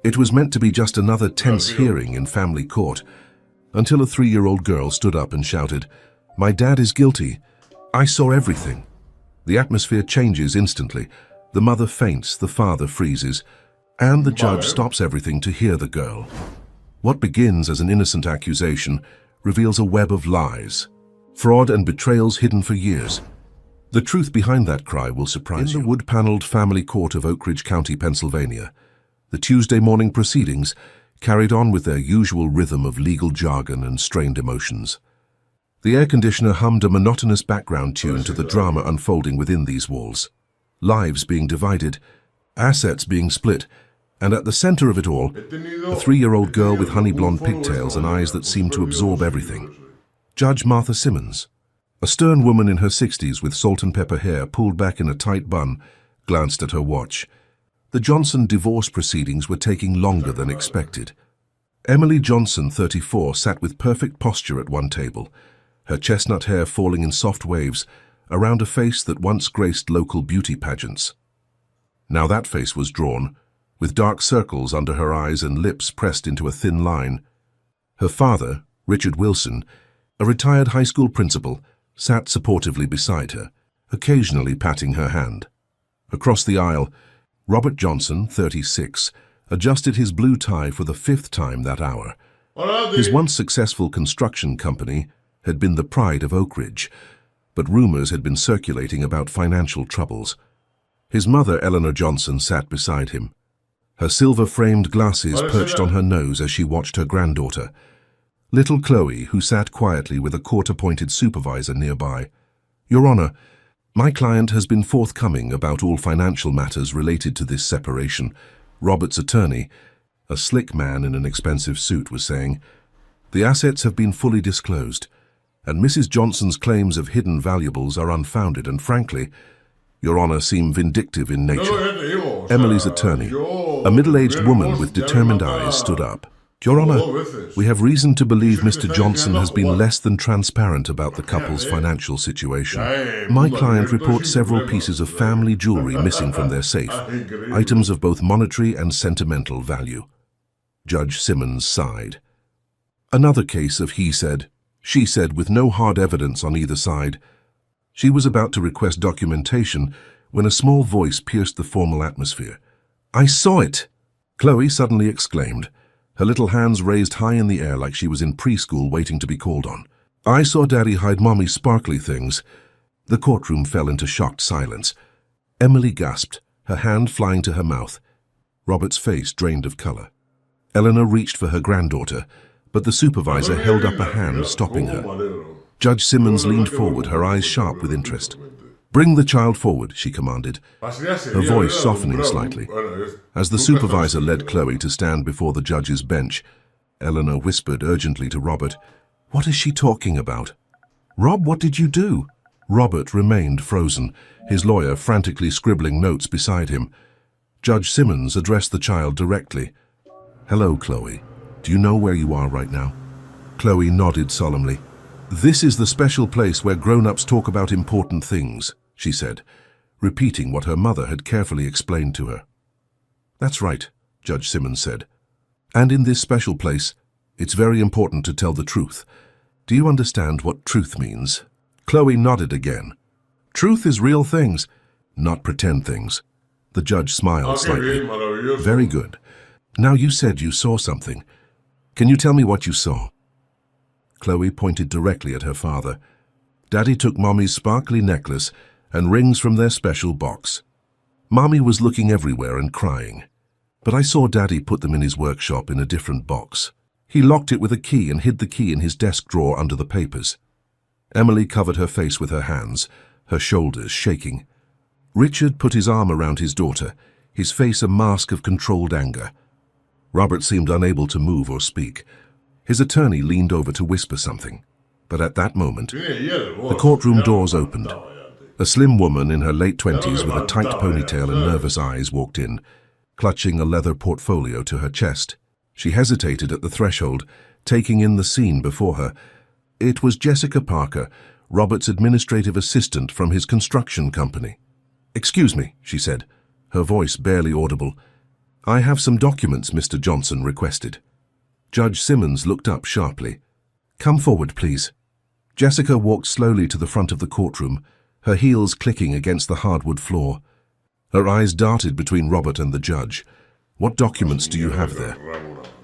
It was meant to be just another tense hearing in family court, until a 3-year-old girl stood up and shouted, "My dad is guilty. I saw everything." The atmosphere changes instantly. The mother faints, the father freezes, and the judge stops everything to hear the girl. What begins as an innocent accusation reveals a web of lies, fraud and betrayals hidden for years. The truth behind that cry will surprise you. In the wood-paneled family court of Oak Ridge County, Pennsylvania, the Tuesday morning proceedings carried on with their usual rhythm of legal jargon and strained emotions. The air conditioner hummed a monotonous background tune to the drama unfolding within these walls. Lives being divided, assets being split, and at the center of it all, a 3-year-old girl with honey-blonde pigtails and eyes that seemed to absorb everything. Judge Martha Simmons, a stern woman in her 60s with salt and pepper hair pulled back in a tight bun, glanced at her watch. The Johnson divorce proceedings were taking longer than expected. Emily Johnson, 34, sat with perfect posture at one table, her chestnut hair falling in soft waves around a face that once graced local beauty pageants. Now that face was drawn, with dark circles under her eyes and lips pressed into a thin line. Her father, Richard Wilson, a retired high school principal, sat supportively beside her, occasionally patting her hand. Across the aisle, Robert Johnson, 36, adjusted his blue tie for the 5th time that hour. His once successful construction company had been the pride of Oak Ridge, but rumors had been circulating about financial troubles. His mother, Eleanor Johnson, sat beside him. Her silver-framed glasses perched on her nose as she watched her granddaughter, little Chloe, who sat quietly with a court-appointed supervisor nearby. "Your Honor, my client has been forthcoming about all financial matters related to this separation," Robert's attorney, a slick man in an expensive suit, was saying. "The assets have been fully disclosed, and Mrs. Johnson's claims of hidden valuables are unfounded and, frankly, Your Honor, seem vindictive in nature." Emily's attorney, a middle-aged woman with determined eyes, stood up. "Your Honor, we have reason to believe Mr. Johnson has been less than transparent about the couple's financial situation. My client reports several pieces of family jewelry missing from their safe, items of both monetary and sentimental value." Judge Simmons sighed. Another case of he said, she said, with no hard evidence on either side. She was about to request documentation when a small voice pierced the formal atmosphere. "I saw it!" Chloe suddenly exclaimed, her little hands raised high in the air like she was in preschool waiting to be called on. "I saw Daddy hide Mommy's sparkly things." The courtroom fell into shocked silence. Emily gasped, her hand flying to her mouth. Robert's face drained of color. Eleanor reached for her granddaughter, but the supervisor held up a hand, stopping her. Judge Simmons leaned forward, her eyes sharp with interest. "Bring the child forward," she commanded, her voice softening slightly. As the supervisor led Chloe to stand before the judge's bench, Eleanor whispered urgently to Robert, "What is she talking about?" "Rob, what did you do?" Robert remained frozen, his lawyer frantically scribbling notes beside him. Judge Simmons addressed the child directly. "Hello, Chloe. Do you know where you are right now?" Chloe nodded solemnly. "This is the special place where grown-ups talk about important things," she said, repeating what her mother had carefully explained to her. "That's right," Judge Simmons said. "And in this special place, it's very important to tell the truth. Do you understand what truth means?" Chloe nodded again. "Truth is real things, not pretend things." The judge smiled slightly. "Very good. Now you said you saw something. Can you tell me what you saw?" Chloe pointed directly at her father. "Daddy took Mommy's sparkly necklace and rings from their special box. Mommy was looking everywhere and crying, but I saw Daddy put them in his workshop in a different box. He locked it with a key and hid the key in his desk drawer under the papers." Emily covered her face with her hands, her shoulders shaking. Richard put his arm around his daughter, his face a mask of controlled anger. Robert seemed unable to move or speak. His attorney leaned over to whisper something, but at that moment, the courtroom doors opened. A slim woman in her late 20s with a tight ponytail and nervous eyes walked in, clutching a leather portfolio to her chest. She hesitated at the threshold, taking in the scene before her. It was Jessica Parker, Robert's administrative assistant from his construction company. "Excuse me," she said, her voice barely audible. I have some documents Mr. Johnson requested. Judge Simmons looked up sharply. Come forward, please. Jessica walked slowly to the front of the courtroom, her heels clicking against the hardwood floor. Her eyes darted between Robert and the judge. What documents do you have there?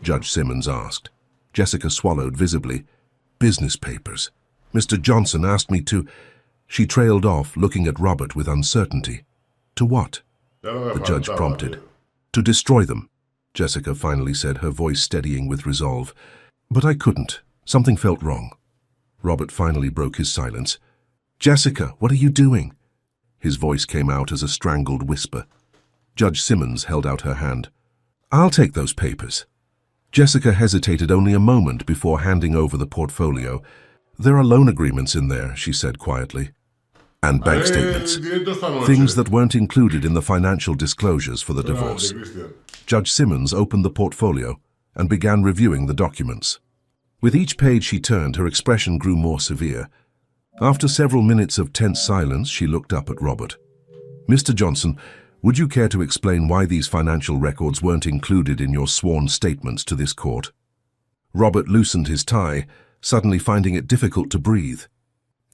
Judge Simmons asked. Jessica swallowed visibly. Business papers. Mr. Johnson asked me to... She trailed off, looking at Robert with uncertainty. To what? The judge prompted. To destroy them, Jessica finally said, her voice steadying with resolve. But I couldn't. Something felt wrong. Robert finally broke his silence. Jessica, what are you doing? His voice came out as a strangled whisper. Judge Simmons held out her hand. I'll take those papers. Jessica hesitated only a moment before handing over the portfolio. There are loan agreements in there, she said quietly. And bank statements. Things that weren't included in the financial disclosures for the divorce. Judge Simmons opened the portfolio and began reviewing the documents. With each page she turned, her expression grew more severe. After several minutes of tense silence, she looked up at Robert. Mr. Johnson, would you care to explain why these financial records weren't included in your sworn statements to this court? Robert loosened his tie, suddenly finding it difficult to breathe.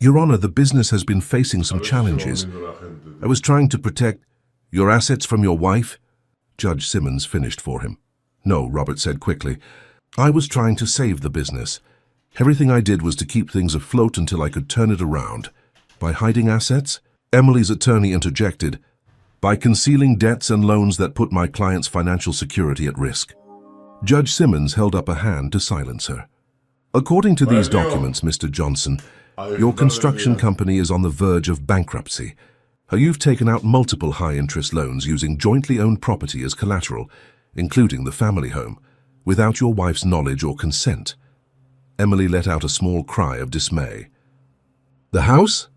Your Honor, the business has been facing some challenges. I was trying to protect your assets from your wife. Judge Simmons finished for him. No, Robert said quickly. I was trying to save the business. Everything I did was to keep things afloat until I could turn it around. By hiding assets? Emily's attorney interjected. By concealing debts and loans that put my client's financial security at risk. Judge Simmons held up a hand to silence her. According to these documents, Mr. Johnson, your construction company is on the verge of bankruptcy. You've taken out multiple high-interest loans using jointly owned property as collateral, including the family home, without your wife's knowledge or consent. Emily let out a small cry of dismay. The house?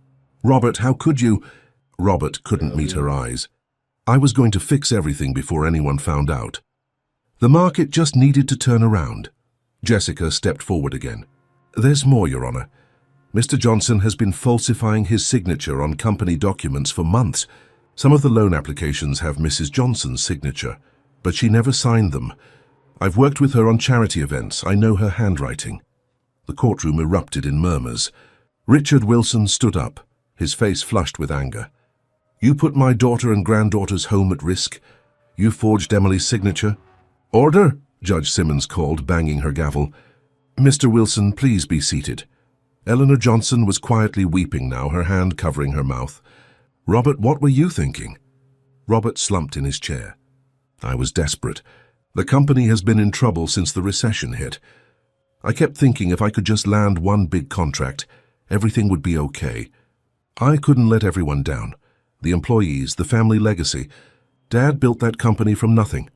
Robert, how could you? Robert couldn't meet her eyes. I was going to fix everything before anyone found out. The market just needed to turn around. Jessica stepped forward again. There's more, Your Honor. Mr. Johnson has been falsifying his signature on company documents for months. Some of the loan applications have Mrs. Johnson's signature, but she never signed them. I've worked with her on charity events. I know her handwriting. The courtroom erupted in murmurs. Richard Wilson stood up, his face flushed with anger. You put my daughter and granddaughter's home at risk. You forged Emily's signature. Order, Judge Simmons called, banging her gavel. Mr. Wilson, please be seated. Eleanor Johnson was quietly weeping now, her hand covering her mouth. Robert, what were you thinking? Robert slumped in his chair. I was desperate. The company has been in trouble since the recession hit. I kept thinking if I could just land one big contract, everything would be okay. I couldn't let everyone down. The employees, the family legacy. Dad built that company from nothing.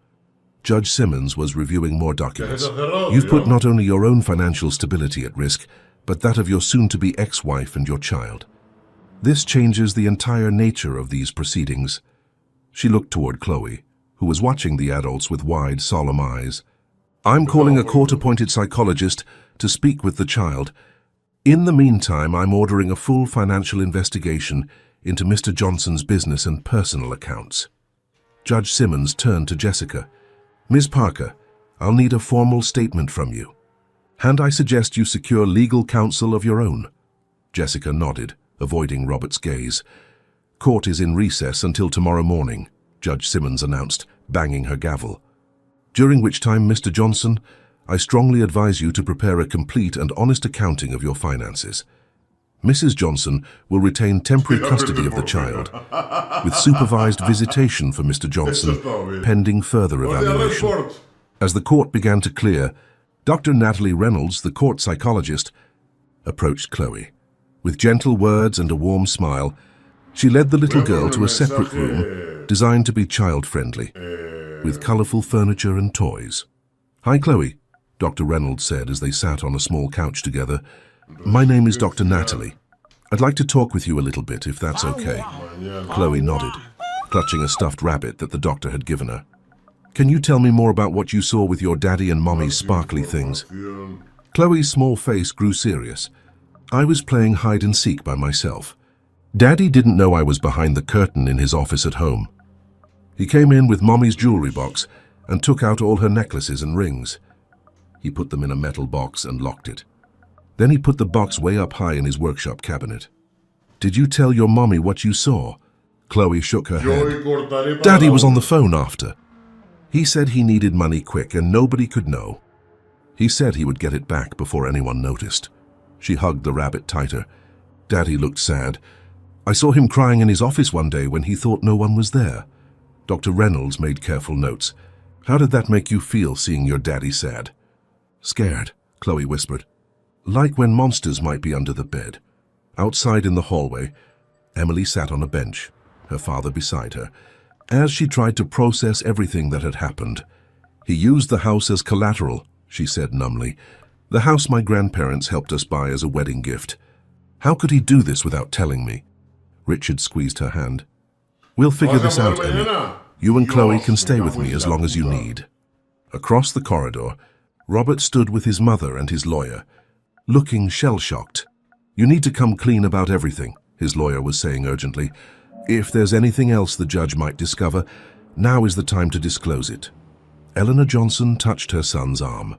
Judge Simmons was reviewing more documents. You've put not only your own financial stability at risk, but that of your soon-to-be ex-wife and your child. This changes the entire nature of these proceedings. She looked toward Chloe, who was watching the adults with wide, solemn eyes. I'm calling a court-appointed psychologist to speak with the child. In the meantime, I'm ordering a full financial investigation into Mr. Johnson's business and personal accounts. Judge Simmons turned to Jessica. Ms. Parker, I'll need a formal statement from you. And I suggest you secure legal counsel of your own. Jessica nodded, avoiding Robert's gaze. Court is in recess until tomorrow morning, Judge Simmons announced, banging her gavel. During which time, Mr. Johnson, I strongly advise you to prepare a complete and honest accounting of your finances. Mrs. Johnson will retain temporary custody of the child, with supervised visitation for Mr. Johnson, pending further evaluation. As the court began to clear, Dr. Natalie Reynolds, the court psychologist, approached Chloe. With gentle words and a warm smile, she led the little girl to a separate room designed to be child-friendly, with colorful furniture and toys. Hi, Chloe, Dr. Reynolds said as they sat on a small couch together. My name is Dr. Natalie. I'd like to talk with you a little bit, if that's okay. Chloe nodded, clutching a stuffed rabbit that the doctor had given her. Can you tell me more about what you saw with your daddy and mommy's sparkly things? Chloe's small face grew serious. I was playing hide-and-seek by myself. Daddy didn't know I was behind the curtain in his office at home. He came in with mommy's jewelry box, and took out all her necklaces and rings. He put them in a metal box and locked it. Then he put the box way up high in his workshop cabinet. "Did you tell your mommy what you saw?" Chloe shook her head. "Daddy was on the phone after. He said he needed money quick and nobody could know. He said he would get it back before anyone noticed." She hugged the rabbit tighter. Daddy looked sad. "I saw him crying in his office one day when he thought no one was there." Dr. Reynolds made careful notes. "How did that make you feel, seeing your daddy sad?" "Scared," Chloe whispered. "Like when monsters might be under the bed." Outside in the hallway, Emily sat on a bench, her father beside her, as she tried to process everything that had happened. "He used the house as collateral," she said numbly. "The house my grandparents helped us buy as a wedding gift. How could he do this without telling me?" Richard squeezed her hand. "We'll figure this out, Emmy. You and Chloe can stay with me as long as you need." Across the corridor, Robert stood with his mother and his lawyer, looking shell-shocked. "You need to come clean about everything," his lawyer was saying urgently. "If there's anything else the judge might discover, now is the time to disclose it." Eleanor Johnson touched her son's arm.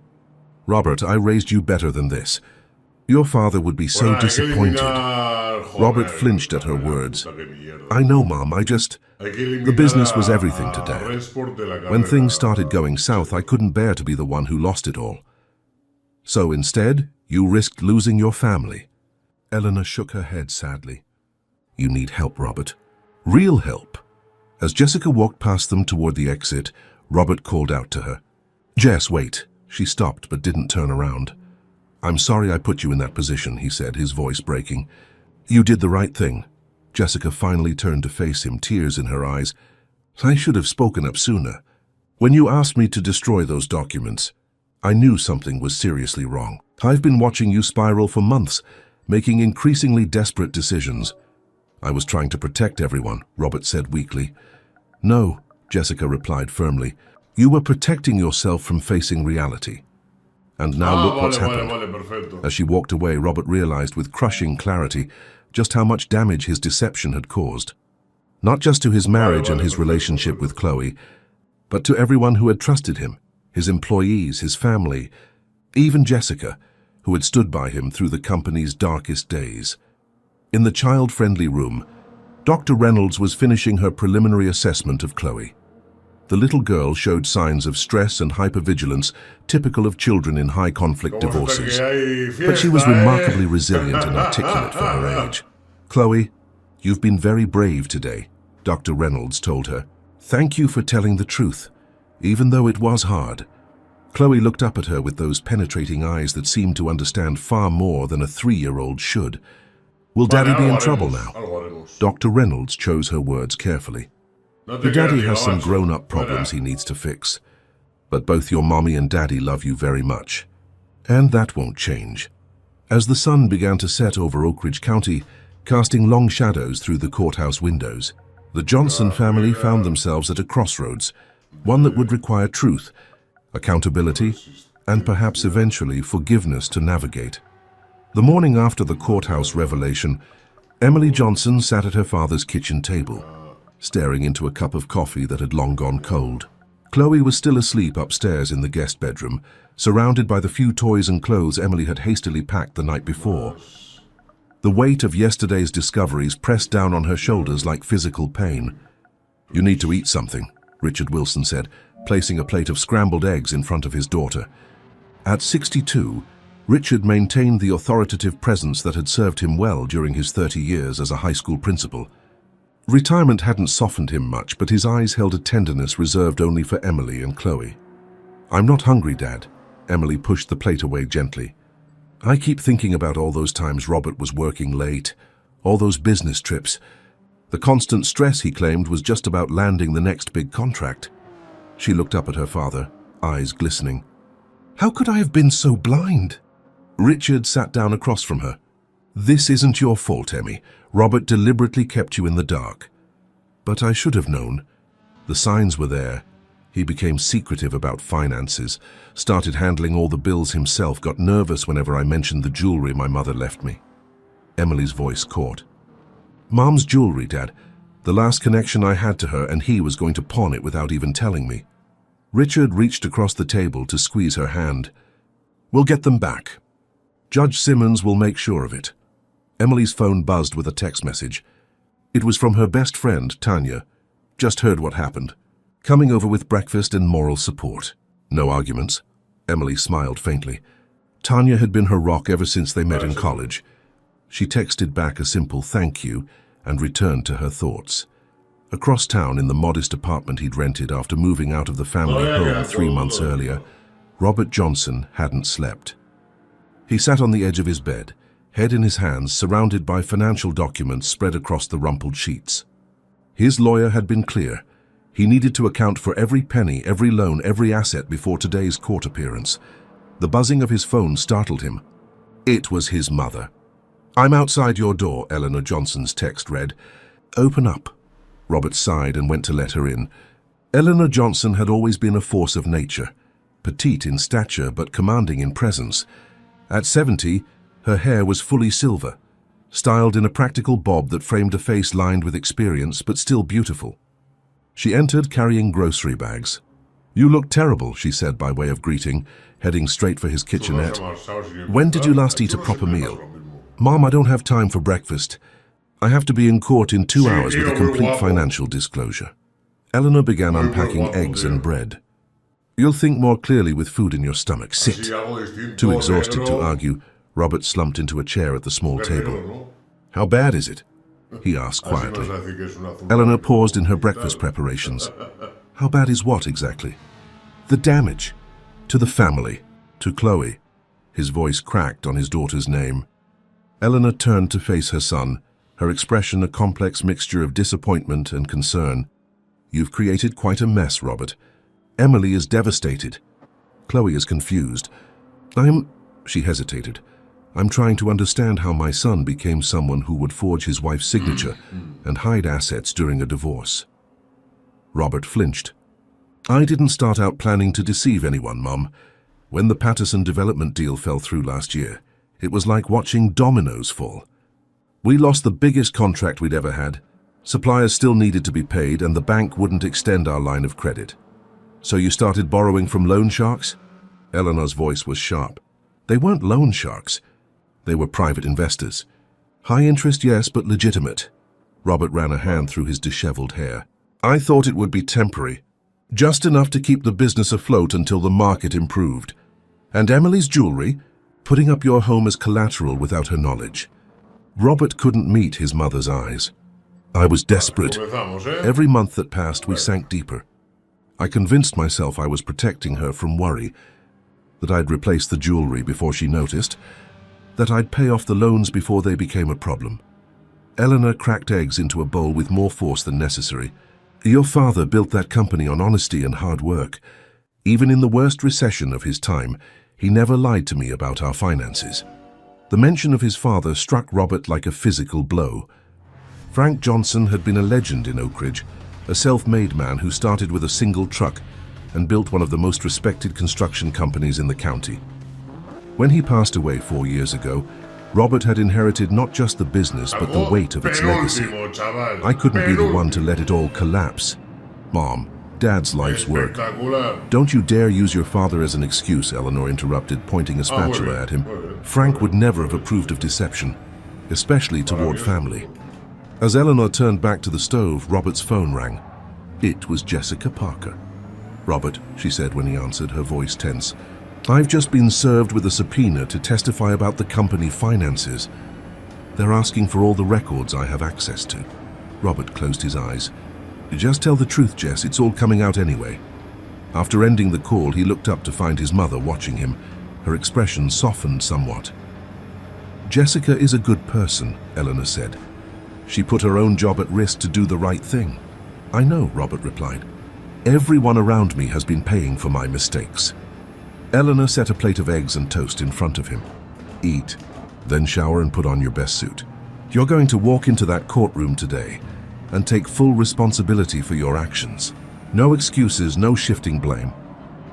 "Robert, I raised you better than this. Your father would be so disappointed." Robert flinched at her words. "I know, Mom, the business was everything to Dad. When things started going south, I couldn't bear to be the one who lost it all. So instead, you risked losing your family." Eleanor shook her head sadly. "You need help, Robert. Real help." As Jessica walked past them toward the exit, Robert called out to her. "Jess, wait." She stopped but didn't turn around. "I'm sorry I put you in that position," he said, his voice breaking. "You did the right thing." Jessica finally turned to face him, tears in her eyes. "I should have spoken up sooner. When you asked me to destroy those documents, I knew something was seriously wrong. I've been watching you spiral for months, making increasingly desperate decisions." "I was trying to protect everyone," Robert said weakly. "No," Jessica replied firmly. "You were protecting yourself from facing reality. And now look what's happened." As she walked away, Robert realized with crushing clarity just how much damage his deception had caused. Not just to his marriage and his relationship with Chloe, but to everyone who had trusted him, his employees, his family, even Jessica, who had stood by him through the company's darkest days. In the child-friendly room, Dr. Reynolds was finishing her preliminary assessment of Chloe. The little girl showed signs of stress and hypervigilance typical of children in high-conflict divorces, but she was remarkably resilient and articulate for her age. "Chloe, you've been very brave today," Dr. Reynolds told her. "Thank you for telling the truth, even though it was hard." Chloe looked up at her with those penetrating eyes that seemed to understand far more than a 3-year-old should. "Will Daddy be in trouble now?" Dr. Reynolds chose her words carefully. "Your daddy has some grown-up problems he needs to fix, but both your mommy and daddy love you very much, and that won't change." As the sun began to set over Oak Ridge County, casting long shadows through the courthouse windows, the Johnson family found themselves at a crossroads, one that would require truth, accountability, and perhaps eventually forgiveness to navigate. The morning after the courthouse revelation, Emily Johnson sat at her father's kitchen table, staring into a cup of coffee that had long gone cold. Chloe was still asleep upstairs in the guest bedroom, surrounded by the few toys and clothes Emily had hastily packed the night before. The weight of yesterday's discoveries pressed down on her shoulders like physical pain. "You need to eat something," Richard Wilson said, placing a plate of scrambled eggs in front of his daughter. At 62, Richard maintained the authoritative presence that had served him well during his 30 years as a high school principal. Retirement hadn't softened him much, but his eyes held a tenderness reserved only for Emily and Chloe. "I'm not hungry, Dad." Emily pushed the plate away gently. "I keep thinking about all those times Robert was working late, all those business trips. The constant stress, he claimed, was just about landing the next big contract." She looked up at her father, eyes glistening. "How could I have been so blind?" Richard sat down across from her. "This isn't your fault, Emmy. Robert deliberately kept you in the dark. But I should have known. The signs were there. He became secretive about finances, started handling all the bills himself, got nervous whenever I mentioned the jewelry my mother left me." Emily's voice caught. "Mom's jewelry, Dad. The last connection I had to her, and he was going to pawn it without even telling me." Richard reached across the table to squeeze her hand. "We'll get them back. Judge Simmons will make sure of it." Emily's phone buzzed with a text message. It was from her best friend, Tanya. "Just heard what happened. Coming over with breakfast and moral support." No arguments. Emily smiled faintly. Tanya had been her rock ever since they met in college. She texted back a simple thank you and returned to her thoughts. Across town, in the modest apartment he'd rented after moving out of the family home 3 months earlier, Robert Johnson hadn't slept. He sat on the edge of his bed, head in his hands, surrounded by financial documents spread across the rumpled sheets. His lawyer had been clear. He needed to account for every penny, every loan, every asset before today's court appearance. The buzzing of his phone startled him. It was his mother. "I'm outside your door," Eleanor Johnson's text read. "Open up." Robert sighed and went to let her in. Eleanor Johnson had always been a force of nature, petite in stature but commanding in presence. At 70, her hair was fully silver, styled in a practical bob that framed a face lined with experience but still beautiful. She entered carrying grocery bags. "You look terrible," she said by way of greeting, heading straight for his kitchenette. "When did you last eat a proper meal?" "Mom, I don't have time for breakfast. I have to be in court in 2 hours with a complete financial disclosure." Eleanor began unpacking eggs and bread. "You'll think more clearly with food in your stomach. Sit." Too exhausted to argue, Robert slumped into a chair at the small table. "How bad is it?" he asked quietly. Eleanor paused in her breakfast preparations. "How bad is what exactly?" "The damage. To the family. To Chloe." His voice cracked on his daughter's name. Eleanor turned to face her son, her expression a complex mixture of disappointment and concern. "You've created quite a mess, Robert. Emily is devastated. Chloe is confused. She hesitated. "I'm trying to understand how my son became someone who would forge his wife's signature and hide assets during a divorce." Robert flinched. "I didn't start out planning to deceive anyone, Mum. When the Patterson development deal fell through last year, it was like watching dominoes fall. We lost the biggest contract we'd ever had. Suppliers still needed to be paid, and the bank wouldn't extend our line of credit. So you started borrowing from loan sharks?" Eleanor's voice was sharp. "They weren't loan sharks. They were private investors. High interest, yes, but legitimate." Robert ran a hand through his disheveled hair. "I thought it would be temporary, just enough to keep the business afloat until the market improved. And Emily's jewelry, putting up your home as collateral without her knowledge." Robert couldn't meet his mother's eyes. "I was desperate. Every month that passed, we sank deeper. I convinced myself I was protecting her from worry, that I'd replace the jewelry before she noticed, that I'd pay off the loans before they became a problem." Eleanor cracked eggs into a bowl with more force than necessary. "Your father built that company on honesty and hard work. Even in the worst recession of his time, he never lied to me about our finances." The mention of his father struck Robert like a physical blow. Frank Johnson had been a legend in Oak Ridge, a self-made man who started with a single truck and built one of the most respected construction companies in the county. When he passed away 4 years ago, Robert had inherited not just the business but the weight of its legacy. "I couldn't be the one to let it all collapse. Mom, Dad's life's work." "Don't you dare use your father as an excuse," Eleanor interrupted, pointing a spatula at him. "Frank would never have approved of deception, especially toward family." As Eleanor turned back to the stove, Robert's phone rang. It was Jessica Parker. "Robert," she said when he answered, her voice tense, "I've just been served with a subpoena to testify about the company finances. They're asking for all the records I have access to." Robert closed his eyes. "Just tell the truth, Jess, it's all coming out anyway." After ending the call, he looked up to find his mother watching him. Her expression softened somewhat. "Jessica is a good person," Eleanor said. "She put her own job at risk to do the right thing." "I know," Robert replied. "Everyone around me has been paying for my mistakes." Eleanor set a plate of eggs and toast in front of him. "Eat, then shower and put on your best suit. You're going to walk into that courtroom today and take full responsibility for your actions. No excuses, no shifting blame.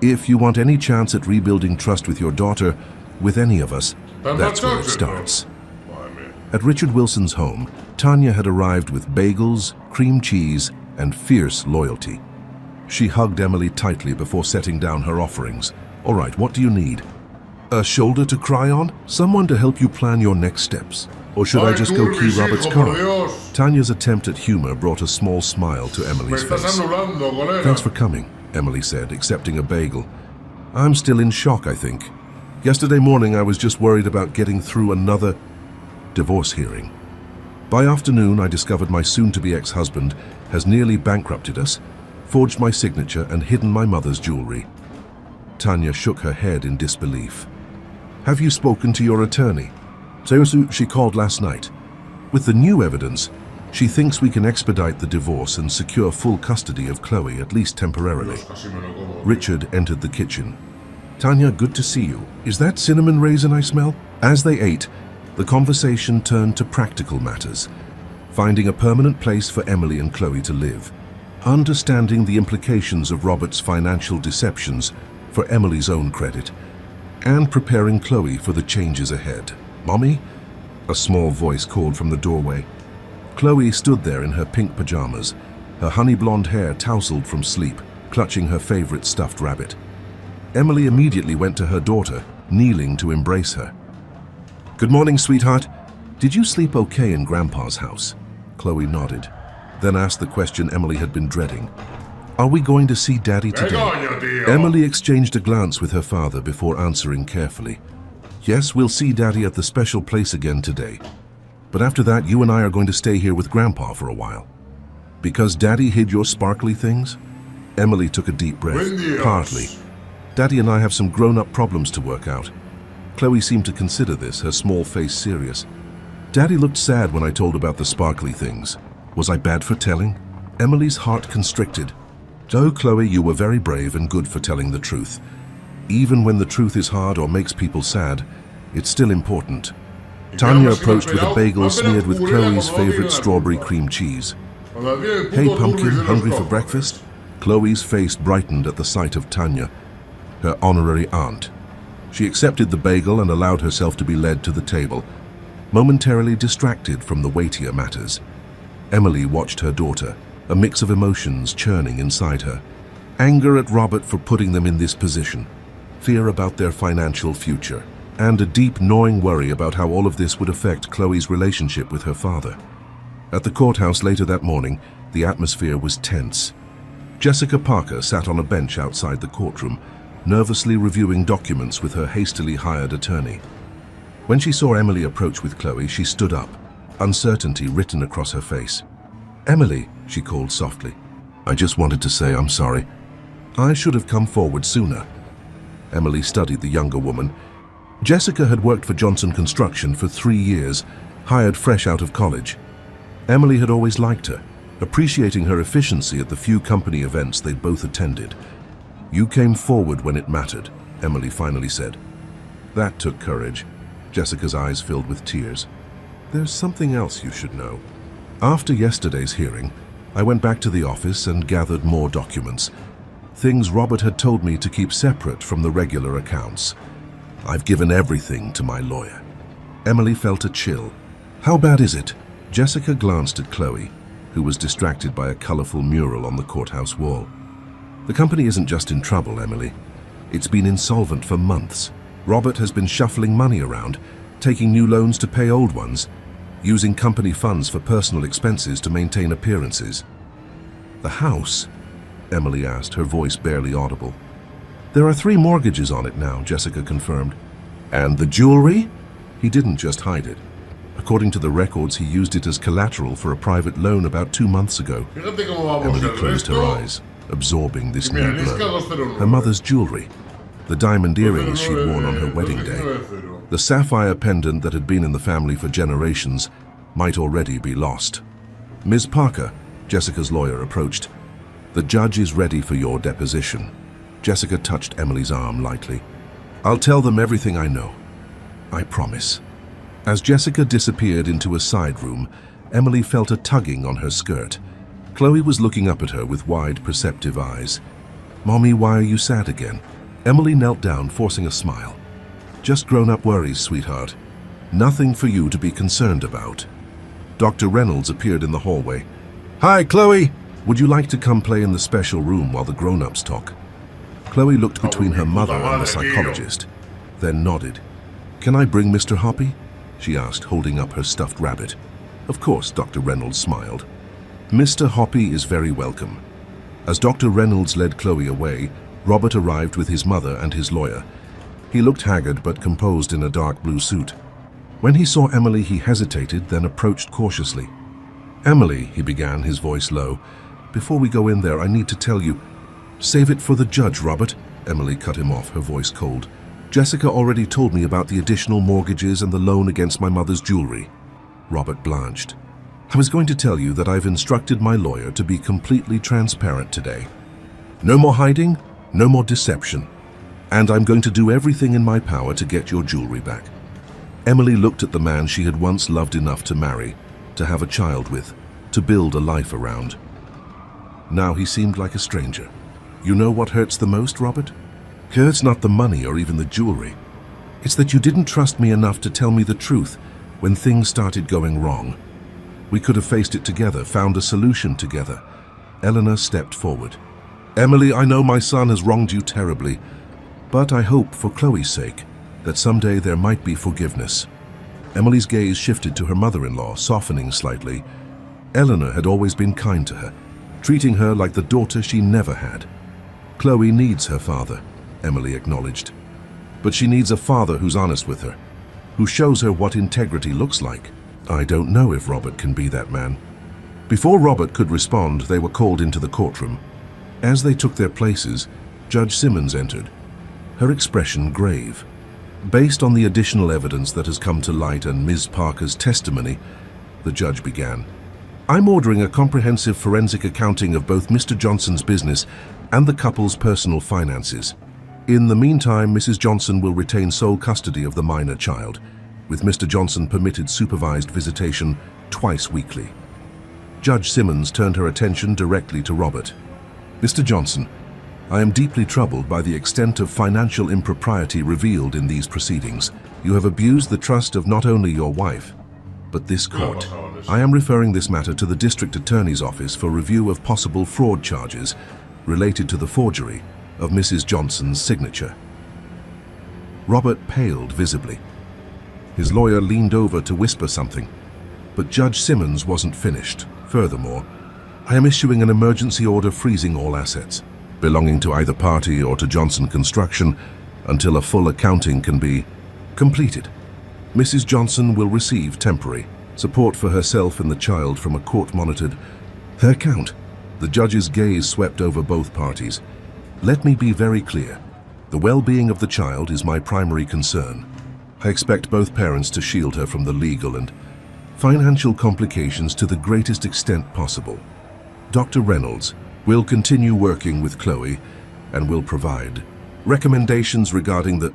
If you want any chance at rebuilding trust with your daughter, with any of us, that's where it starts." At Richard Wilson's home, Tanya had arrived with bagels, cream cheese, and fierce loyalty. She hugged Emily tightly before setting down her offerings. All right, what do you need? A shoulder to cry on? Someone to help you plan your next steps? Or should I just go key Robert's car? Tanya's attempt at humor brought a small smile to Emily's face. Thanks for coming, Emily said, accepting a bagel. I'm still in shock, I think. Yesterday morning I was just worried about getting through another divorce hearing. By afternoon I discovered my soon-to-be ex-husband has nearly bankrupted us, forged my signature and hidden my mother's jewelry. Tanya shook her head in disbelief. Have you spoken to your attorney? She called last night. With the new evidence, she thinks we can expedite the divorce and secure full custody of Chloe, at least temporarily. Richard entered the kitchen. Tanya, good to see you. Is that cinnamon raisin I smell? As they ate, the conversation turned to practical matters, finding a permanent place for Emily and Chloe to live, understanding the implications of Robert's financial deceptions for Emily's own credit, and preparing Chloe for the changes ahead. Mommy? A small voice called from the doorway. Chloe stood there in her pink pajamas, her honey blonde hair tousled from sleep, clutching her favorite stuffed rabbit. Emily immediately went to her daughter, kneeling to embrace her. Good morning, sweetheart. Did you sleep okay in Grandpa's house? Chloe nodded, then asked the question Emily had been dreading. Are we going to see Daddy today? Emily exchanged a glance with her father before answering carefully. Yes, we'll see Daddy at the special place again today. But after that, you and I are going to stay here with Grandpa for a while. Because Daddy hid your sparkly things? Emily took a deep breath. Partly. Daddy and I have some grown-up problems to work out. Chloe seemed to consider this, her small face serious. Daddy looked sad when I told about the sparkly things. Was I bad for telling? Emily's heart constricted. Oh, Chloe, you were very brave and good for telling the truth. Even when the truth is hard or makes people sad, it's still important. Tanya approached with a bagel smeared with Chloe's favorite strawberry cream cheese. Hey, pumpkin, hungry for breakfast? Chloe's face brightened at the sight of Tanya, her honorary aunt. She accepted the bagel and allowed herself to be led to the table, momentarily distracted from the weightier matters. Emily watched her daughter, a mix of emotions churning inside her. Anger at Robert for putting them in this position, fear about their financial future, and a deep, gnawing worry about how all of this would affect Chloe's relationship with her father. At the courthouse later that morning, the atmosphere was tense. Jessica Parker sat on a bench outside the courtroom, nervously reviewing documents with her hastily hired attorney. When she saw Emily approach with Chloe, she stood up, uncertainty written across her face. Emily, she called softly. I just wanted to say I'm sorry. I should have come forward sooner. Emily studied the younger woman. Jessica had worked for Johnson Construction for 3 years, hired fresh out of college. Emily had always liked her, appreciating her efficiency at the few company events they'd both attended. You came forward when it mattered, Emily finally said. That took courage. Jessica's eyes filled with tears. There's something else you should know. After yesterday's hearing, I went back to the office and gathered more documents. Things Robert had told me to keep separate from the regular accounts. I've given everything to my lawyer. Emily felt a chill. How bad is it? Jessica glanced at Chloe, who was distracted by a colorful mural on the courthouse wall. The company isn't just in trouble, Emily. It's been insolvent for months. Robert has been shuffling money around, taking new loans to pay old ones, using company funds for personal expenses to maintain appearances. The house? Emily asked, her voice barely audible. There are 3 mortgages on it now, Jessica confirmed. And the jewelry? He didn't just hide it. According to the records, he used it as collateral for a private loan about 2 months ago. Emily closed her eyes, absorbing this new blow. Her mother's jewelry, the diamond earrings she'd worn on her wedding day, the sapphire pendant that had been in the family for generations, might already be lost. Ms. Parker, Jessica's lawyer approached. The judge is ready for your deposition. Jessica touched Emily's arm lightly. I'll tell them everything I know. I promise. As Jessica disappeared into a side room, Emily felt a tugging on her skirt. Chloe was looking up at her with wide, perceptive eyes. Mommy, why are you sad again? Emily knelt down, forcing a smile. Just grown-up worries, sweetheart. Nothing for you to be concerned about. Dr. Reynolds appeared in the hallway. Hi, Chloe! Would you like to come play in the special room while the grown-ups talk? Chloe looked between her mother and the psychologist, then nodded. Can I bring Mr. Hoppy? She asked, holding up her stuffed rabbit. Of course, Dr. Reynolds smiled. Mr. Hoppy is very welcome. As Dr. Reynolds led Chloe away, Robert arrived with his mother and his lawyer. He looked haggard but composed in a dark blue suit. When he saw Emily, he hesitated, then approached cautiously. Emily, he began, his voice low. Before we go in there, I need to tell you. Save it for the judge, Robert. Emily cut him off, her voice cold. Jessica already told me about the additional mortgages and the loan against my mother's jewelry. Robert blanched. I was going to tell you that I've instructed my lawyer to be completely transparent today. No more hiding, no more deception. And I'm going to do everything in my power to get your jewelry back. Emily looked at the man she had once loved enough to marry, to have a child with, to build a life around. Now he seemed like a stranger. You know what hurts the most, Robert? Hurts not the money or even the jewelry. It's that you didn't trust me enough to tell me the truth when things started going wrong. We could have faced it together, found a solution together. Eleanor stepped forward. Emily, I know my son has wronged you terribly, but I hope, for Chloe's sake, that someday there might be forgiveness. Emily's gaze shifted to her mother-in-law, softening slightly. Eleanor had always been kind to her, treating her like the daughter she never had. Chloe needs her father, Emily acknowledged. But she needs a father who's honest with her, who shows her what integrity looks like. I don't know if Robert can be that man. Before Robert could respond, they were called into the courtroom. As they took their places, Judge Simmons entered, her expression grave. Based on the additional evidence that has come to light and Ms. Parker's testimony, the judge began. I'm ordering a comprehensive forensic accounting of both Mr. Johnson's business and the couple's personal finances. In the meantime, Mrs. Johnson will retain sole custody of the minor child, with Mr. Johnson permitted supervised visitation twice weekly. Judge Simmons turned her attention directly to Robert. Mr. Johnson, I am deeply troubled by the extent of financial impropriety revealed in these proceedings. You have abused the trust of not only your wife, but this court. I am referring this matter to the District Attorney's Office for review of possible fraud charges related to the forgery of Mrs. Johnson's signature. Robert paled visibly. His lawyer leaned over to whisper something, but Judge Simmons wasn't finished. Furthermore, I am issuing an emergency order freezing all assets belonging to either party or to Johnson Construction until a full accounting can be completed. Mrs. Johnson will receive temporary support for herself and the child from a court-monitored account. The judge's gaze swept over both parties. Let me be very clear. The well-being of the child is my primary concern. I expect both parents to shield her from the legal and financial complications to the greatest extent possible. Dr. Reynolds will continue working with Chloe and will provide recommendations regarding the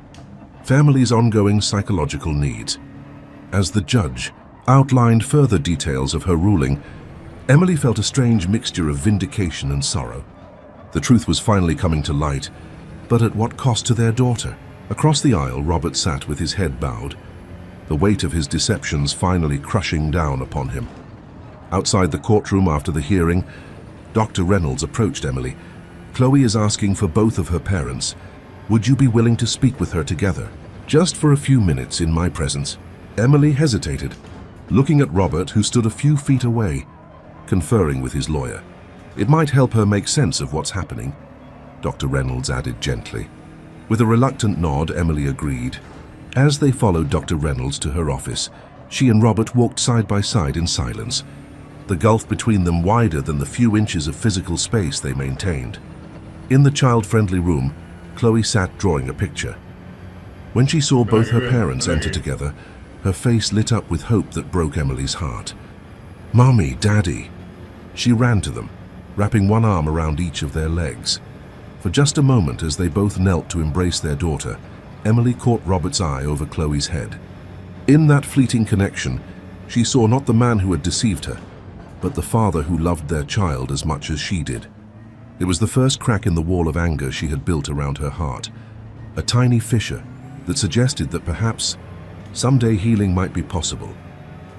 family's ongoing psychological needs. As the judge outlined further details of her ruling, Emily felt a strange mixture of vindication and sorrow. The truth was finally coming to light, but at what cost to their daughter? Across the aisle, Robert sat with his head bowed, the weight of his deceptions finally crushing down upon him. Outside the courtroom after the hearing, Dr. Reynolds approached Emily. Chloe is asking for both of her parents. Would you be willing to speak with her together, just for a few minutes in my presence? Emily hesitated, looking at Robert, who stood a few feet away, conferring with his lawyer. It might help her make sense of what's happening, Dr. Reynolds added gently. With a reluctant nod, Emily agreed. As they followed Dr. Reynolds to her office, she and Robert walked side by side in silence, the gulf between them wider than the few inches of physical space they maintained. In the child-friendly room, Chloe sat drawing a picture. When she saw both her parents enter together, her face lit up with hope that broke Emily's heart. Mommy, Daddy. She ran to them, wrapping one arm around each of their legs. For just a moment, as they both knelt to embrace their daughter, Emily caught Robert's eye over Chloe's head. In that fleeting connection, she saw not the man who had deceived her, but the father who loved their child as much as she did. It was the first crack in the wall of anger she had built around her heart, a tiny fissure that suggested that perhaps someday healing might be possible.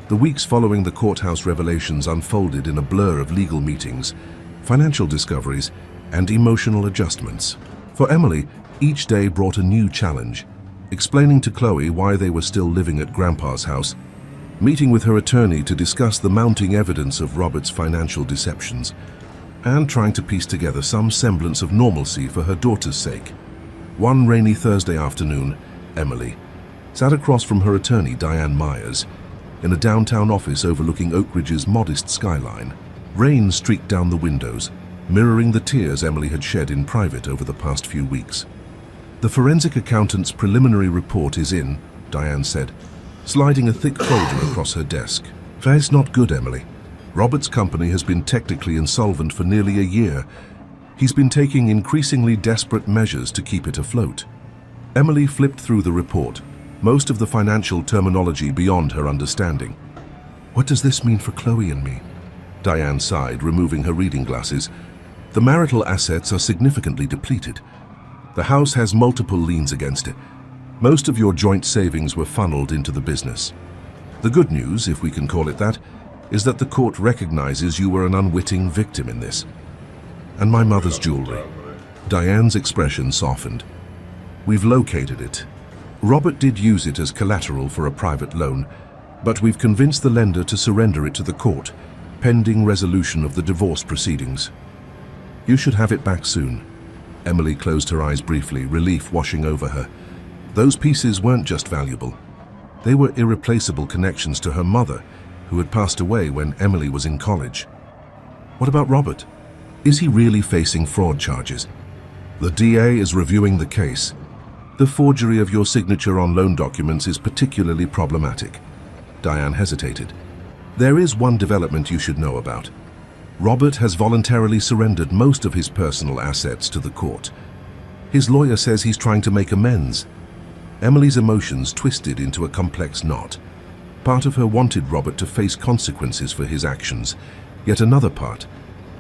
The weeks following the courthouse revelations unfolded in a blur of legal meetings, financial discoveries, and emotional adjustments. For Emily, each day brought a new challenge, explaining to Chloe why they were still living at Grandpa's house, meeting with her attorney to discuss the mounting evidence of Robert's financial deceptions, and trying to piece together some semblance of normalcy for her daughter's sake. One rainy Thursday afternoon, Emily sat across from her attorney, Diane Myers, in a downtown office overlooking Oak Ridge's modest skyline. Rain streaked down the windows, mirroring the tears Emily had shed in private over the past few weeks. "The forensic accountant's preliminary report is in," Diane said, sliding a thick folder across her desk. "That's not good, Emily. Robert's company has been technically insolvent for nearly a year. He's been taking increasingly desperate measures to keep it afloat." Emily flipped through the report, most of the financial terminology beyond her understanding. "What does this mean for Chloe and me?" Diane sighed, removing her reading glasses. "The marital assets are significantly depleted. The house has multiple liens against it. Most of your joint savings were funneled into the business. The good news, if we can call it that, is that the court recognizes you were an unwitting victim in this. And my mother's jewelry." Diane's expression softened. "We've located it. Robert did use it as collateral for a private loan, but we've convinced the lender to surrender it to the court, pending resolution of the divorce proceedings. You should have it back soon." Emily closed her eyes briefly, relief washing over her. Those pieces weren't just valuable. They were irreplaceable connections to her mother, who had passed away when Emily was in college. "What about Robert? Is he really facing fraud charges?" "The DA is reviewing the case. The forgery of your signature on loan documents is particularly problematic." Diane hesitated. "There is one development you should know about. Robert has voluntarily surrendered most of his personal assets to the court. His lawyer says he's trying to make amends." Emily's emotions twisted into a complex knot. Part of her wanted Robert to face consequences for his actions, yet another part,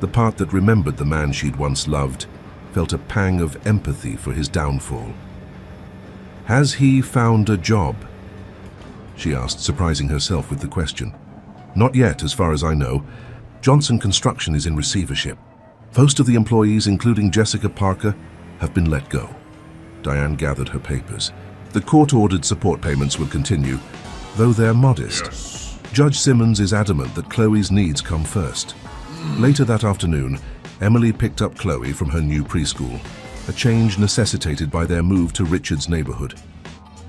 the part that remembered the man she'd once loved, felt a pang of empathy for his downfall. "Has he found a job?" she asked, surprising herself with the question. "Not yet, as far as I know. Johnson Construction is in receivership. Most of the employees, including Jessica Parker, have been let go." Diane gathered her papers. "The court-ordered support payments will continue, though they're modest. Yes. Judge Simmons is adamant that Chloe's needs come first." Later that afternoon, Emily picked up Chloe from her new preschool, a change necessitated by their move to Richard's neighborhood.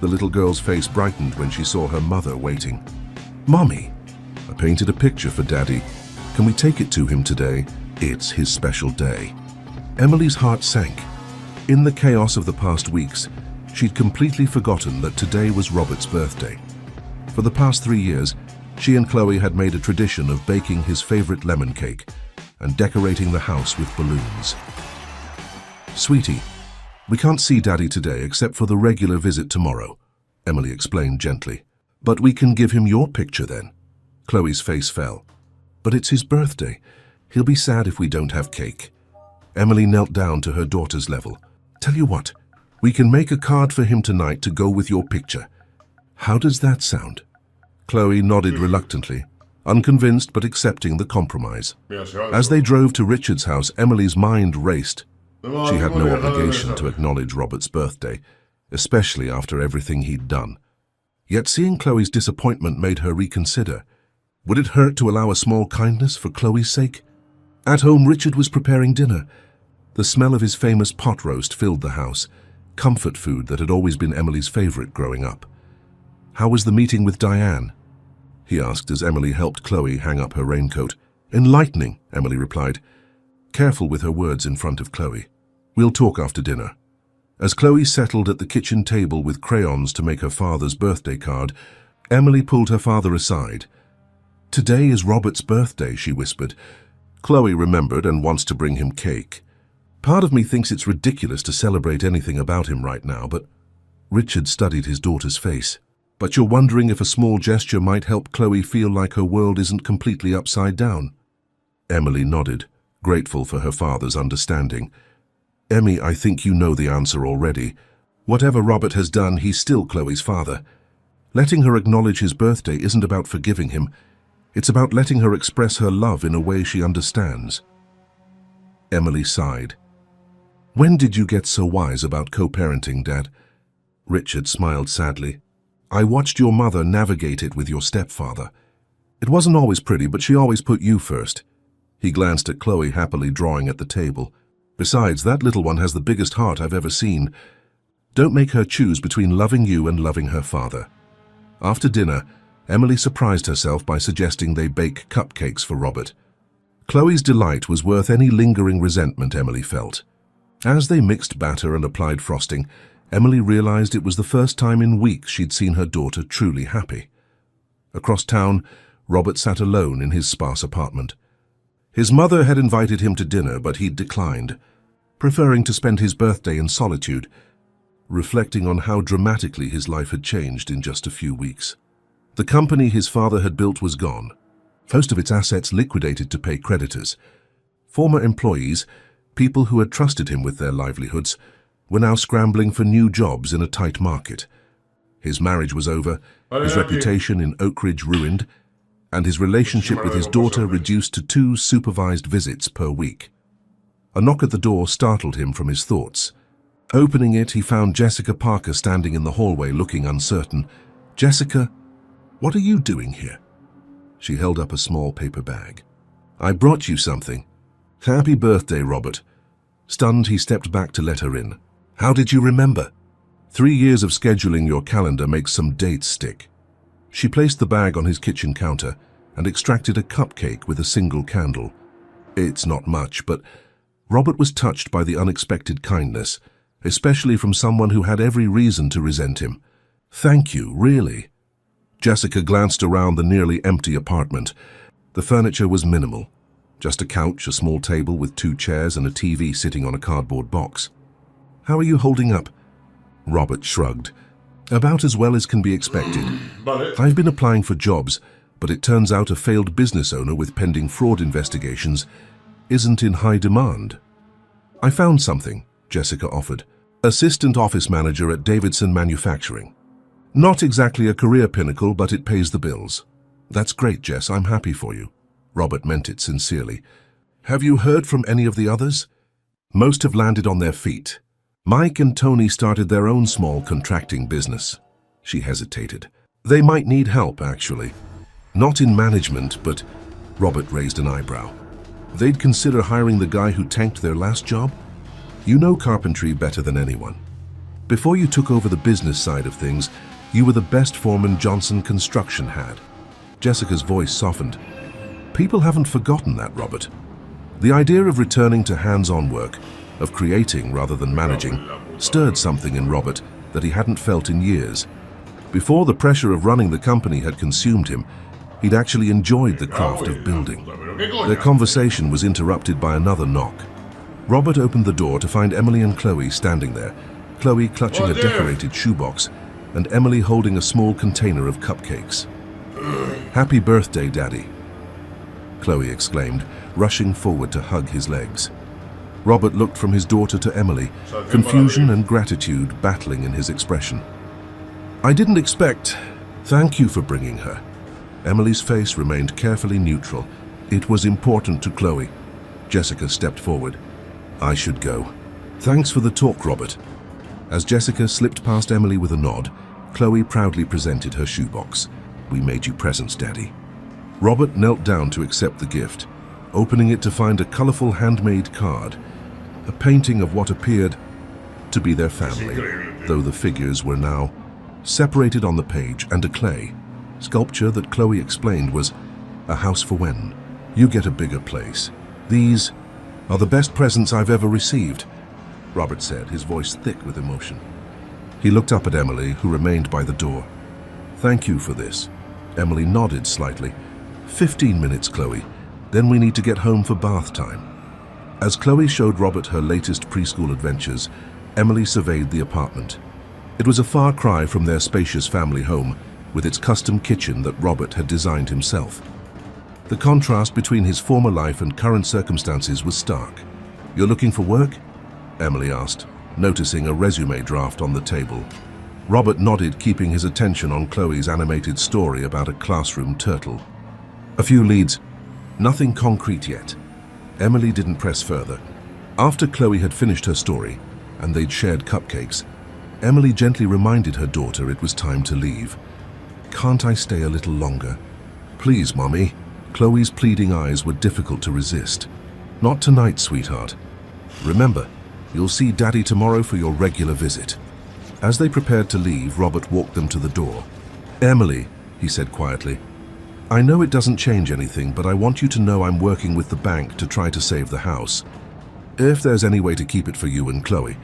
The little girl's face brightened when she saw her mother waiting. "Mommy, I painted a picture for Daddy. Can we take it to him today? It's his special day." Emily's heart sank. In the chaos of the past weeks, she'd completely forgotten that today was Robert's birthday. For the past 3 years, she and Chloe had made a tradition of baking his favorite lemon cake and decorating the house with balloons. "Sweetie, we can't see Daddy today except for the regular visit tomorrow," Emily explained gently. "But we can give him your picture then." Chloe's face fell. "But it's his birthday. He'll be sad if we don't have cake." Emily knelt down to her daughter's level. "Tell you what, we can make a card for him tonight to go with your picture. How does that sound?" Chloe nodded reluctantly, unconvinced but accepting the compromise. As they drove to Richard's house, Emily's mind raced. She had no obligation to acknowledge Robert's birthday, especially after everything he'd done. Yet seeing Chloe's disappointment made her reconsider. Would it hurt to allow a small kindness for Chloe's sake? At home, Richard was preparing dinner. The smell of his famous pot roast filled the house, comfort food that had always been Emily's favorite growing up. "How was the meeting with Diane?" he asked as Emily helped Chloe hang up her raincoat. "Enlightening," Emily replied, careful with her words in front of Chloe. "We'll talk after dinner." As Chloe settled at the kitchen table with crayons to make her father's birthday card, Emily pulled her father aside. "Today is Robert's birthday," she whispered. "Chloe remembered and wants to bring him cake. Part of me thinks it's ridiculous to celebrate anything about him right now, but..." Richard studied his daughter's face. "But you're wondering if a small gesture might help Chloe feel like her world isn't completely upside down?" Emily nodded, grateful for her father's understanding. "Emmy, I think you know the answer already. Whatever Robert has done, he's still Chloe's father. Letting her acknowledge his birthday isn't about forgiving him. It's about letting her express her love in a way she understands." Emily sighed. When did you get so wise about co-parenting, Dad? Richard smiled sadly. I watched your mother navigate it with your stepfather. It wasn't always pretty, but she always put you first. He glanced at Chloe happily drawing at the table. Besides, that little one has the biggest heart I've ever seen. Don't make her choose between loving you and loving her father. After dinner, Emily surprised herself by suggesting they bake cupcakes for Robert. Chloe's delight was worth any lingering resentment Emily felt. As they mixed batter and applied frosting, Emily realized it was the first time in weeks she'd seen her daughter truly happy. Across town, Robert sat alone in his sparse apartment. His mother had invited him to dinner, but he'd declined, preferring to spend his birthday in solitude, reflecting on how dramatically his life had changed in just a few weeks. The company his father had built was gone, most of its assets liquidated to pay creditors. Former employees, people who had trusted him with their livelihoods, were now scrambling for new jobs in a tight market. His marriage was over, his reputation in Oak Ridge ruined, and his relationship with his daughter reduced to 2 supervised visits per week. A knock at the door startled him from his thoughts. Opening it, he found Jessica Parker standing in the hallway looking uncertain. Jessica, what are you doing here? She held up a small paper bag. I brought you something. Happy birthday, Robert. Stunned, he stepped back to let her in. How did you remember? 3 years of scheduling your calendar makes some dates stick. She placed the bag on his kitchen counter and extracted a cupcake with a single candle. It's not much, but Robert was touched by the unexpected kindness, especially from someone who had every reason to resent him. Thank you, really. Jessica glanced around the nearly empty apartment. The furniture was minimal. Just a couch, a small table with 2 chairs and a TV sitting on a cardboard box. How are you holding up? Robert shrugged. About as well as can be expected. I've been applying for jobs, but it turns out a failed business owner with pending fraud investigations isn't in high demand. I found something, Jessica offered. Assistant office manager at Davidson Manufacturing. Not exactly a career pinnacle, but it pays the bills. That's great, Jess. I'm happy for you. Robert meant it sincerely. Have you heard from any of the others? Most have landed on their feet. Mike and Tony started their own small contracting business. She hesitated. They might need help, actually. Not in management, but Robert raised an eyebrow. They'd consider hiring the guy who tanked their last job? You know carpentry better than anyone. Before you took over the business side of things, you were the best foreman Johnson Construction had. Jessica's voice softened. People haven't forgotten that, Robert. The idea of returning to hands-on work, of creating rather than managing, stirred something in Robert that he hadn't felt in years. Before the pressure of running the company had consumed him, he'd actually enjoyed the craft of building. Their conversation was interrupted by another knock. Robert opened the door to find Emily and Chloe standing there, Chloe clutching a decorated shoebox and Emily holding a small container of cupcakes. Happy birthday, Daddy, Chloe exclaimed, rushing forward to hug his legs. Robert looked from his daughter to Emily, confusion and gratitude battling in his expression. I didn't expect. Thank you for bringing her. Emily's face remained carefully neutral. It was important to Chloe. Jessica stepped forward. I should go. Thanks for the talk, Robert. As Jessica slipped past Emily with a nod, Chloe proudly presented her shoebox. We made you presents, Daddy. Robert knelt down to accept the gift, opening it to find a colorful handmade card, a painting of what appeared to be their family, though the figures were now separated on the page, and a clay sculpture that Chloe explained was a house for when you get a bigger place. These are the best presents I've ever received, Robert said, his voice thick with emotion. He looked up at Emily, who remained by the door. Thank you for this. Emily nodded slightly. 15 minutes, Chloe. Then we need to get home for bath time. As Chloe showed Robert her latest preschool adventures, Emily surveyed the apartment. It was a far cry from their spacious family home, with its custom kitchen that Robert had designed himself. The contrast between his former life and current circumstances was stark. You're looking for work? Emily asked, noticing a resume draft on the table. Robert nodded, keeping his attention on Chloe's animated story about a classroom turtle. A few leads. Nothing concrete yet. Emily didn't press further. After Chloe had finished her story, and they'd shared cupcakes, Emily gently reminded her daughter it was time to leave. "Can't I stay a little longer? Please, Mommy." Chloe's pleading eyes were difficult to resist. "Not tonight, sweetheart. Remember, you'll see Daddy tomorrow for your regular visit." As they prepared to leave, Robert walked them to the door. "Emily," he said quietly, "I know it doesn't change anything, but I want you to know I'm working with the bank to try to save the house. If there's any way to keep it for you and Chloe.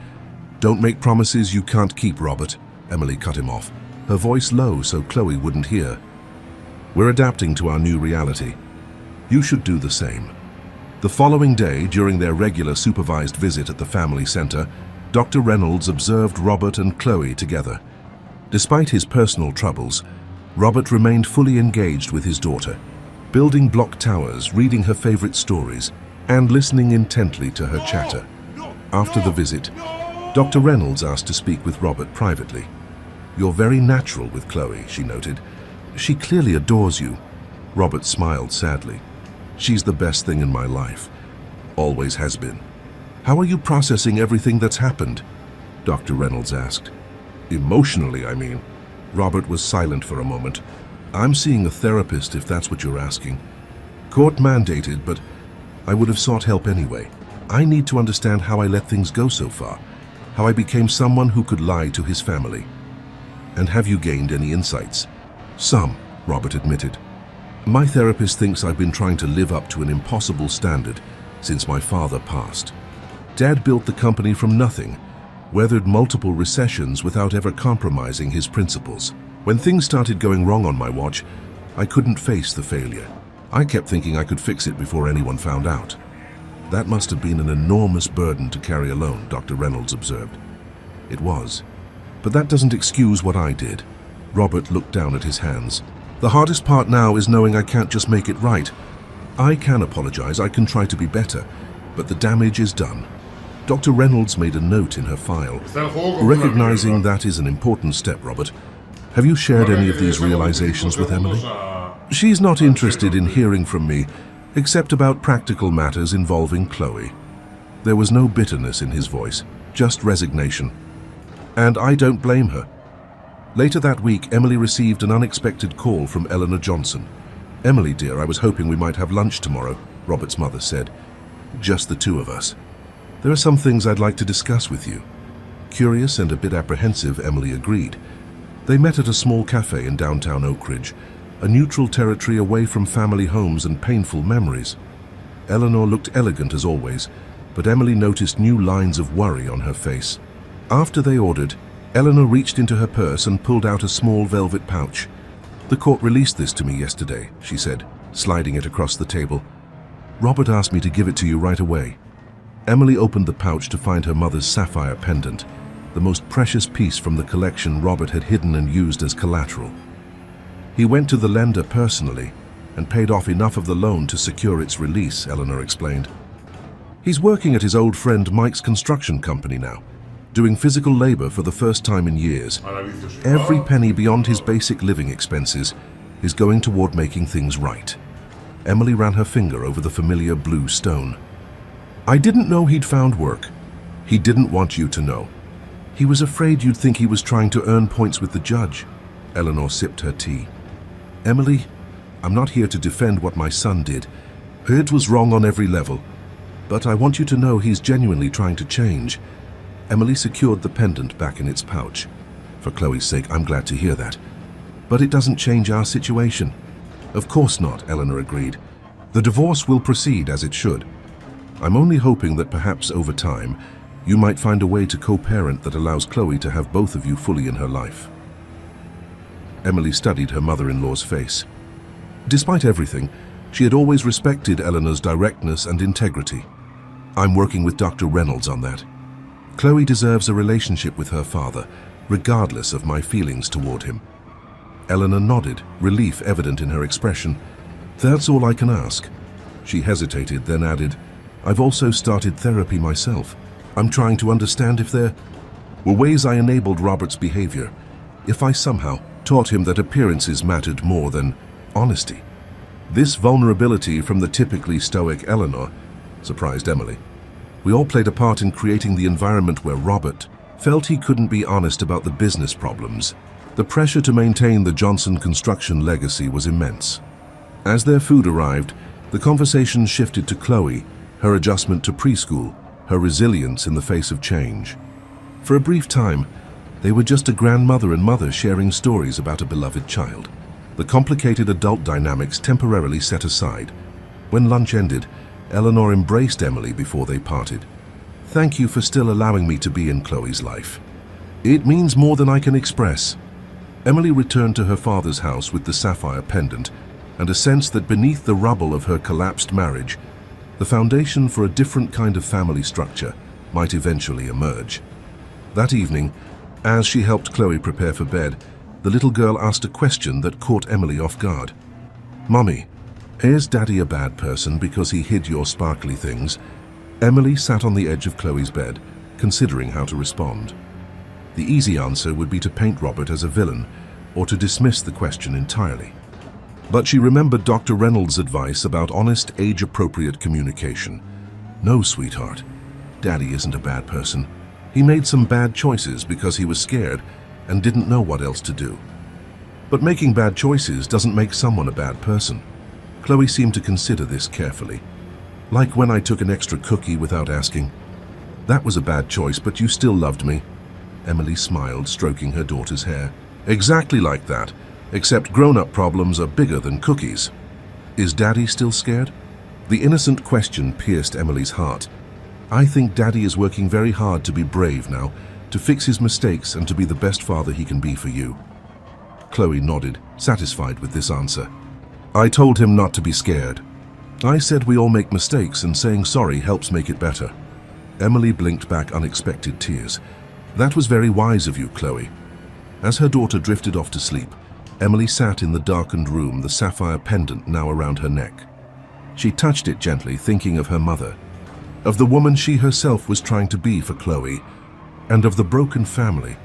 Don't make promises you can't keep, Robert." Emily cut him off, her voice low so Chloe wouldn't hear. "We're adapting to our new reality. You should do the same." The following day, during their regular supervised visit at the family center, Dr. Reynolds observed Robert and Chloe together. Despite his personal troubles, Robert remained fully engaged with his daughter, building block towers, reading her favorite stories, and listening intently to her chatter. After the visit, Dr. Reynolds asked to speak with Robert privately. "You're very natural with Chloe," she noted. "She clearly adores you." Robert smiled sadly. "She's the best thing in my life. Always has been." "How are you processing everything that's happened?" Dr. Reynolds asked. "Emotionally, I mean." Robert was silent for a moment. "I'm seeing a therapist, if that's what you're asking. Court mandated, but I would have sought help anyway. I need to understand how I let things go so far, how I became someone who could lie to his family." "And have you gained any insights?" "Some," Robert admitted. "My therapist thinks I've been trying to live up to an impossible standard since my father passed. Dad built the company from nothing, weathered multiple recessions without ever compromising his principles. When things started going wrong on my watch, I couldn't face the failure. I kept thinking I could fix it before anyone found out. That must have been an enormous burden to carry alone," Dr. Reynolds observed. "It was. But that doesn't excuse what I did." Robert looked down at his hands. "The hardest part now is knowing I can't just make it right. I can apologize, I can try to be better, but the damage is done." Dr. Reynolds made a note in her file. "Recognizing that is an important step, Robert. Have you shared any of these realizations with Emily?" "She's not interested in hearing from me, except about practical matters involving Chloe." There was no bitterness in his voice, just resignation. "And I don't blame her." Later that week, Emily received an unexpected call from Eleanor Johnson. "Emily, dear, I was hoping we might have lunch tomorrow," Robert's mother said. "Just the two of us. There are some things I'd like to discuss with you." Curious and a bit apprehensive, Emily agreed. They met at a small cafe in downtown Oak Ridge, a neutral territory away from family homes and painful memories. Eleanor looked elegant as always, but Emily noticed new lines of worry on her face. After they ordered, Eleanor reached into her purse and pulled out a small velvet pouch. "The court released this to me yesterday," she said, sliding it across the table. "Robert asked me to give it to you right away." Emily opened the pouch to find her mother's sapphire pendant, the most precious piece from the collection Robert had hidden and used as collateral. "He went to the lender personally and paid off enough of the loan to secure its release," Eleanor explained. "He's working at his old friend Mike's construction company now, doing physical labor for the first time in years. Every penny beyond his basic living expenses is going toward making things right." Emily ran her finger over the familiar blue stone. "I didn't know he'd found work. He didn't want you to know. He was afraid you'd think he was trying to earn points with the judge." Eleanor sipped her tea. "Emily, I'm not here to defend what my son did. It was wrong on every level. But I want you to know he's genuinely trying to change." Emily secured the pendant back in its pouch. "For Chloe's sake, I'm glad to hear that. But it doesn't change our situation." "Of course not," Eleanor agreed. "The divorce will proceed as it should. I'm only hoping that perhaps over time, you might find a way to co-parent that allows Chloe to have both of you fully in her life." Emily studied her mother-in-law's face. Despite everything, she had always respected Eleanor's directness and integrity. "I'm working with Dr. Reynolds on that. Chloe deserves a relationship with her father, regardless of my feelings toward him." Eleanor nodded, relief evident in her expression. "That's all I can ask." She hesitated, then added, "I've also started therapy myself. I'm trying to understand if there were ways I enabled Robert's behavior, if I somehow taught him that appearances mattered more than honesty." This vulnerability from the typically stoic Eleanor surprised Emily. We all played a part in creating the environment where Robert felt he couldn't be honest about the business problems. The pressure to maintain the Johnson construction legacy was immense. As their food arrived, the conversation shifted to Chloe, her adjustment to preschool, her resilience in the face of change. For a brief time, they were just a grandmother and mother sharing stories about a beloved child. The complicated adult dynamics temporarily set aside. When lunch ended, Eleanor embraced Emily before they parted. "Thank you for still allowing me to be in Chloe's life. It means more than I can express." Emily returned to her father's house with the sapphire pendant and a sense that beneath the rubble of her collapsed marriage, the foundation for a different kind of family structure might eventually emerge. That evening, as she helped Chloe prepare for bed, the little girl asked a question that caught Emily off guard. "Mommy, is Daddy a bad person because he hid your sparkly things?" Emily sat on the edge of Chloe's bed, considering how to respond. The easy answer would be to paint Robert as a villain or to dismiss the question entirely. But she remembered Dr. Reynolds' advice about honest, age-appropriate communication. "No, sweetheart, Daddy isn't a bad person. He made some bad choices because he was scared and didn't know what else to do. But making bad choices doesn't make someone a bad person." Chloe seemed to consider this carefully. "Like when I took an extra cookie without asking. That was a bad choice, but you still loved me." Emily smiled, stroking her daughter's hair. "Exactly like that, except grown-up problems are bigger than cookies. Is Daddy still scared?" The innocent question pierced Emily's heart. "I think Daddy is working very hard to be brave now, to fix his mistakes and to be the best father he can be for you." Chloe nodded, satisfied with this answer. "I told him not to be scared. I said we all make mistakes and saying sorry helps make it better." Emily blinked back unexpected tears. "That was very wise of you, Chloe." As her daughter drifted off to sleep, Emily sat in the darkened room, the sapphire pendant now around her neck. She touched it gently, thinking of her mother, of the woman she herself was trying to be for Chloe, and of the broken family.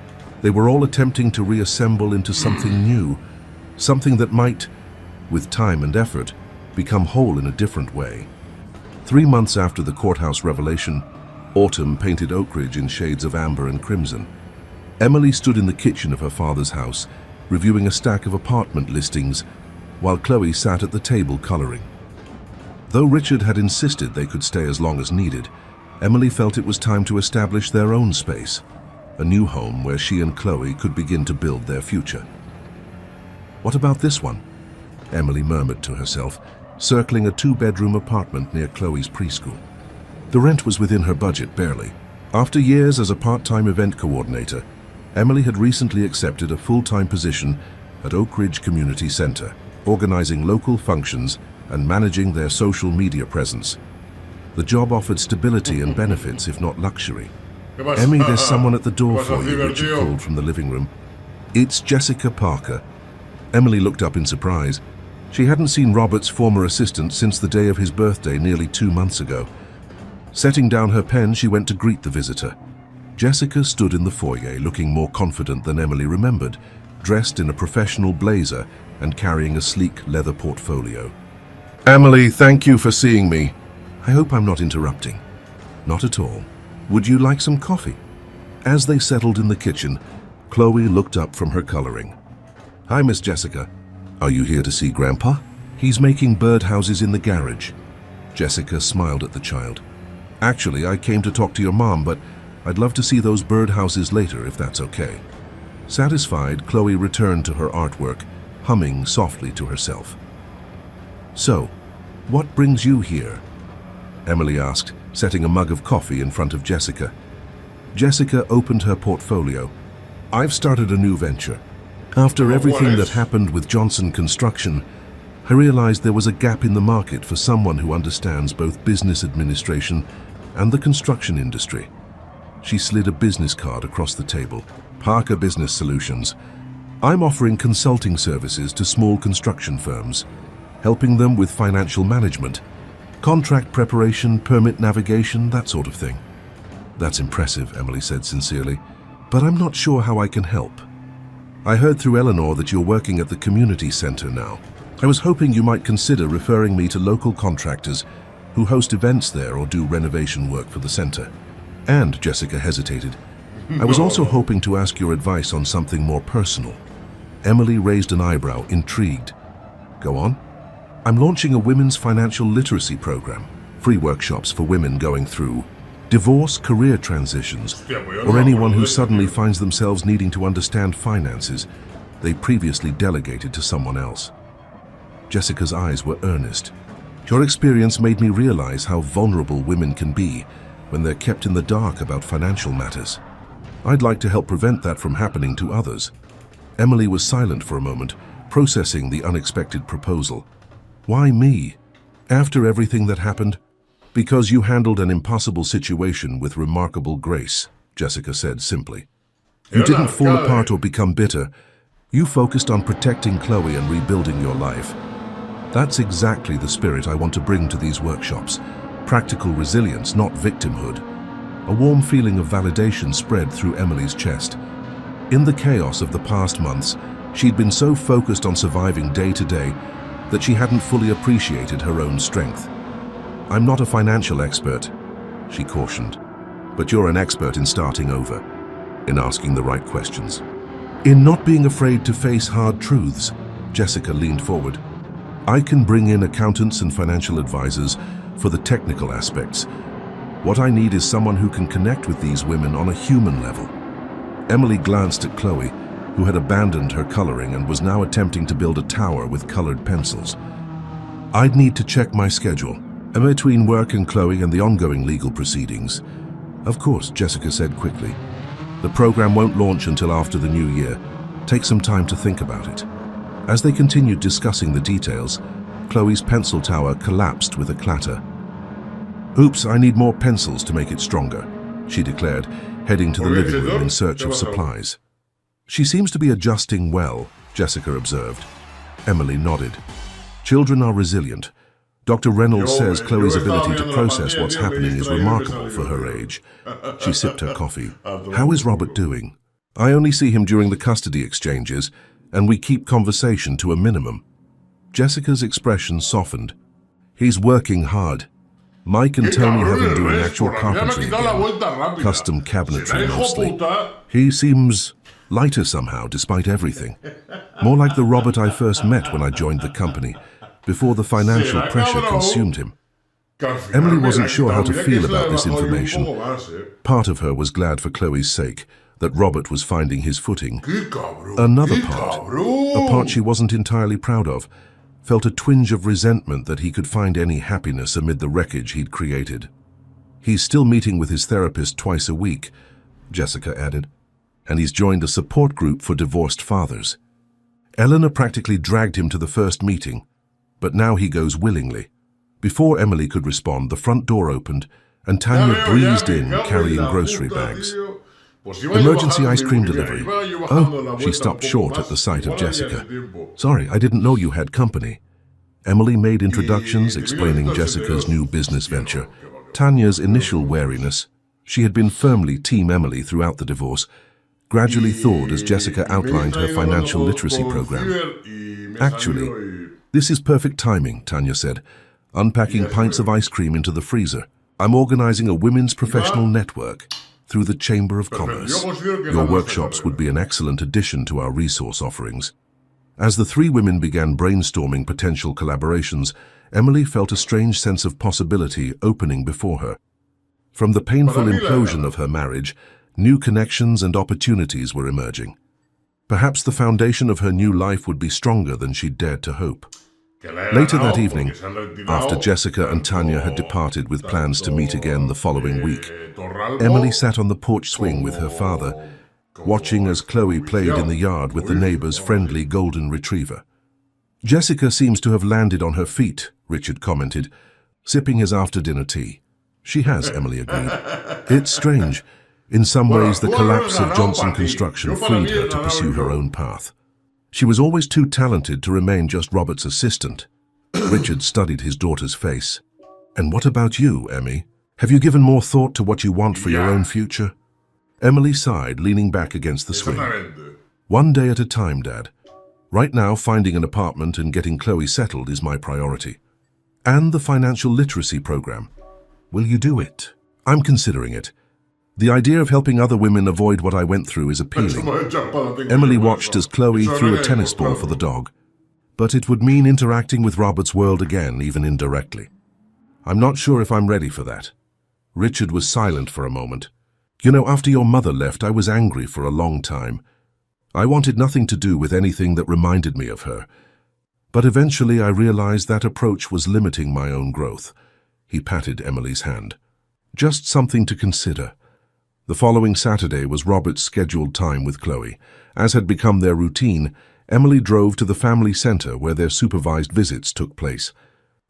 They were all attempting to reassemble into something new, something that might, with time and effort, become whole in a different way. 3 months after the courthouse revelation, autumn painted Oak Ridge in shades of amber and crimson. Emily stood in the kitchen of her father's house, reviewing a stack of apartment listings, while Chloe sat at the table coloring. Though Richard had insisted they could stay as long as needed, Emily felt it was time to establish their own space, a new home where she and Chloe could begin to build their future. "What about this one?" Emily murmured to herself, circling a 2-bedroom apartment near Chloe's preschool. The rent was within her budget, barely. After years as a part-time event coordinator, Emily had recently accepted a full-time position at Oak Ridge Community Center, organizing local functions and managing their social media presence. The job offered stability and benefits, if not luxury. "Emmy, there's someone at the door for you," Richard called from the living room. "It's Jessica Parker." Emily looked up in surprise. She hadn't seen Robert's former assistant since the day of his birthday nearly 2 months ago. Setting down her pen, she went to greet the visitor. Jessica stood in the foyer, looking more confident than Emily remembered, dressed in a professional blazer and carrying a sleek leather portfolio. "Emily, thank you for seeing me. I hope I'm not interrupting." "Not at all. Would you like some coffee?" As they settled in the kitchen, Chloe looked up from her coloring. "Hi, Miss Jessica. Are you here to see Grandpa? He's making birdhouses in the garage." Jessica smiled at the child. "Actually, I came to talk to your mom, but I'd love to see those birdhouses later if that's okay." Satisfied, Chloe returned to her artwork, humming softly to herself. "So, what brings you here?" Emily asked, setting a mug of coffee in front of Jessica. Jessica opened her portfolio. "I've started a new venture. After everything that happened with Johnson Construction, I realized there was a gap in the market for someone who understands both business administration and the construction industry." She slid a business card across the table. "Parker Business Solutions. I'm offering consulting services to small construction firms, helping them with financial management, contract preparation, permit navigation, that sort of thing." "That's impressive," Emily said sincerely, "but I'm not sure how I can help. I heard through Eleanor that you're working at the community center now. I was hoping you might consider referring me to local contractors who host events there or do renovation work for the center. And, Jessica hesitated, I was also hoping to ask your advice on something more personal. Emily raised an eyebrow, intrigued. Go on. I'm launching a women's financial literacy program, free workshops for women going through divorce, career transitions, or anyone who suddenly finds themselves needing to understand finances they previously delegated to someone else. Jessica's eyes were earnest. Your experience made me realize how vulnerable women can be when they're kept in the dark about financial matters. I'd like to help prevent that from happening to others. Emily was silent for a moment, processing the unexpected proposal. Why me? After everything that happened? Because you handled an impossible situation with remarkable grace, Jessica said simply. You didn't fall apart or become bitter. You focused on protecting Chloe and rebuilding your life. That's exactly the spirit I want to bring to these workshops. Practical resilience, not victimhood. A warm feeling of validation spread through Emily's chest. In the chaos of the past months, she'd been so focused on surviving day to day that she hadn't fully appreciated her own strength. I'm not a financial expert, she cautioned, but you're an expert in starting over, in asking the right questions. In not being afraid to face hard truths, Jessica leaned forward. I can bring in accountants and financial advisors for the technical aspects. What I need is someone who can connect with these women on a human level. Emily glanced at Chloe, who had abandoned her coloring and was now attempting to build a tower with colored pencils. I'd need to check my schedule. And between work and Chloe and the ongoing legal proceedings. Of course, Jessica said quickly. The program won't launch until after the new year. Take some time to think about it. As they continued discussing the details, Chloe's pencil tower collapsed with a clatter. Oops, I need more pencils to make it stronger, she declared, heading to the living room in search of supplies. She seems to be adjusting well, Jessica observed. Emily nodded. Children are resilient. Dr. Reynolds says Chloe's ability to process what's happening is remarkable for her age. She sipped her coffee. How is Robert doing? I only see him during the custody exchanges, and we keep conversation to a minimum. Jessica's expression softened. He's working hard. Mike and Tony have him doing actual carpentry again. Custom cabinetry mostly. He seems lighter somehow, despite everything. More like the Robert I first met when I joined the company, before the financial pressure consumed him. Emily wasn't sure how to feel about this information. Part of her was glad for Chloe's sake that Robert was finding his footing. Another part, a part she wasn't entirely proud of, felt a twinge of resentment that he could find any happiness amid the wreckage he'd created. He's still meeting with his therapist twice a week, Jessica added, and he's joined a support group for divorced fathers. Eleanor practically dragged him to the first meeting, but now he goes willingly. Before Emily could respond, the front door opened and Tanya breezed in carrying grocery bags. Emergency ice cream delivery. Oh, she stopped short at the sight of Jessica. Sorry, I didn't know you had company. Emily made introductions, explaining Jessica's new business venture. Tanya's initial wariness, she had been firmly Team Emily throughout the divorce, gradually thawed as Jessica outlined her financial literacy program. Actually, this is perfect timing, Tanya said, unpacking pints of ice cream into the freezer. I'm organizing a women's professional network through the Chamber of Commerce. Your workshops would be an excellent addition to our resource offerings. As the three women began brainstorming potential collaborations, Emily felt a strange sense of possibility opening before her. From the painful implosion of her marriage, new connections and opportunities were emerging. Perhaps the foundation of her new life would be stronger than she'd dared to hope. Later that evening, after Jessica and Tanya had departed with plans to meet again the following week, Emily sat on the porch swing with her father, watching as Chloe played in the yard with the neighbor's friendly golden retriever. Jessica seems to have landed on her feet, Richard commented, sipping his after-dinner tea. She has, Emily agreed. It's strange. In some ways, the collapse of Johnson Construction freed her to pursue her own path. She was always too talented to remain just Robert's assistant. Richard studied his daughter's face. And what about you, Emmy? Have you given more thought to what you want for your own future? Emily sighed, leaning back against the swing. One day at a time, Dad. Right now, finding an apartment and getting Chloe settled is my priority. and the financial literacy program. Will you do it? I'm considering it. The idea of helping other women avoid what I went through is appealing. Emily watched as Chloe threw a tennis ball for the dog. But it would mean interacting with Robert's world again, even indirectly. I'm not sure if I'm ready for that. Richard was silent for a moment. You know, after your mother left, I was angry for a long time. I wanted nothing to do with anything that reminded me of her. But eventually I realized that approach was limiting my own growth. He patted Emily's hand. Just something to consider. The following Saturday was Robert's scheduled time with Chloe. As had become their routine, Emily drove to the family center where their supervised visits took place.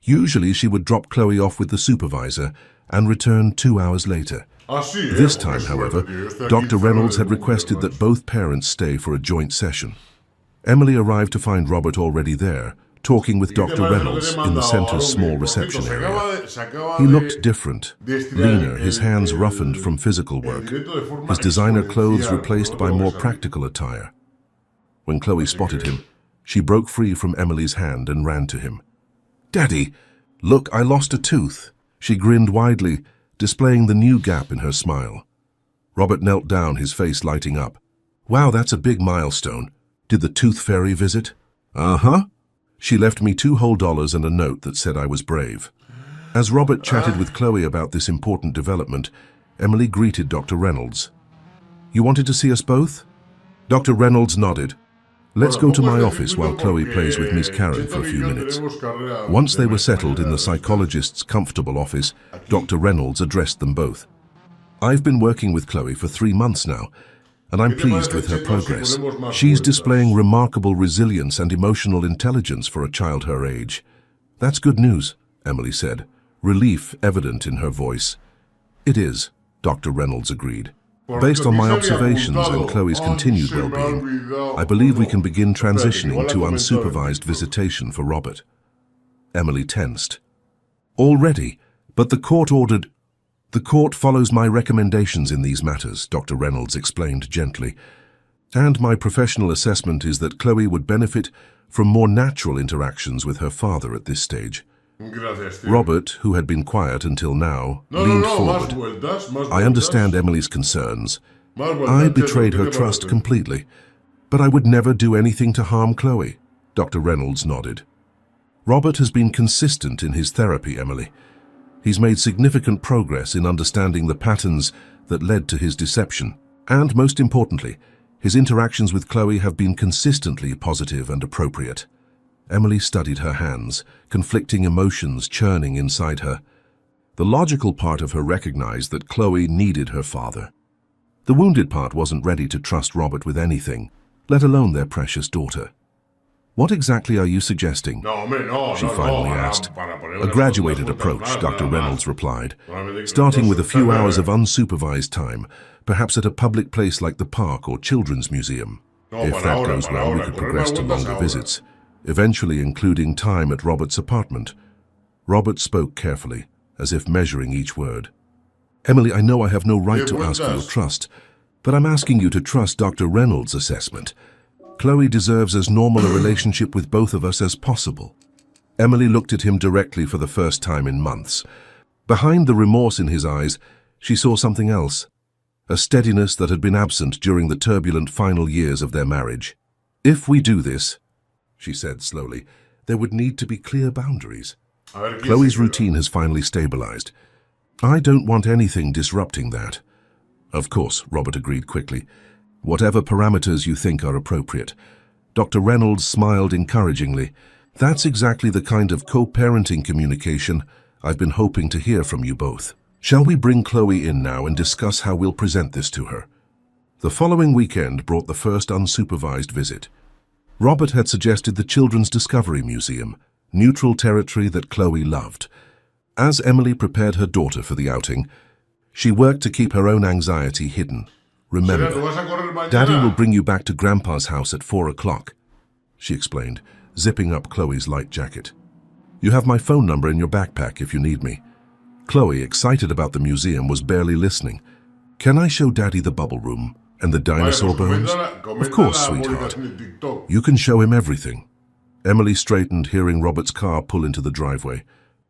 Usually she would drop Chloe off with the supervisor and return 2 hours later. This time, however, Dr. Reynolds had requested that both parents stay for a joint session. Emily arrived to find Robert already there, talking with Dr. Reynolds in the center's small reception area. He looked different, leaner, his hands roughened from physical work, his designer clothes replaced by more practical attire. When Chloe spotted him, she broke free from Emily's hand and ran to him. "Daddy, look, I lost a tooth." She grinned widely, displaying the new gap in her smile. Robert knelt down, his face lighting up. "Wow, that's a big milestone. Did the tooth fairy visit?" "Uh-huh. She left me $2 whole and a note that said I was brave." As Robert chatted with Chloe about this important development, Emily greeted Dr. Reynolds. "You wanted to see us both?" Dr. Reynolds nodded. "Let's go to my office while Chloe plays with Miss Karen for a few minutes." Once they were settled in the psychologist's comfortable office, Dr. Reynolds addressed them both. "I've been working with Chloe for 3 months now, and I'm pleased with her progress. She's displaying remarkable resilience and emotional intelligence for a child her age." "That's good news," Emily said, relief evident in her voice. "It is," Dr. Reynolds agreed. "Based on my observations and Chloe's continued well-being, I believe we can begin transitioning to unsupervised visitation for Robert." Emily tensed. "Already? But the court ordered—" "The court follows my recommendations in these matters," Dr. Reynolds explained gently. "And my professional assessment is that Chloe would benefit from more natural interactions with her father at this stage." Robert, who had been quiet until now, leaned forward. "I understand Emily's concerns. I betrayed her trust completely, but I would never do anything to harm Chloe." Dr. Reynolds nodded. "Robert has been consistent in his therapy, Emily. He's made significant progress in understanding the patterns that led to his deception. And most importantly, his interactions with Chloe have been consistently positive and appropriate." Emily studied her hands, conflicting emotions churning inside her. The logical part of her recognized that Chloe needed her father. The wounded part wasn't ready to trust Robert with anything, let alone their precious daughter. "What exactly are you suggesting?" she finally asked. "A graduated approach," Dr. Reynolds replied, "starting with a few hours of unsupervised time, perhaps at a public place like the park or children's museum. If that goes well, we could progress to longer visits, eventually including time at Robert's apartment." Robert spoke carefully, as if measuring each word. "Emily, I know I have no right to ask for your trust, but I'm asking you to trust Dr. Reynolds' assessment. Chloe deserves as normal a relationship with both of us as possible." Emily looked at him directly for the first time in months. Behind the remorse in his eyes, she saw something else, a steadiness that had been absent during the turbulent final years of their marriage. "If we do this," she said slowly, "there would need to be clear boundaries. Chloe's routine has finally stabilized. I don't want anything disrupting that." "Of course," Robert agreed quickly. "Whatever parameters you think are appropriate." Dr. Reynolds smiled encouragingly. "That's exactly the kind of co-parenting communication I've been hoping to hear from you both. Shall we bring Chloe in now and discuss how we'll present this to her?" The following weekend brought the first unsupervised visit. Robert had suggested the Children's Discovery Museum, neutral territory that Chloe loved. As Emily prepared her daughter for the outing, she worked to keep her own anxiety hidden. "Remember, Daddy will bring you back to Grandpa's house at 4 o'clock, she explained, zipping up Chloe's light jacket. "You have my phone number in your backpack if you need me." Chloe, excited about the museum, was barely listening. "Can I show Daddy the bubble room and the dinosaur bones?" "Of course, sweetheart. You can show him everything." Emily straightened, hearing Robert's car pull into the driveway.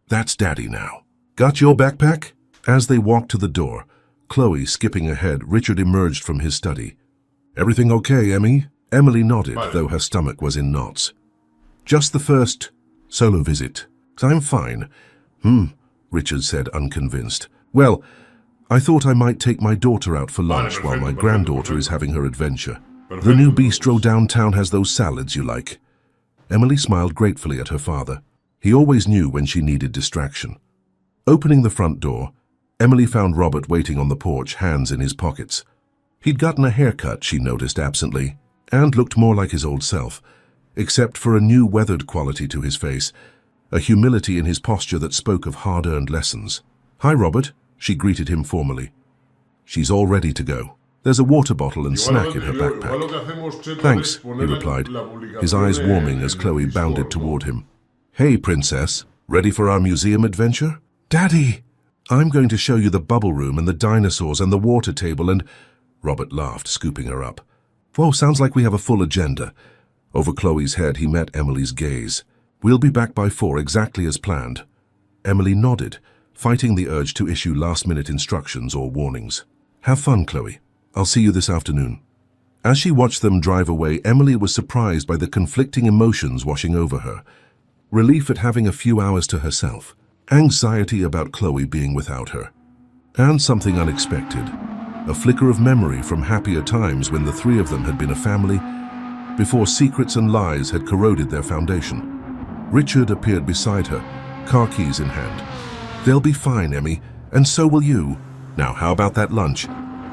That's Daddy now. Got your backpack? As they walked to the door, Chloe skipping ahead, Richard emerged from his study. Everything okay, Emmy? Emily nodded, though her stomach was in knots. Just the first solo visit. I'm fine. Richard said, unconvinced. Well, I thought I might take my daughter out for lunch while my granddaughter is having her adventure. The new bistro downtown has those salads you like. Emily smiled gratefully at her father. He always knew when she needed distraction. Opening the front door, Emily found Robert waiting on the porch, hands in his pockets. He'd gotten a haircut, she noticed absently, and looked more like his old self, except for a new weathered quality to his face, a humility in his posture that spoke of hard-earned lessons. Hi, Robert, she greeted him formally. She's all ready to go. There's a water bottle and snack in her backpack. Thanks, he replied, his eyes warming as Chloe bounded toward him. Hey, princess, ready for our museum adventure? Daddy! I'm going to show you the bubble room and the dinosaurs and the water table and... Robert laughed, scooping her up. Whoa, sounds like we have a full agenda. Over Chloe's head, he met Emily's gaze. We'll be back by 4, exactly as planned. Emily nodded, fighting the urge to issue last-minute instructions or warnings. Have fun, Chloe. I'll see you this afternoon. As she watched them drive away, Emily was surprised by the conflicting emotions washing over her. Relief at having a few hours to herself, anxiety about Chloe being without her, and something unexpected, a flicker of memory from happier times when the three of them had been a family, before secrets and lies had corroded their foundation. Richard appeared beside her, car keys in hand. They'll be fine, Emmy, and so will you. Now, how about that lunch?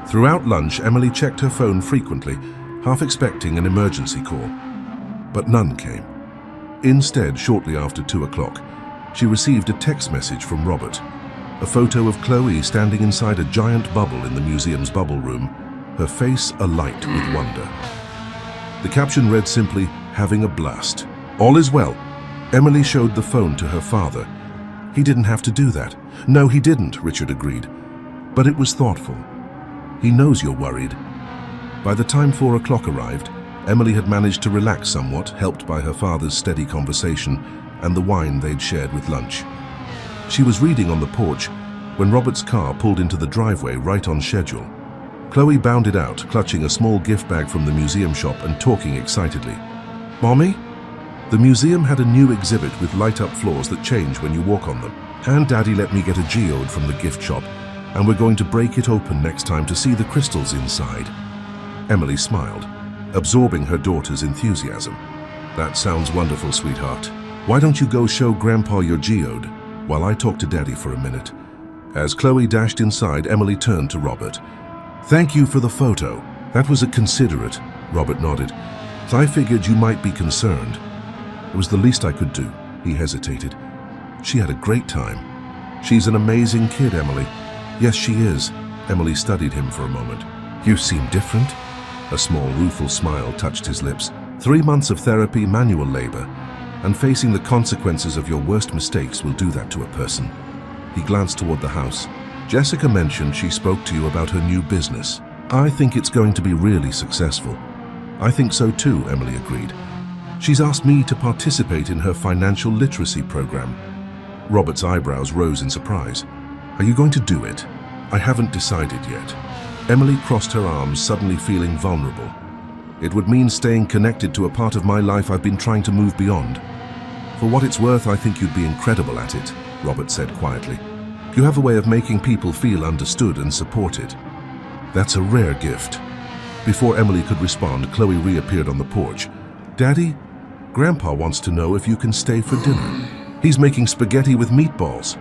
Throughout lunch, Emily checked her phone frequently, half expecting an emergency call. But none came. Instead, shortly after 2 o'clock, she received a text message from Robert, a photo of Chloe standing inside a giant bubble in the museum's bubble room, her face alight with wonder. The caption read simply, having a blast. All is well. Emily showed the phone to her father. He didn't have to do that. No, he didn't, Richard agreed. But it was thoughtful. He knows you're worried. By the time 4 o'clock arrived, Emily had managed to relax somewhat, helped by her father's steady conversation and the wine they'd shared with lunch. She was reading on the porch when Robert's car pulled into the driveway right on schedule. Chloe bounded out, clutching a small gift bag from the museum shop and talking excitedly. Mommy? The museum had a new exhibit with light-up floors that change when you walk on them. And Daddy let me get a geode from the gift shop, and we're going to break it open next time to see the crystals inside. Emily smiled, absorbing her daughter's enthusiasm. That sounds wonderful, sweetheart. Why don't you go show Grandpa your geode while I talk to Daddy for a minute? As Chloe dashed inside, Emily turned to Robert. Thank you for the photo. That was considerate, Robert nodded. I figured you might be concerned. It was the least I could do, he hesitated. She had a great time. She's an amazing kid, Emily. Yes, she is. Emily studied him for a moment. You seem different. A small, rueful smile touched his lips. 3 months of therapy, manual labor, and facing the consequences of your worst mistakes will do that to a person. He glanced toward the house. Jessica mentioned she spoke to you about her new business. I think it's going to be really successful. I think so too, Emily agreed. She's asked me to participate in her financial literacy program. Robert's eyebrows rose in surprise. Are you going to do it? I haven't decided yet. Emily crossed her arms, suddenly feeling vulnerable. It would mean staying connected to a part of my life I've been trying to move beyond. For what it's worth, I think you'd be incredible at it, Robert said quietly. You have a way of making people feel understood and supported. That's a rare gift. Before Emily could respond, Chloe reappeared on the porch. Daddy, Grandpa wants to know if you can stay for dinner. He's making spaghetti with meatballs.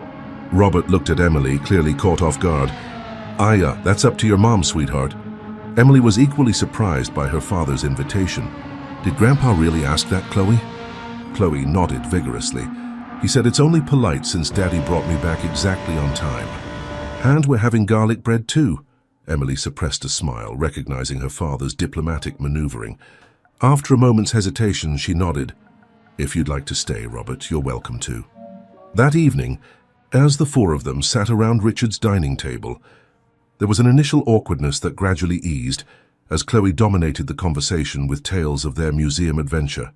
Robert looked at Emily, clearly caught off guard. That's up to your mom, sweetheart. Emily was equally surprised by her father's invitation. Did Grandpa really ask that, Chloe? Chloe nodded vigorously. He said it's only polite since Daddy brought me back exactly on time. And we're having garlic bread too. Emily suppressed a smile, recognizing her father's diplomatic maneuvering. After a moment's hesitation, she nodded. If you'd like to stay, Robert, you're welcome to. That evening, as the four of them sat around Richard's dining table, there was an initial awkwardness that gradually eased as Chloe dominated the conversation with tales of their museum adventure.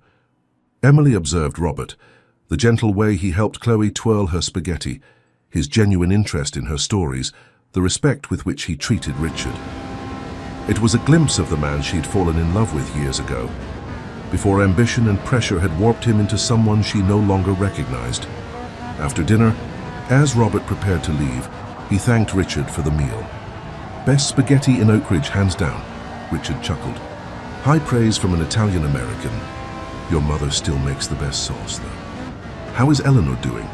Emily observed Robert, The gentle way he helped Chloe twirl her spaghetti, his genuine interest in her stories, the respect with which he treated Richard. It was a glimpse of the man she'd fallen in love with years ago, before ambition and pressure had warped him into someone she no longer recognized. After dinner, as Robert prepared to leave, he thanked Richard for the meal. "Best spaghetti in Oak Ridge, hands down," Richard chuckled. "High praise from an Italian-American. Your mother still makes the best sauce, though." "How is Eleanor doing?"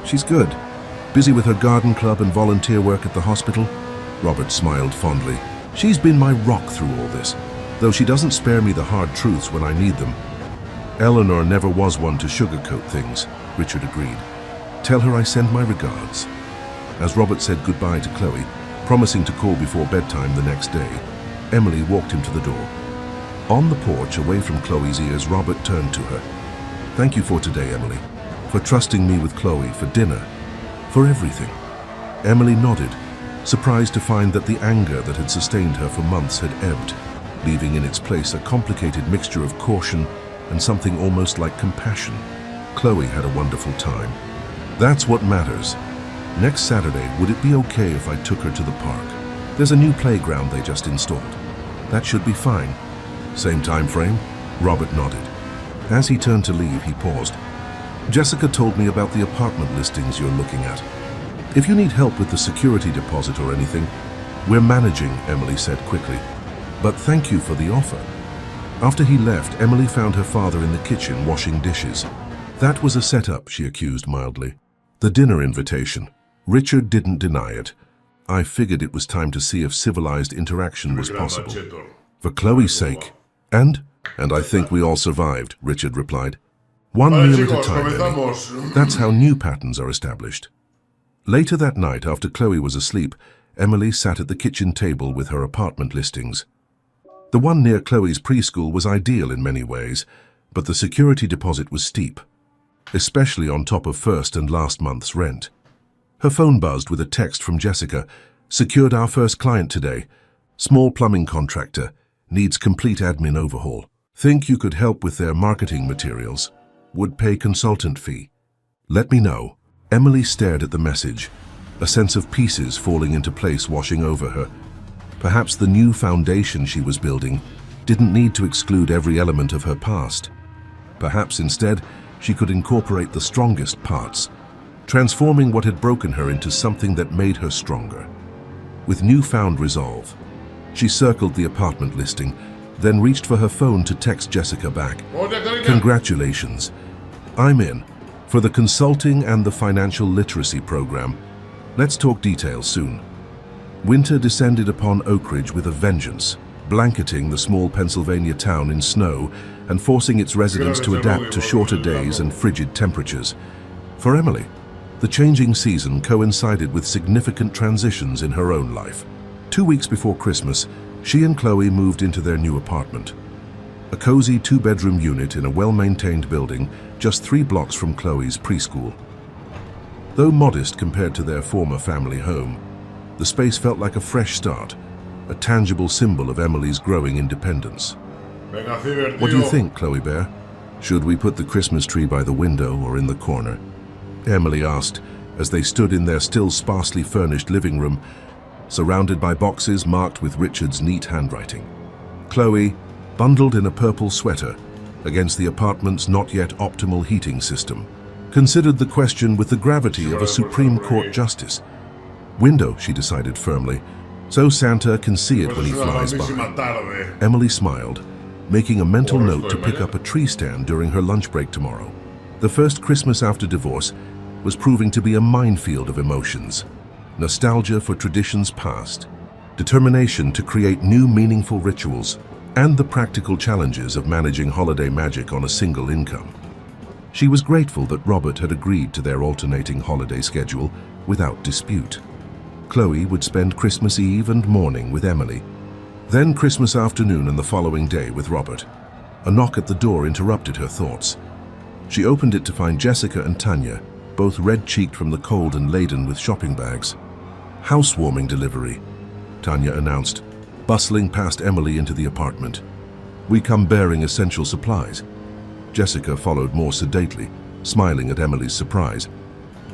"She's good. Busy with her garden club and volunteer work at the hospital." Robert smiled fondly. "She's been my rock through all this, though she doesn't spare me the hard truths when I need them." "Eleanor never was one to sugarcoat things," Richard agreed. "Tell her I send my regards." As Robert said goodbye to Chloe, promising to call before bedtime the next day, Emily walked him to the door. On the porch, away from Chloe's ears, Robert turned to her. "Thank you for today, Emily, for trusting me with Chloe, for dinner, for everything." Emily nodded, surprised to find that the anger that had sustained her for months had ebbed, leaving in its place a complicated mixture of caution and something almost like compassion. Chloe had a wonderful time. That's what matters. Next Saturday, would it be okay if I took her to the park? There's a new playground they just installed. That should be fine. Same time frame? Robert nodded. As he turned to leave, he paused. "Jessica told me about the apartment listings you're looking at. If you need help with the security deposit or anything, we're managing," Emily said quickly. "But thank you for the offer." After he left, Emily found her father in the kitchen washing dishes. "That was a setup," she accused mildly. "The dinner invitation." Richard didn't deny it. "I figured it was time to see if civilized interaction was possible. For Chloe's sake. And I think we all survived," Richard replied. "One meal at a time, Emily. That's how new patterns are established." Later that night, after Chloe was asleep, Emily sat at the kitchen table with her apartment listings. The one near Chloe's preschool was ideal in many ways, but the security deposit was steep, especially on top of first and last month's rent. Her phone buzzed with a text from Jessica. "Secured our first client today. Small plumbing contractor. Needs complete admin overhaul. Think you could help with their marketing materials. Would pay consultant fee. Let me know." Emily stared at the message, a sense of pieces falling into place washing over her. Perhaps the new foundation she was building didn't need to exclude every element of her past. Perhaps instead, she could incorporate the strongest parts, transforming what had broken her into something that made her stronger. With newfound resolve, she circled the apartment listing, then reached for her phone to text Jessica back. "Congratulations. I'm in. For the consulting and the financial literacy program. Let's talk details soon." Winter descended upon Oak Ridge with a vengeance, blanketing the small Pennsylvania town in snow and forcing its residents to adapt to shorter days and frigid temperatures. For Emily, the changing season coincided with significant transitions in her own life. 2 weeks before Christmas, she and Chloe moved into their new apartment. A cozy 2-bedroom unit in a well-maintained building just 3 blocks from Chloe's preschool. Though modest compared to their former family home, the space felt like a fresh start, a tangible symbol of Emily's growing independence. "What do you think, Chloe Bear? Should we put the Christmas tree by the window or in the corner?" Emily asked as they stood in their still sparsely furnished living room, surrounded by boxes marked with Richard's neat handwriting. Chloe, bundled in a purple sweater against the apartment's not yet optimal heating system, considered the question with the gravity of a Supreme Court justice. "Window," she decided firmly, "so Santa can see it when he flies by." Emily smiled, making a mental note to pick up a tree stand during her lunch break tomorrow. The first Christmas after divorce was proving to be a minefield of emotions. Nostalgia for traditions past, determination to create new meaningful rituals, and the practical challenges of managing holiday magic on a single income. She was grateful that Robert had agreed to their alternating holiday schedule without dispute. Chloe would spend Christmas Eve and morning with Emily, then Christmas afternoon and the following day with Robert. A knock at the door interrupted her thoughts. She opened it to find Jessica and Tanya, both red-cheeked from the cold and laden with shopping bags. "Housewarming delivery," Tanya announced, bustling past Emily into the apartment. "We come bearing essential supplies." Jessica followed more sedately. smiling at Emily's surprise.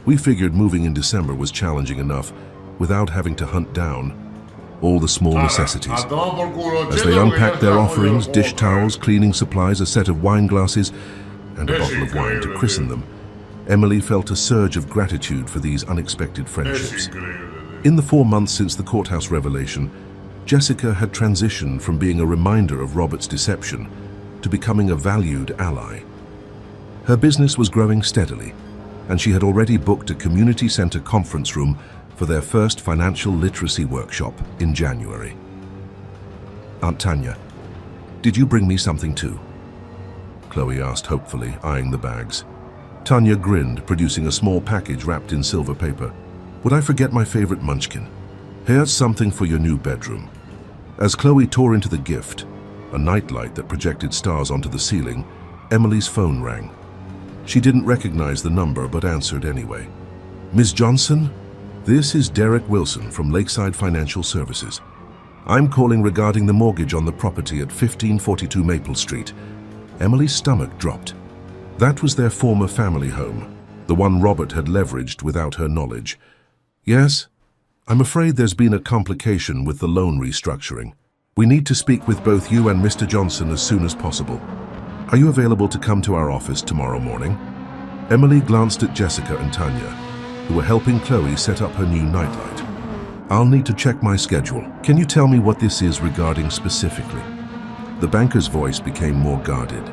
We figured moving in December was challenging enough without having to hunt down all the small necessities. As they unpacked their offerings, dish towels, cleaning supplies, a set of wine glasses, and a bottle of wine to christen them, Emily felt a surge of gratitude for these unexpected friendships. In the 4 months since the courthouse revelation, Jessica had transitioned from being a reminder of Robert's deception to becoming a valued ally. Her business was growing steadily, and she had already booked a community center conference room for their first financial literacy workshop in January. "Aunt Tanya, did you bring me something too?" Chloe asked hopefully, eyeing the bags. Tanya grinned, producing a small package wrapped in silver paper. "Would I forget my favorite munchkin? Here's something for your new bedroom." As Chloe tore into the gift, a nightlight that projected stars onto the ceiling, Emily's phone rang. She didn't recognize the number but answered anyway. "Ms. Johnson? This is Derek Wilson from Lakeside Financial Services. I'm calling regarding the mortgage on the property at 1542 Maple Street." Emily's stomach dropped. That was their former family home, the one Robert had leveraged without her knowledge. "Yes? I'm afraid there's been a complication with the loan restructuring. We need to speak with both you and Mr. Johnson as soon as possible. Are you available to come to our office tomorrow morning?" Emily glanced at Jessica and Tanya, who were helping Chloe set up her new nightlight. "I'll need to check my schedule. Can you tell me what this is regarding specifically?" The banker's voice became more guarded.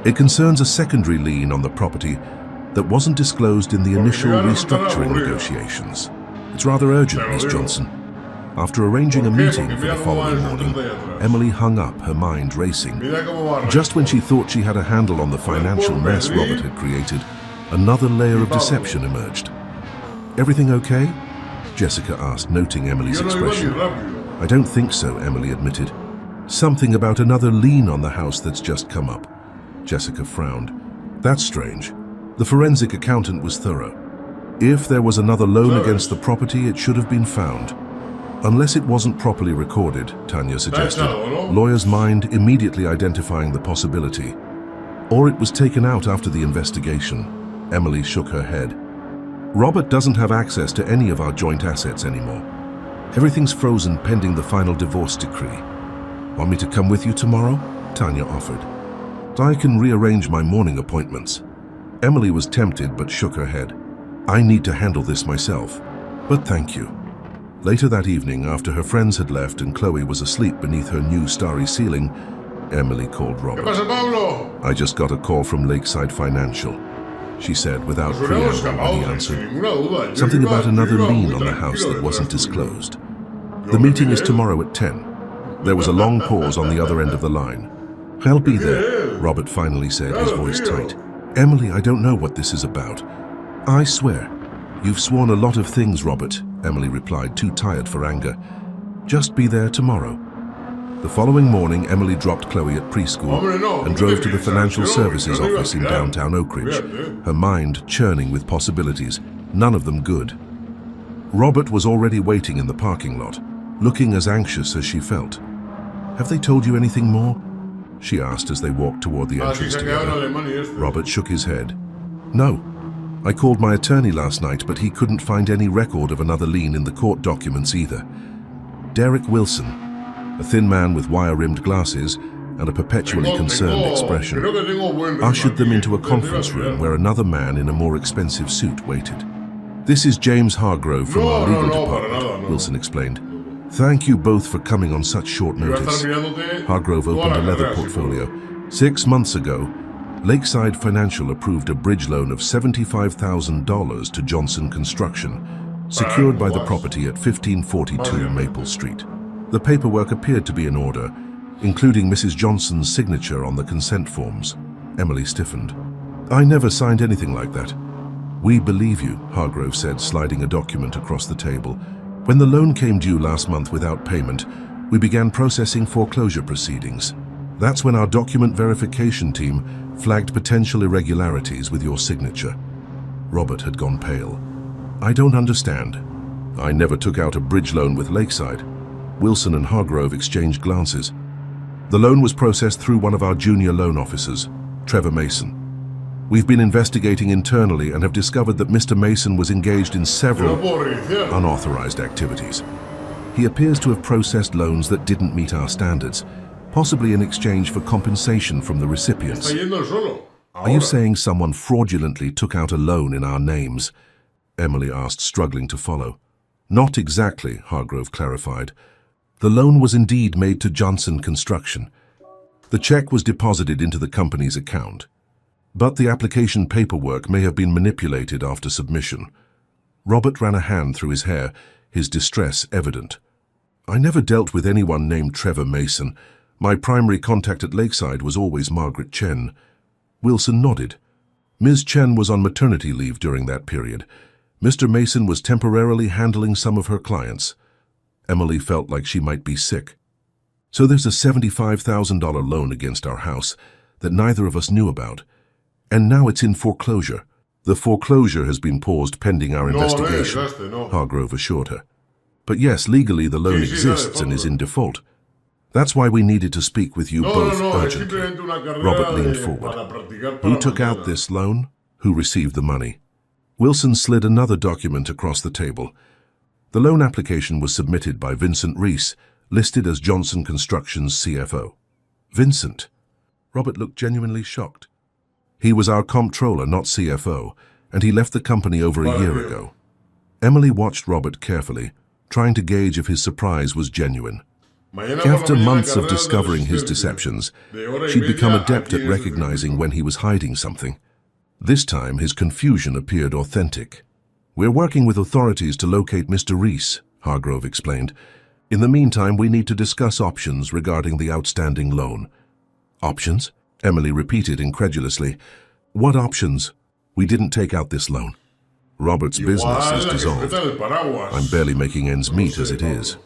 "It concerns a secondary lien on the property that wasn't disclosed in the initial restructuring negotiations. It's rather urgent, Ms. Johnson." After arranging a meeting for the following morning, Emily hung up, her mind racing. Just when she thought she had a handle on the financial mess Robert had created, another layer of deception emerged. "Everything okay?" Jessica asked, noting Emily's expression. "I don't think so," Emily admitted. "Something about another lien on the house that's just come up." Jessica frowned. "That's strange. The forensic accountant was thorough. If there was another loan against the property, it should have been found. Unless it wasn't properly recorded," Tanya suggested, lawyer's mind immediately identifying the possibility. "Or it was taken out after the investigation." Emily shook her head. "Robert doesn't have access to any of our joint assets anymore. Everything's frozen pending the final divorce decree." "Want me to come with you tomorrow?" Tanya offered. "I can rearrange my morning appointments." Emily was tempted but shook her head. "I need to handle this myself, but thank you." Later that evening, after her friends had left and Chloe was asleep beneath her new starry ceiling, Emily called Robert. "I just got a call from Lakeside Financial," she said without preamble when he answered. "Something about another lien on the house that wasn't disclosed. The meeting is tomorrow at 10. There was a long pause on the other end of the line. "I'll be there," Robert finally said, his voice tight. "Emily, I don't know what this is about. I swear." "You've sworn a lot of things, Robert," Emily replied, too tired for anger. "Just be there tomorrow." The following morning, Emily dropped Chloe at preschool and drove to the financial services office in downtown Oak Ridge, her mind churning with possibilities, none of them good. Robert was already waiting in the parking lot, looking as anxious as she felt. "Have they told you anything more?" she asked as they walked toward the entrance together. Robert shook his head. "No. I called my attorney last night, but he couldn't find any record of another lien in the court documents either. Derek Wilson, a thin man with wire-rimmed glasses and a perpetually concerned expression, ushered them into a conference room where another man in a more expensive suit waited. "This is James Hargrove from our legal department," Wilson explained. "Thank you both for coming on such short notice." Hargrove opened a leather portfolio. 6 months ago, Lakeside Financial approved a bridge loan of $75,000 to Johnson Construction, secured by the property at 1542 Maple Street. The paperwork appeared to be in order, including Mrs. Johnson's signature on the consent forms. Emily stiffened. "I never signed anything like that." "We believe you," Hargrove said, sliding a document across the table. "When the loan came due last month without payment, we began processing foreclosure proceedings. That's when our document verification team flagged potential irregularities with your signature." Robert had gone pale. "I don't understand. I never took out a bridge loan with Lakeside." Wilson and Hargrove exchanged glances. "The loan was processed through one of our junior loan officers, Trevor Mason. We've been investigating internally and have discovered that Mr. Mason was engaged in several unauthorized activities. He appears to have processed loans that didn't meet our standards, possibly in exchange for compensation from the recipients. Are you saying someone fraudulently took out a loan in our names? Emily asked, struggling to follow. Not exactly, Hargrove clarified. The loan was indeed made to Johnson Construction. The check was deposited into the company's account. But the application paperwork may have been manipulated after submission. Robert ran a hand through his hair, his distress evident. I never dealt with anyone named Trevor Mason. My primary contact at Lakeside was always Margaret Chen. Wilson nodded. Ms. Chen was on maternity leave during that period. Mr. Mason was temporarily handling some of her clients. Emily felt like she might be sick. So there's a $75,000 loan against our house that neither of us knew about. And now it's in foreclosure. The foreclosure has been paused pending our investigation, Hargrove assured her. But yes, legally the loan exists and is in default. That's why we needed to speak with you both urgently. Robert leaned forward. Who took out this loan? Who received the money? Wilson slid another document across the table. The loan application was submitted by Vincent Reese, listed as Johnson Construction's CFO. Vincent? Robert looked genuinely shocked. He was our comptroller, not CFO, and he left the company over a year ago. Emily watched Robert carefully, trying to gauge if his surprise was genuine. After months of discovering his deceptions, she'd become adept at recognizing when he was hiding something. This time, his confusion appeared authentic. We're working with authorities to locate Mr. Reese, Hargrove explained. In the meantime, we need to discuss options regarding the outstanding loan. Options? Emily repeated incredulously. What options? We didn't take out this loan. Robert's business is dissolved. I'm barely making ends meet as it is.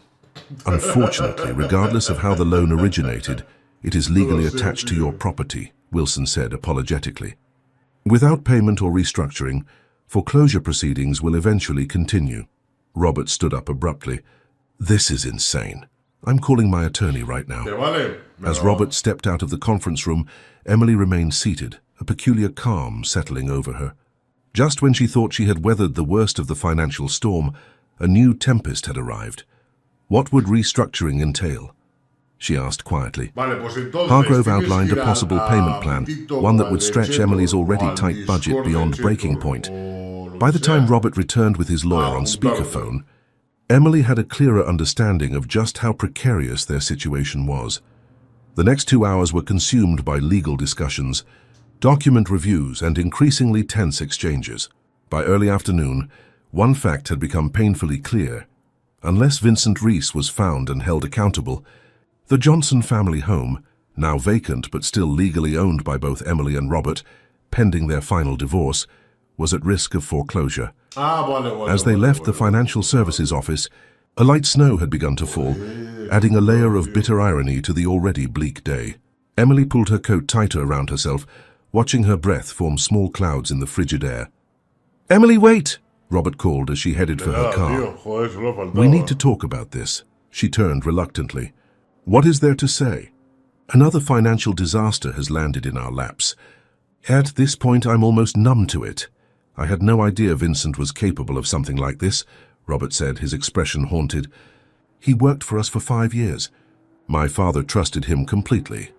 Unfortunately, regardless of how the loan originated, it is legally attached to your property, Wilson said apologetically. Without payment or restructuring, foreclosure proceedings will eventually continue. Robert stood up abruptly. This is insane. I'm calling my attorney right now. As Robert stepped out of the conference room, Emily remained seated, a peculiar calm settling over her. Just when she thought she had weathered the worst of the financial storm, a new tempest had arrived. What would restructuring entail? She asked quietly. Hargrove outlined a possible payment plan, one that would stretch Emily's already tight budget beyond breaking point. By the time Robert returned with his lawyer on speakerphone, Emily had a clearer understanding of just how precarious their situation was. The next 2 hours were consumed by legal discussions, document reviews, and increasingly tense exchanges. By early afternoon, one fact had become painfully clear. Unless Vincent Reese was found and held accountable, the Johnson family home, now vacant but still legally owned by both Emily and Robert, pending their final divorce, was at risk of foreclosure. As they left the financial services office, a light snow had begun to fall, adding a layer of bitter irony to the already bleak day. Emily pulled her coat tighter around herself, watching her breath form small clouds in the frigid air. "Emily, wait!" Robert called as she headed for her car. "We need to talk about this." She turned reluctantly. "What is there to say?" "Another financial disaster has landed in our laps. At this point, I'm almost numb to it. I had no idea Vincent was capable of something like this," Robert said, his expression haunted. "He worked for us for 5 years. My father trusted him completely.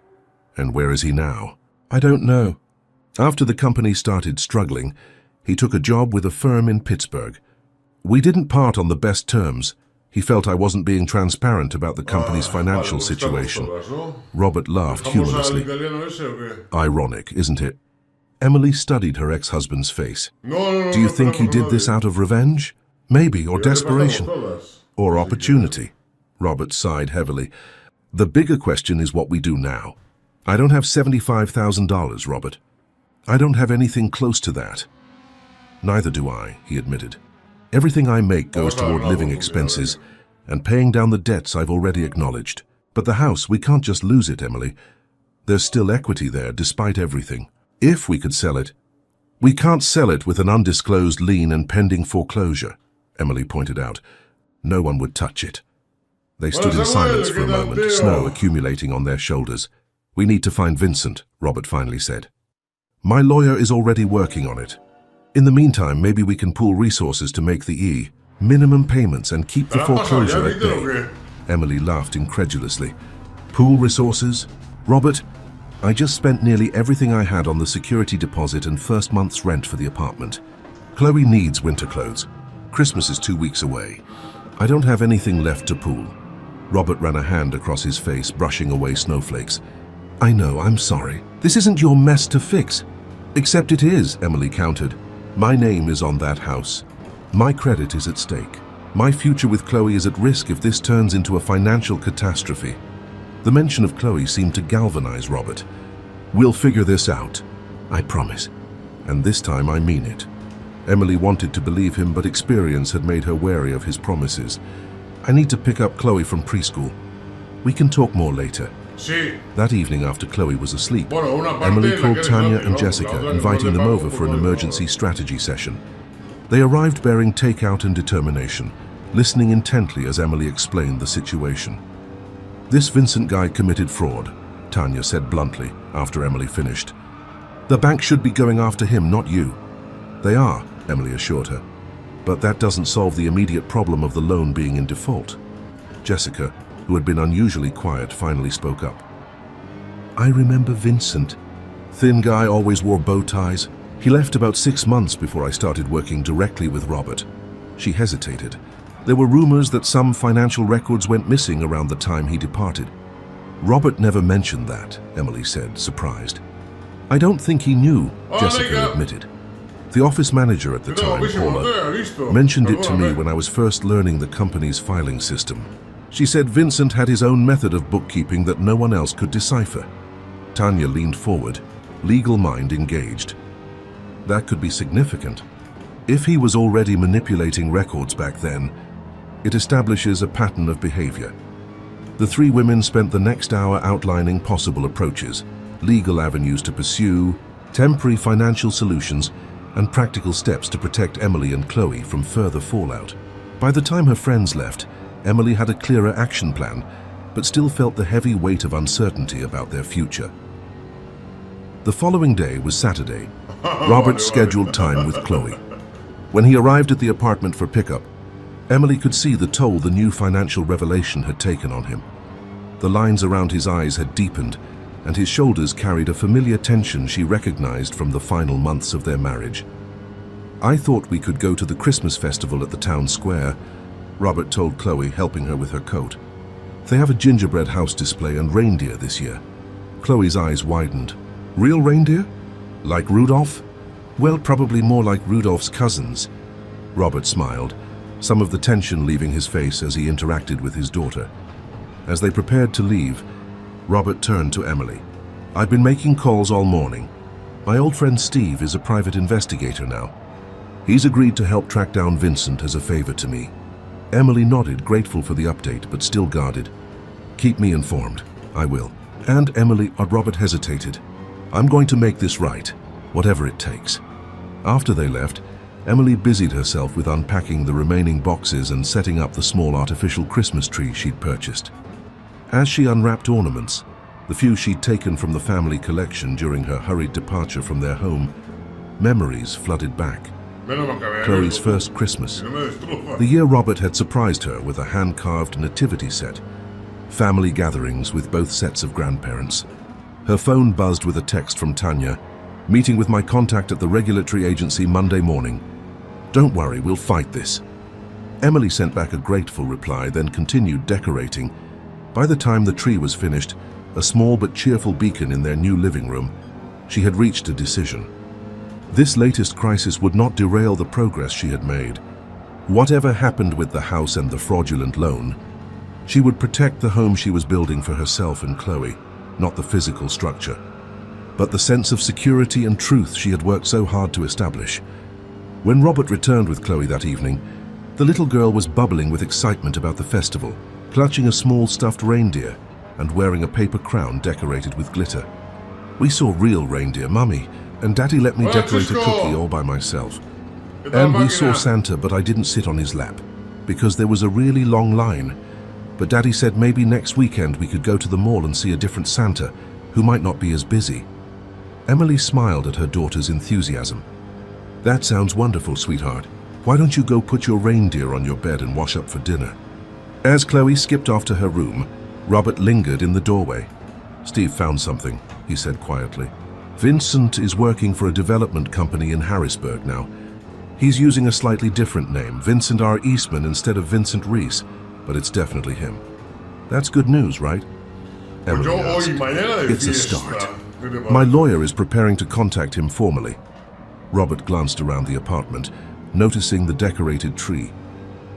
And where is he now?" "I don't know. After the company started struggling, he took a job with a firm in Pittsburgh. We didn't part on the best terms. He felt I wasn't being transparent about the company's financial situation." Robert laughed humorously. "Ironic, isn't it?" Emily studied her ex-husband's face. "Do you think he did this out of revenge? Maybe, or desperation, or opportunity?" Robert sighed heavily. "The bigger question is what we do now. I don't have $75,000, Robert. I don't have anything close to that." "Neither do I," he admitted. "Everything I make goes toward living expenses and paying down the debts I've already acknowledged. But the house, we can't just lose it, Emily. There's still equity there, despite everything. If we could sell it, we can't sell it with an undisclosed lien and pending foreclosure," Emily pointed out. "No one would touch it." They stood in silence for a moment, snow accumulating on their shoulders. "We need to find Vincent," Robert finally said. My lawyer is already working on it. In the meantime, maybe we can pool resources to make the minimum payments and keep the foreclosure at bay. Emily laughed incredulously. Pool resources? Robert, I just spent nearly everything I had on the security deposit and first month's rent for the apartment. Chloe needs winter clothes. Christmas is 2 weeks away. I don't have anything left to pool. Robert ran a hand across his face, brushing away snowflakes. I know, I'm sorry. This isn't your mess to fix. Except it is, Emily countered. My name is on that house. My credit is at stake. My future with Chloe is at risk if this turns into a financial catastrophe. The mention of Chloe seemed to galvanize Robert. We'll figure this out. I promise. And this time I mean it. Emily wanted to believe him, but experience had made her wary of his promises. I need to pick up Chloe from preschool. We can talk more later. Sí. That evening, after Chloe was asleep, Emily called Tanya and Jessica, inviting them over for an emergency strategy session. They arrived bearing takeout and determination, listening intently as Emily explained the situation. This Vincent guy committed fraud, Tanya said bluntly after Emily finished. The bank should be going after him, not you. They are, Emily assured her. But that doesn't solve the immediate problem of the loan being in default. Jessica, who had been unusually quiet, finally spoke up. I remember Vincent. Thin guy, always wore bow ties. He left about 6 months before I started working directly with Robert. She hesitated. There were rumors that some financial records went missing around the time he departed. Robert never mentioned that, Emily said, surprised. I don't think he knew, Jessica admitted. The office manager at the time, Paula, mentioned it to me when I was first learning the company's filing system. She said Vincent had his own method of bookkeeping that no one else could decipher. Tanya leaned forward, legal mind engaged. That could be significant. If he was already manipulating records back then, it establishes a pattern of behavior. The three women spent the next hour outlining possible approaches, legal avenues to pursue, temporary financial solutions, and practical steps to protect Emily and Chloe from further fallout. By the time her friends left, Emily had a clearer action plan, but still felt the heavy weight of uncertainty about their future. The following day was Saturday. Robert scheduled time with Chloe. When he arrived at the apartment for pickup, Emily could see the toll the new financial revelation had taken on him. The lines around his eyes had deepened, and his shoulders carried a familiar tension she recognized from the final months of their marriage. I thought we could go to the Christmas festival at the town square, Robert told Chloe, helping her with her coat. They have a gingerbread house display and reindeer this year. Chloe's eyes widened. Real reindeer? Like Rudolph? Well, probably more like Rudolph's cousins. Robert smiled, some of the tension leaving his face as he interacted with his daughter. As they prepared to leave, Robert turned to Emily. I've been making calls all morning. My old friend Steve is a private investigator now. He's agreed to help track down Vincent as a favor to me. Emily nodded, grateful for the update, but still guarded. Keep me informed. I will. And Emily, Robert hesitated. I'm going to make this right, whatever it takes. After they left, Emily busied herself with unpacking the remaining boxes and setting up the small artificial Christmas tree she'd purchased. As she unwrapped ornaments, the few she'd taken from the family collection during her hurried departure from their home, memories flooded back. Chloe's first Christmas, the year Robert had surprised her with a hand-carved nativity set, family gatherings with both sets of grandparents. Her phone buzzed with a text from Tanya, meeting with my contact at the regulatory agency Monday morning. Don't worry, we'll fight this. Emily sent back a grateful reply, then continued decorating. By the time the tree was finished, a small but cheerful beacon in their new living room, she had reached a decision. This latest crisis would not derail the progress she had made. Whatever happened with the house and the fraudulent loan, she would protect the home she was building for herself and Chloe, not the physical structure, but the sense of security and truth she had worked so hard to establish. When Robert returned with Chloe that evening, the little girl was bubbling with excitement about the festival, clutching a small stuffed reindeer and wearing a paper crown decorated with glitter. We saw real reindeer, Mummy, and Daddy let me decorate a cookie all by myself. And we saw Santa, but I didn't sit on his lap, because there was a really long line. But Daddy said maybe next weekend we could go to the mall and see a different Santa, who might not be as busy. Emily smiled at her daughter's enthusiasm. "That sounds wonderful, sweetheart. Why don't you go put your reindeer on your bed and wash up for dinner?" As Chloe skipped off to her room, Robert lingered in the doorway. "Steve found something," he said quietly. "Vincent is working for a development company in Harrisburg now. He's using a slightly different name, Vincent R. Eastman instead of Vincent Reese, but it's definitely him. That's good news, right?" Emily asked. "It's a start. My lawyer is preparing to contact him formally." Robert glanced around the apartment, noticing the decorated tree.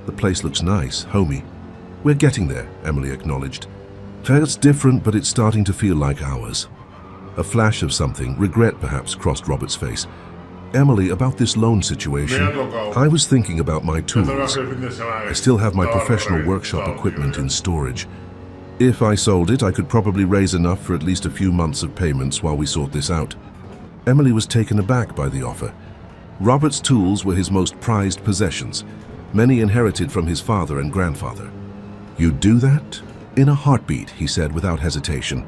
"The place looks nice, homey." "We're getting there," Emily acknowledged. "It's different, but it's starting to feel like ours." A flash of something, regret perhaps, crossed Robert's face. "Emily, about this loan situation, I was thinking about my tools. I still have my professional workshop equipment in storage. If I sold it, I could probably raise enough for at least a few months of payments while we sort this out." Emily was taken aback by the offer. Robert's tools were his most prized possessions, many inherited from his father and grandfather. "You'd do that?" "In a heartbeat," he said without hesitation.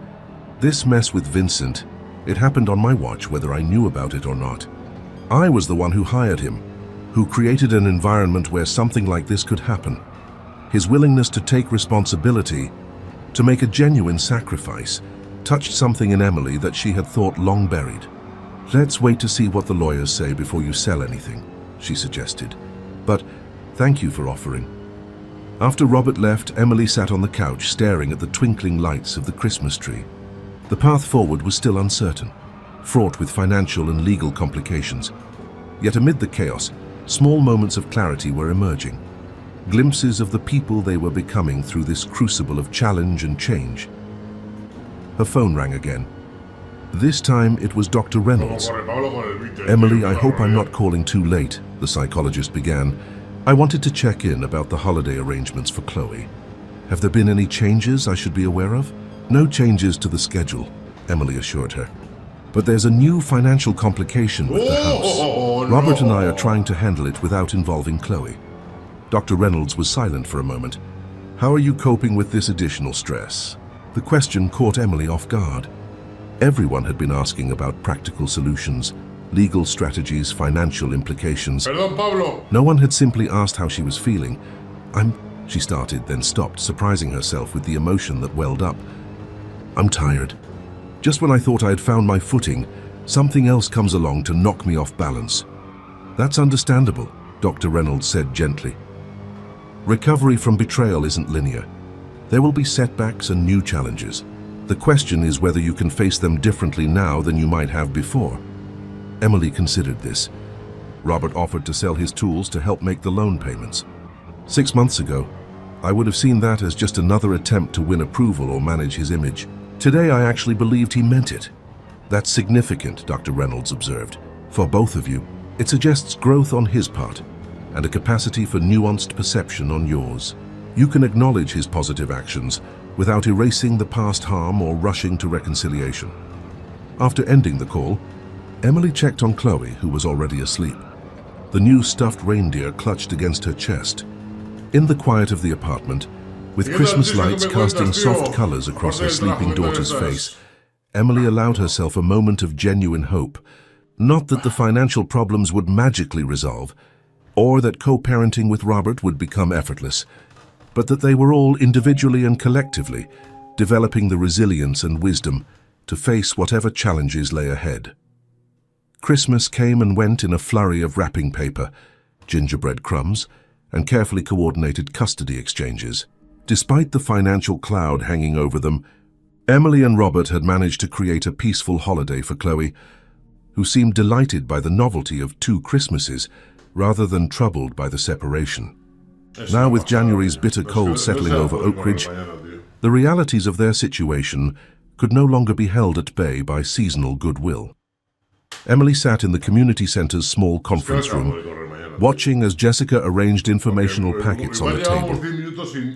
"This mess with Vincent, it happened on my watch whether I knew about it or not. I was the one who hired him, who created an environment where something like this could happen. His willingness to take responsibility, to make a genuine sacrifice, touched something in Emily that she had thought long buried. "Let's wait to see what the lawyers say before you sell anything," she suggested. "But thank you for offering." After Robert left, Emily sat on the couch staring at the twinkling lights of the Christmas tree. The path forward was still uncertain, fraught with financial and legal complications. Yet amid the chaos, small moments of clarity were emerging, glimpses of the people they were becoming through this crucible of challenge and change. Her phone rang again. This time it was Dr. Reynolds. "Emily, I hope I'm not calling too late," the psychologist began. "I wanted to check in about the holiday arrangements for Chloe. Have there been any changes I should be aware of?" "No changes to the schedule," Emily assured her. "But there's a new financial complication with the house. Robert and I are trying to handle it without involving Chloe." Dr. Reynolds was silent for a moment. "How are you coping with this additional stress?" The question caught Emily off guard. Everyone had been asking about practical solutions, legal strategies, financial implications. No one had simply asked how she was feeling. She started, then stopped, surprising herself with the emotion that welled up. "I'm tired. Just when I thought I had found my footing, something else comes along to knock me off balance." "That's understandable," Dr. Reynolds said gently. "Recovery from betrayal isn't linear. There will be setbacks and new challenges. The question is whether you can face them differently now than you might have before." Emily considered this. Robert offered to sell his tools to help make the loan payments. 6 months ago, I would have seen that as just another attempt to win approval or manage his image. Today, I actually believed he meant it. "That's significant," Dr. Reynolds observed. "For both of you, it suggests growth on his part and a capacity for nuanced perception on yours. You can acknowledge his positive actions without erasing the past harm or rushing to reconciliation." After ending the call, Emily checked on Chloe, who was already asleep. The new stuffed reindeer clutched against her chest. In the quiet of the apartment, with Christmas lights casting soft colors across her sleeping daughter's face, Emily allowed herself a moment of genuine hope. Not that the financial problems would magically resolve, or that co-parenting with Robert would become effortless, but that they were all individually and collectively developing the resilience and wisdom to face whatever challenges lay ahead. Christmas came and went in a flurry of wrapping paper, gingerbread crumbs, and carefully coordinated custody exchanges. Despite the financial cloud hanging over them, Emily and Robert had managed to create a peaceful holiday for Chloe, who seemed delighted by the novelty of 2 Christmases rather than troubled by the separation. Now, with January's bitter cold settling over Oak Ridge, the realities of their situation could no longer be held at bay by seasonal goodwill. Emily sat in the community center's small conference room, watching as Jessica arranged informational packets on the table.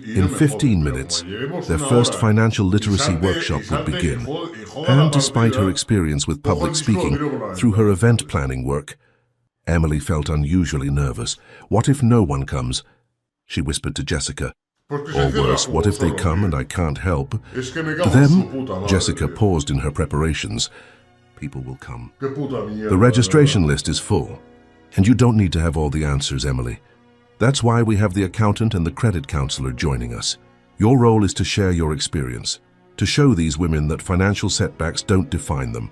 In 15 minutes, their first financial literacy workshop would begin, and despite her experience with public speaking through her event planning work, Emily felt unusually nervous. "What if no one comes?" she whispered to Jessica. "Or worse, what if they come and I can't help?" "Them?" Jessica paused in her preparations. people will come. Qué puta mierda. The registration list is full, and you don't need to have all the answers, Emily. That's why we have the accountant and the credit counselor joining us. Your role is to share your experience, to show these women that financial setbacks don't define them.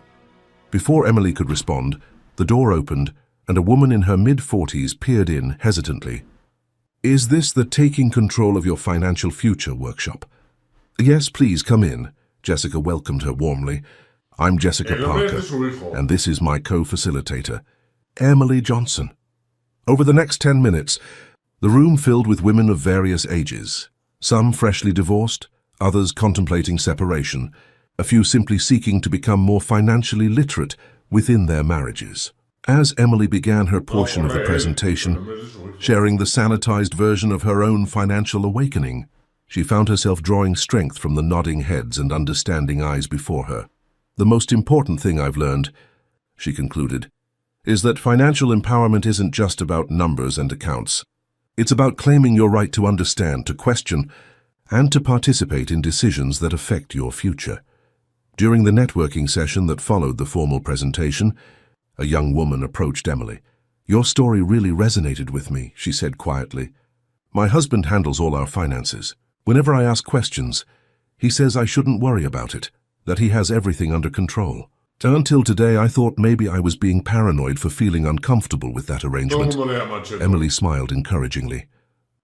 Before Emily could respond, the door opened and a woman in her mid-40s peered in hesitantly. Is this the Taking Control of Your Financial Future workshop? Yes, please come in. Jessica welcomed her warmly. I'm Jessica Parker, and this is my co-facilitator, Emily Johnson. Over the next 10 minutes, the room filled with women of various ages, some freshly divorced, others contemplating separation, a few simply seeking to become more financially literate within their marriages. As Emily began her portion of the presentation, sharing the sanitized version of her own financial awakening, she found herself drawing strength from the nodding heads and understanding eyes before her. The most important thing I've learned, she concluded, is that financial empowerment isn't just about numbers and accounts. It's about claiming your right to understand, to question, and to participate in decisions that affect your future. During the networking session that followed the formal presentation, a young woman approached Emily. Your story really resonated with me, she said quietly. My husband handles all our finances. Whenever I ask questions, he says I shouldn't worry about it, that he has everything under control. Until today, I thought maybe I was being paranoid for feeling uncomfortable with that arrangement. Emily smiled encouragingly.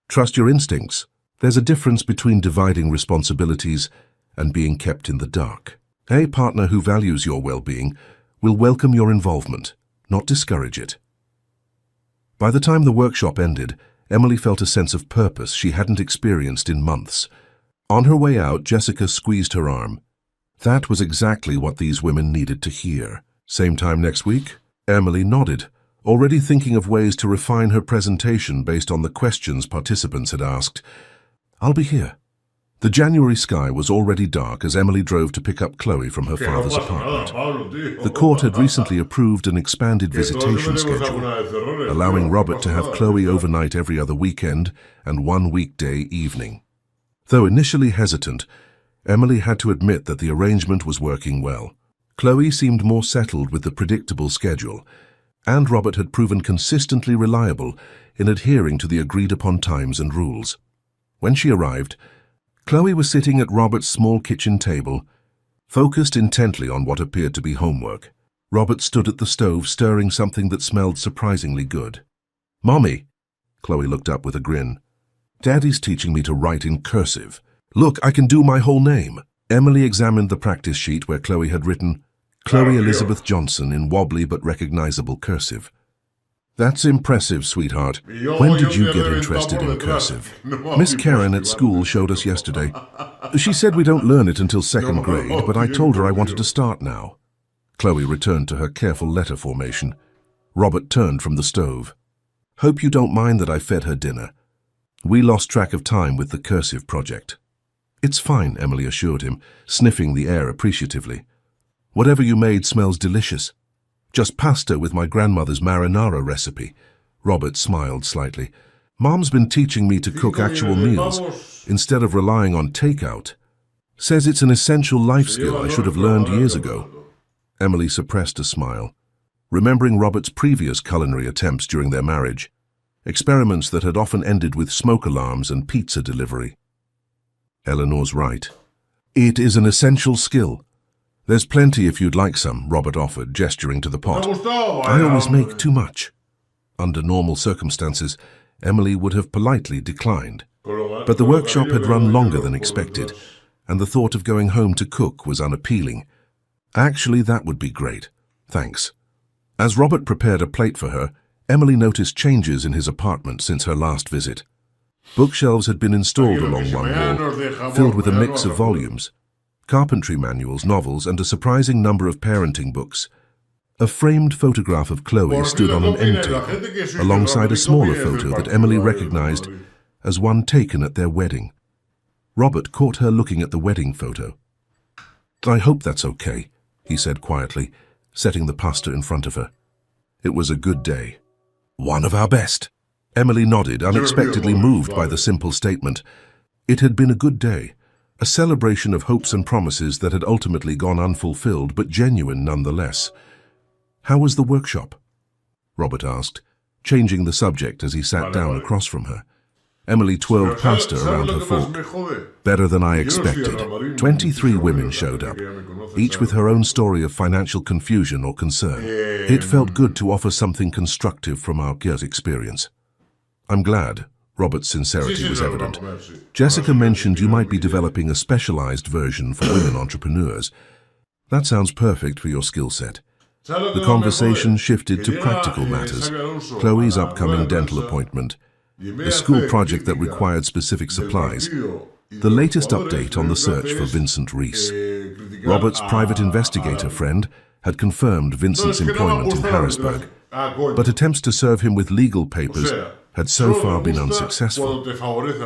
Trust your instincts. There's a difference between dividing responsibilities and being kept in the dark. A partner who values your well-being will welcome your involvement, not discourage it. By the time the workshop ended, Emily felt a sense of purpose she hadn't experienced in months. On her way out, Jessica squeezed her arm. That was exactly what these women needed to hear. Same time next week? Emily nodded, already thinking of ways to refine her presentation based on the questions participants had asked. I'll be here. The January sky was already dark as Emily drove to pick up Chloe from her father's apartment. The court had recently approved an expanded visitation schedule, allowing Robert to have Chloe overnight every other weekend and one weekday evening. Though initially hesitant, Emily had to admit that the arrangement was working well. Chloe seemed more settled with the predictable schedule, and Robert had proven consistently reliable in adhering to the agreed-upon times and rules. When she arrived, Chloe was sitting at Robert's small kitchen table, focused intently on what appeared to be homework. Robert stood at the stove stirring something that smelled surprisingly good. Mommy, Chloe looked up with a grin. Daddy's teaching me to write in cursive. Look, I can do my whole name. Emily examined the practice sheet where Chloe had written, Chloe Elizabeth Johnson in wobbly but recognizable cursive. That's impressive, sweetheart. When did you get interested in cursive? Miss Karen at school showed us yesterday. She said we don't learn it until second grade, but I told her I wanted to start now. Chloe returned to her careful letter formation. Robert turned from the stove. Hope you don't mind that I fed her dinner. We lost track of time with the cursive project. It's fine, Emily assured him, sniffing the air appreciatively. Whatever you made smells delicious. Just pasta with my grandmother's marinara recipe. Robert smiled slightly. Mom's been teaching me to cook actual meals instead of relying on takeout. Says it's an essential life skill I should have learned years ago. Emily suppressed a smile, remembering Robert's previous culinary attempts during their marriage, experiments that had often ended with smoke alarms and pizza delivery. Eleanor's right. It is an essential skill. There's plenty if you'd like some, Robert offered, gesturing to the pot. I always make too much. Under normal circumstances, Emily would have politely declined. But the workshop had run longer than expected, and the thought of going home to cook was unappealing. Actually, that would be great. Thanks. As Robert prepared a plate for her, Emily noticed changes in his apartment since her last visit. Bookshelves had been installed along one wall, filled with a mix of volumes. Carpentry manuals, novels, and a surprising number of parenting books. A framed photograph of Chloe stood on an end table, alongside a smaller photo that Emily recognized as one taken at their wedding. Robert caught her looking at the wedding photo. I hope that's okay, he said quietly, setting the pasta in front of her. It was a good day. One of our best. Emily nodded, unexpectedly moved by the simple statement. It had been a good day. A celebration of hopes and promises that had ultimately gone unfulfilled, but genuine nonetheless. "How was the workshop?" Robert asked, changing the subject as he sat down across from her. Emily twirled pasta around her fork. "Better than I expected. 23 women showed up, each with her own story of financial confusion or concern. It felt good to offer something constructive from our year's experience." "I'm glad." Robert's sincerity was evident. "Jessica mentioned you might be developing a specialized version for women entrepreneurs. That sounds perfect for your skill set." The conversation shifted to practical matters: Chloe's upcoming dental appointment, a school project that required specific supplies, the latest update on the search for Vincent Reese. Robert's private investigator friend had confirmed Vincent's employment in Harrisburg, but attempts to serve him with legal papers had so far been unsuccessful.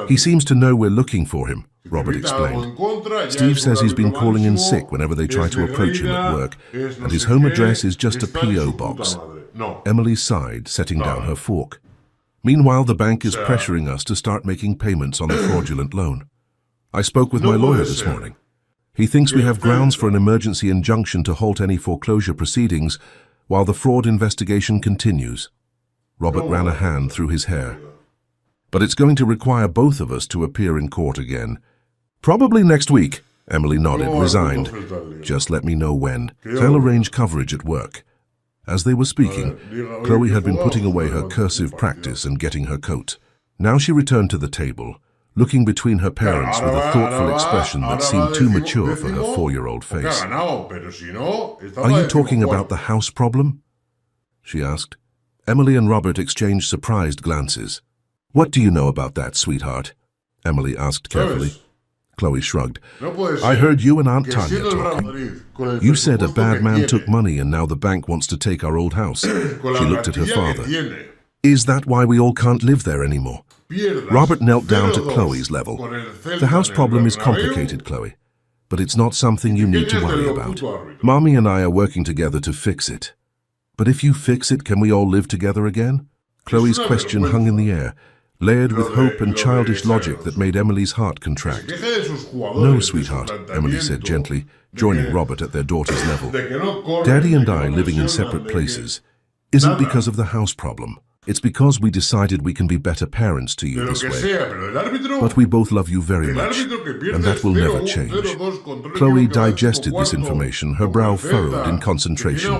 "He seems to know we're looking for him," Robert explained. "Steve says he's been calling in sick whenever they try to approach him at work, and his home address is just a P.O. box." Emily sighed, setting down her fork. "Meanwhile, the bank is pressuring us to start making payments on the fraudulent loan. I spoke with my lawyer this morning. He thinks we have grounds for an emergency injunction to halt any foreclosure proceedings while the fraud investigation continues." Robert ran a hand through his hair. "But it's going to require both of us to appear in court again." "Probably next week," Emily nodded, resigned. "Just let me know when. I'll arrange coverage at work." As they were speaking, Chloe had been putting away her cursive practice and getting her coat. Now she returned to the table, looking between her parents with a thoughtful expression that seemed too mature for her 4-year-old face. "Are you talking about the house problem?" she asked. Emily and Robert exchanged surprised glances. "What do you know about that, sweetheart?" Emily asked carefully. Chloe shrugged. "I heard you and Aunt Tanya talking. You said a bad man took money and now the bank wants to take our old house." She looked at her father. "Is that why we all can't live there anymore?" Robert knelt down to Chloe's level. "The house problem is complicated, Chloe, but it's not something you need to worry about. Mommy and I are working together to fix it." "But if you fix it, can we all live together again?" Chloe's question hung in the air, layered with hope and childish logic that made Emily's heart contract. "No, sweetheart," Emily said gently, joining Robert at their daughter's level. "Daddy and I living in separate places isn't because of the house problem. It's because we decided we can be better parents to you this way. But we both love you very much, and that will never change." Chloe digested this information, her brow furrowed in concentration.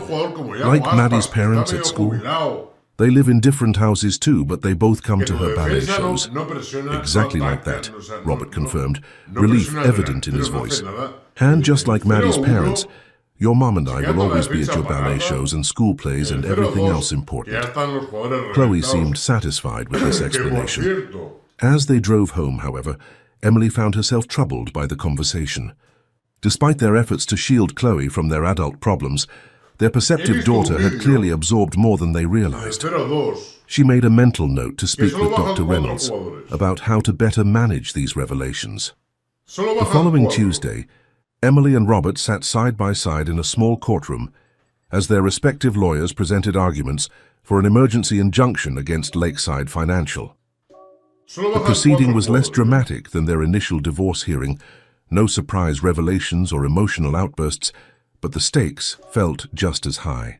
"Like Maddie's parents at school? They live in different houses too, but they both come to her ballet shows." "Exactly like that," Robert confirmed, relief evident in his voice. "And just like Maddie's parents, your mom and I will always be at your ballet shows and school plays and everything else important." Chloe seemed satisfied with this explanation. As they drove home, however, Emily found herself troubled by the conversation. Despite their efforts to shield Chloe from their adult problems, their perceptive daughter had clearly absorbed more than they realized. She made a mental note to speak with Dr. Reynolds about how to better manage these revelations. The following Tuesday, Emily and Robert sat side by side in a small courtroom as their respective lawyers presented arguments for an emergency injunction against Lakeside Financial. The proceeding was less dramatic than their initial divorce hearing, no surprise revelations or emotional outbursts, but the stakes felt just as high.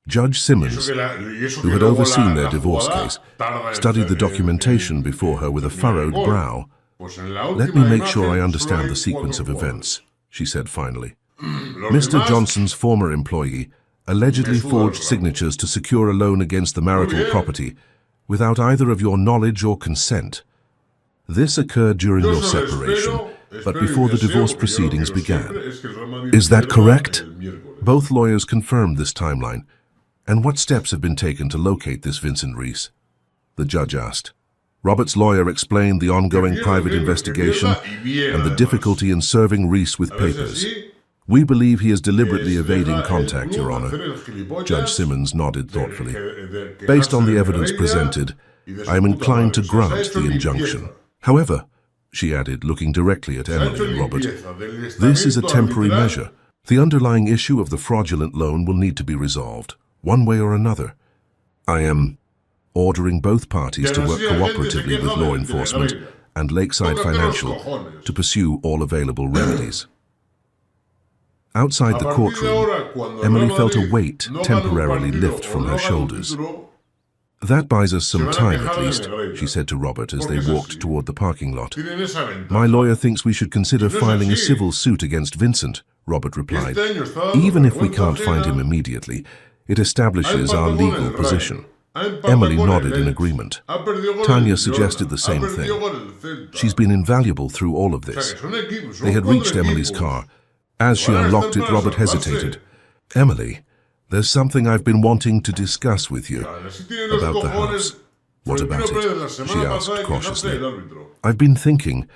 Judge Simmons, who had overseen their divorce case, studied the documentation before her with a furrowed brow. "Let me make sure I understand the sequence of events," she said finally. "Mr. Johnson's former employee allegedly forged signatures to secure a loan against the marital property without either of your knowledge or consent. This occurred during your separation, but before the divorce proceedings began. Is that correct?" Both lawyers confirmed this timeline. "And what steps have been taken to locate this Vincent Reese?" the judge asked. Robert's lawyer explained the ongoing private investigation and the difficulty in serving Reese with papers. "We believe he is deliberately evading contact, Your Honor." Judge Simmons nodded thoughtfully. "Based on the evidence presented, I am inclined to grant the injunction. However," she added, looking directly at Emily and Robert, "this is a temporary measure. The underlying issue of the fraudulent loan will need to be resolved, one way or another. I am ordering both parties to work cooperatively with law enforcement and Lakeside Financial to pursue all available remedies. Outside the courtroom, Emily felt a weight temporarily lift from her shoulders. "That buys us some time at least," she said to Robert as they walked toward the parking lot. "My lawyer thinks we should consider filing a civil suit against Vincent," Robert replied. "Even if we can't find him immediately, it establishes our legal position." Emily nodded in agreement. Tanya suggested the same thing. "She's been invaluable through all of this." They had reached Emily's car. As she unlocked it, Robert hesitated. "Emily, there's something I've been wanting to discuss with you about the house." "What about it?" she asked cautiously. "I've been thinking,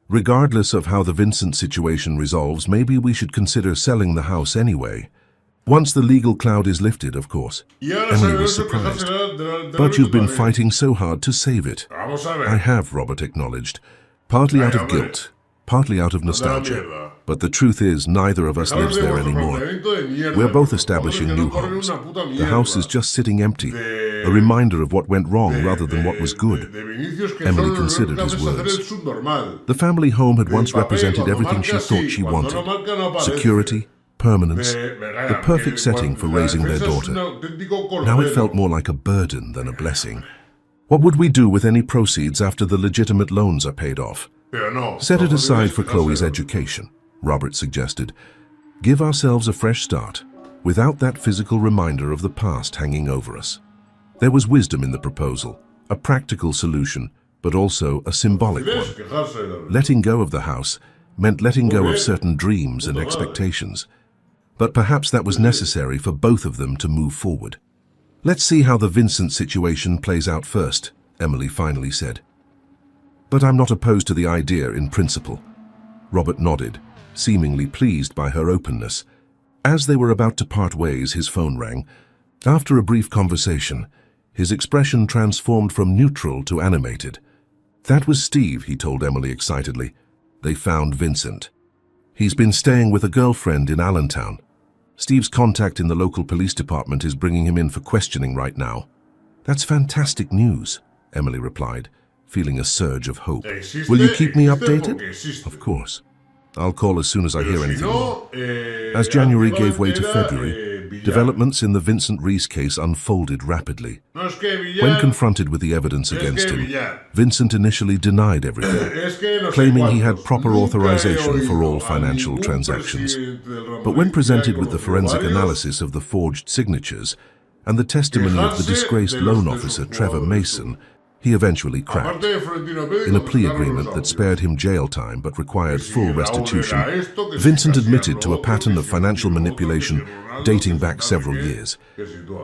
regardless of how the Vincent situation resolves, maybe we should consider selling the house anyway. Once the legal cloud is lifted, of course." Emily was surprised. "But you've been fighting so hard to save it." "I have," Robert acknowledged, "partly out of guilt, partly out of nostalgia. But the truth is, neither of us lives there anymore. We're both establishing new homes. The house is just sitting empty, a reminder of what went wrong rather than what was good." Emily considered his words. The family home had once represented everything she thought she wanted: security, permanence, the perfect setting for raising their daughter. Now it felt more like a burden than a blessing. "What would we do with any proceeds after the legitimate loans are paid off?" "Set it aside for Chloe's education," Robert suggested. "Give ourselves a fresh start, without that physical reminder of the past hanging over us." There was wisdom in the proposal, a practical solution, but also a symbolic one. Letting go of the house meant letting go of certain dreams and expectations. But perhaps that was necessary for both of them to move forward. "Let's see how the Vincent situation plays out first," Emily finally said. "But I'm not opposed to the idea in principle." Robert nodded, seemingly pleased by her openness. As they were about to part ways, his phone rang. After a brief conversation, his expression transformed from neutral to animated. "That was Steve," he told Emily excitedly. "They found Vincent. He's been staying with a girlfriend in Allentown. Steve's contact in the local police department is bringing him in for questioning right now." "That's fantastic news," Emily replied, feeling a surge of hope. "Will you keep me updated?" "Of course. I'll call as soon as I hear anything more." As January gave way to February, developments in the Vincent Reese case unfolded rapidly. When confronted with the evidence against him, Vincent initially denied everything, claiming he had proper authorization for all financial transactions. But when presented with the forensic analysis of the forged signatures and the testimony of the disgraced loan officer Trevor Mason, he eventually cracked. In a plea agreement that spared him jail time but required full restitution, Vincent admitted to a pattern of financial manipulation dating back several years.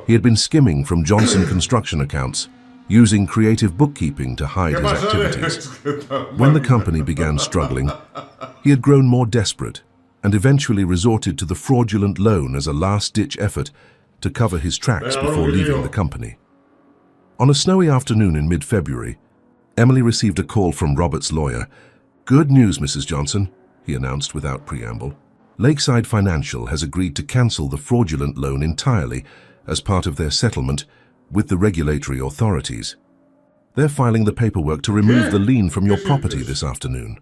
He had been skimming from Johnson construction accounts, using creative bookkeeping to hide his activities. When the company began struggling, he had grown more desperate and eventually resorted to the fraudulent loan as a last-ditch effort to cover his tracks before leaving the company. On a snowy afternoon in mid-February, Emily received a call from Robert's lawyer. "Good news, Mrs. Johnson," he announced without preamble. "Lakeside Financial has agreed to cancel the fraudulent loan entirely as part of their settlement with the regulatory authorities. They're filing the paperwork to remove the lien from your property this afternoon."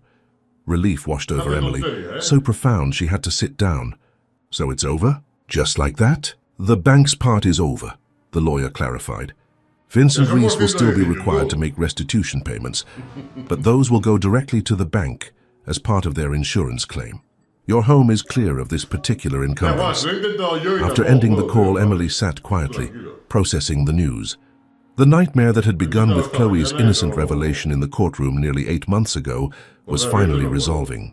Relief washed over Emily, so profound she had to sit down. "So it's over? Just like that?" "The bank's part is over," the lawyer clarified. "Vincent Reese will still be required to make restitution payments, but those will go directly to the bank as part of their insurance claim. Your home is clear of this particular encumbrance." After ending the call, Emily sat quietly, processing the news. The nightmare that had begun with Chloe's innocent revelation in the courtroom nearly 8 months ago was finally resolving.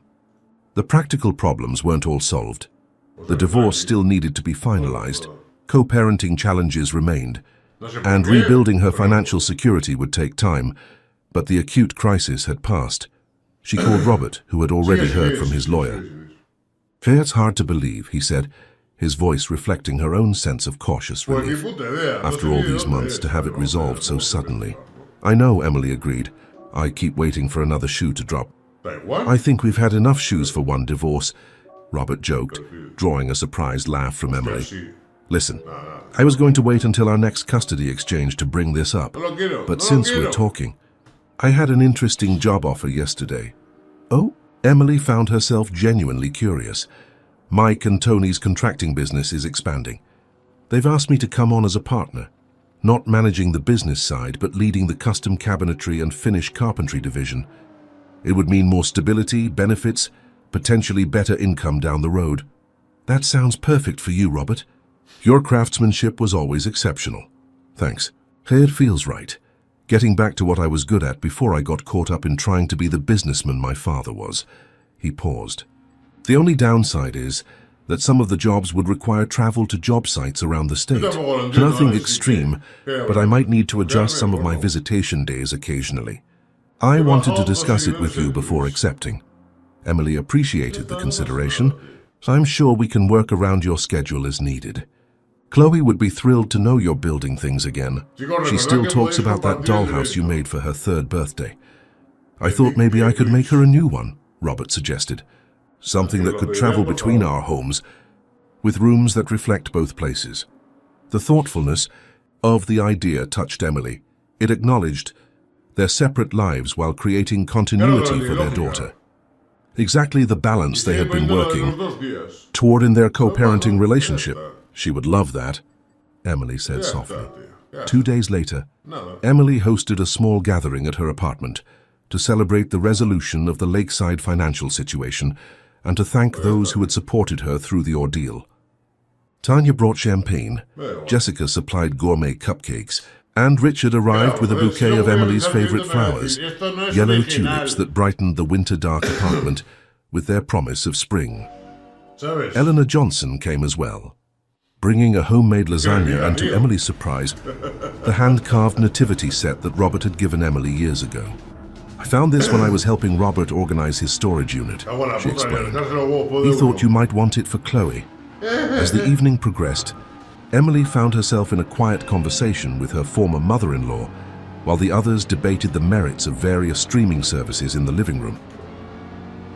The practical problems weren't all solved. The divorce still needed to be finalized, co-parenting challenges remained, and rebuilding her financial security would take time, but the acute crisis had passed. She called Robert, who had already heard from his lawyer. "It's hard to believe," he said, his voice reflecting her own sense of cautious relief. "After all these months, to have it resolved so suddenly." "I know," Emily agreed. "I keep waiting for another shoe to drop." "I think we've had enough shoes for one divorce," Robert joked, drawing a surprised laugh from Emily. "Listen, I was going to wait until our next custody exchange to bring this up, but since we're talking..." I had an interesting job offer yesterday. Oh? Emily found herself genuinely curious. Mike and Tony's contracting business is expanding. They've asked me to come on as a partner, not managing the business side, but leading the custom cabinetry and finish carpentry division. It would mean more stability, benefits, potentially better income down the road. That sounds perfect for you, Robert. Your craftsmanship was always exceptional. Thanks. It feels right. Getting back to what I was good at before I got caught up in trying to be the businessman my father was. He paused. The only downside is that some of the jobs would require travel to job sites around the state. Nothing extreme, but I might need to adjust some of my visitation days occasionally. I wanted to discuss it with you before accepting. Emily appreciated the consideration, so I'm sure we can work around your schedule as needed. Chloe would be thrilled to know you're building things again. She still talks about that dollhouse you made for her 3rd birthday. I thought maybe I could make her a new one, Robert suggested. Something that could travel between our homes, with rooms that reflect both places. The thoughtfulness of the idea touched Emily. It acknowledged their separate lives while creating continuity for their daughter. Exactly the balance they had been working toward in their co-parenting relationship. She would love that, Emily said softly. 2 days later, Emily hosted a small gathering at her apartment to celebrate the resolution of the lakeside financial situation and to thank those who had supported her through the ordeal. Tanya brought champagne, Jessica supplied gourmet cupcakes, and Richard arrived with a bouquet of Emily's favorite flowers, yellow tulips that brightened the winter-dark apartment with their promise of spring. Eleanor Johnson came as well, bringing a homemade lasagna and, to Emily's surprise, the hand-carved nativity set that Robert had given Emily years ago. I found this when I was helping Robert organize his storage unit, she explained. He thought you might want it for Chloe. As the evening progressed, Emily found herself in a quiet conversation with her former mother-in-law, while the others debated the merits of various streaming services in the living room.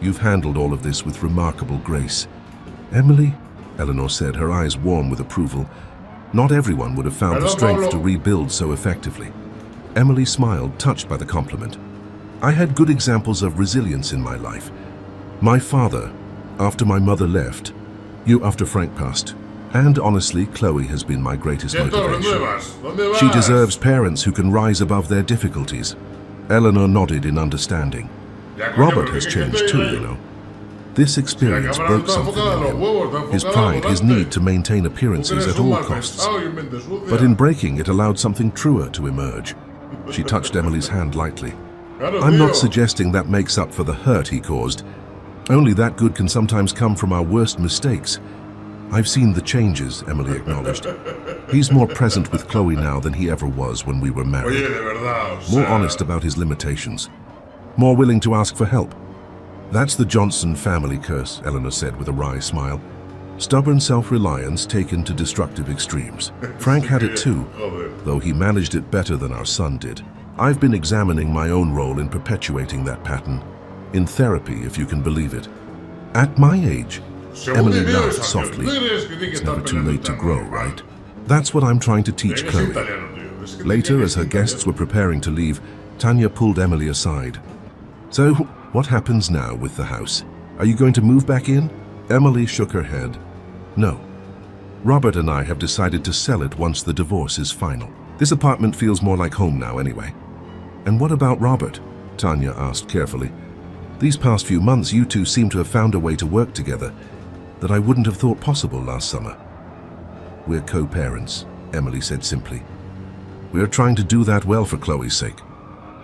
You've handled all of this with remarkable grace. Emily, Eleanor said, her eyes warm with approval. Not everyone would have found the strength to rebuild so effectively. Emily smiled, touched by the compliment. I had good examples of resilience in my life. My father, after my mother left, you after Frank passed, and honestly, Chloe has been my greatest motivation. She deserves parents who can rise above their difficulties. Eleanor nodded in understanding. Robert has changed too, you know. This experience broke something in him. His pride, his need to maintain appearances at all costs. But in breaking, it allowed something truer to emerge. She touched Emily's hand lightly. I'm not suggesting that makes up for the hurt he caused. Only that good can sometimes come from our worst mistakes. I've seen the changes, Emily acknowledged. He's more present with Chloe now than he ever was when we were married. More honest about his limitations. More willing to ask for help. That's the Johnson family curse, Eleanor said with a wry smile. Stubborn self-reliance taken to destructive extremes. Frank had it too, though he managed it better than our son did. I've been examining my own role in perpetuating that pattern. In therapy, if you can believe it. At my age, Emily laughed softly. It's never too late to grow, right? That's what I'm trying to teach Chloe. Later, as her guests were preparing to leave, Tanya pulled Emily aside. So, what happens now with the house? Are you going to move back in? Emily shook her head. No. Robert and I have decided to sell it once the divorce is final. This apartment feels more like home now anyway. And what about Robert? Tanya asked carefully. These past few months, you two seem to have found a way to work together that I wouldn't have thought possible last summer. We're co-parents, Emily said simply. We're trying to do that well for Chloe's sake.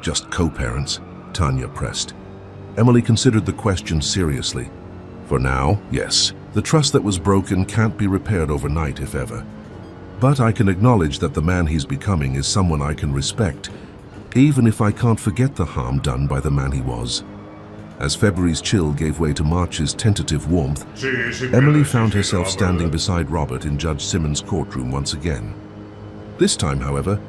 Just co-parents, Tanya pressed. Emily considered the question seriously. For now, yes. The trust that was broken can't be repaired overnight, if ever. But I can acknowledge that the man he's becoming is someone I can respect, even if I can't forget the harm done by the man he was. As February's chill gave way to March's tentative warmth, Emily found herself standing beside Robert in Judge Simmons' courtroom once again. This time, however,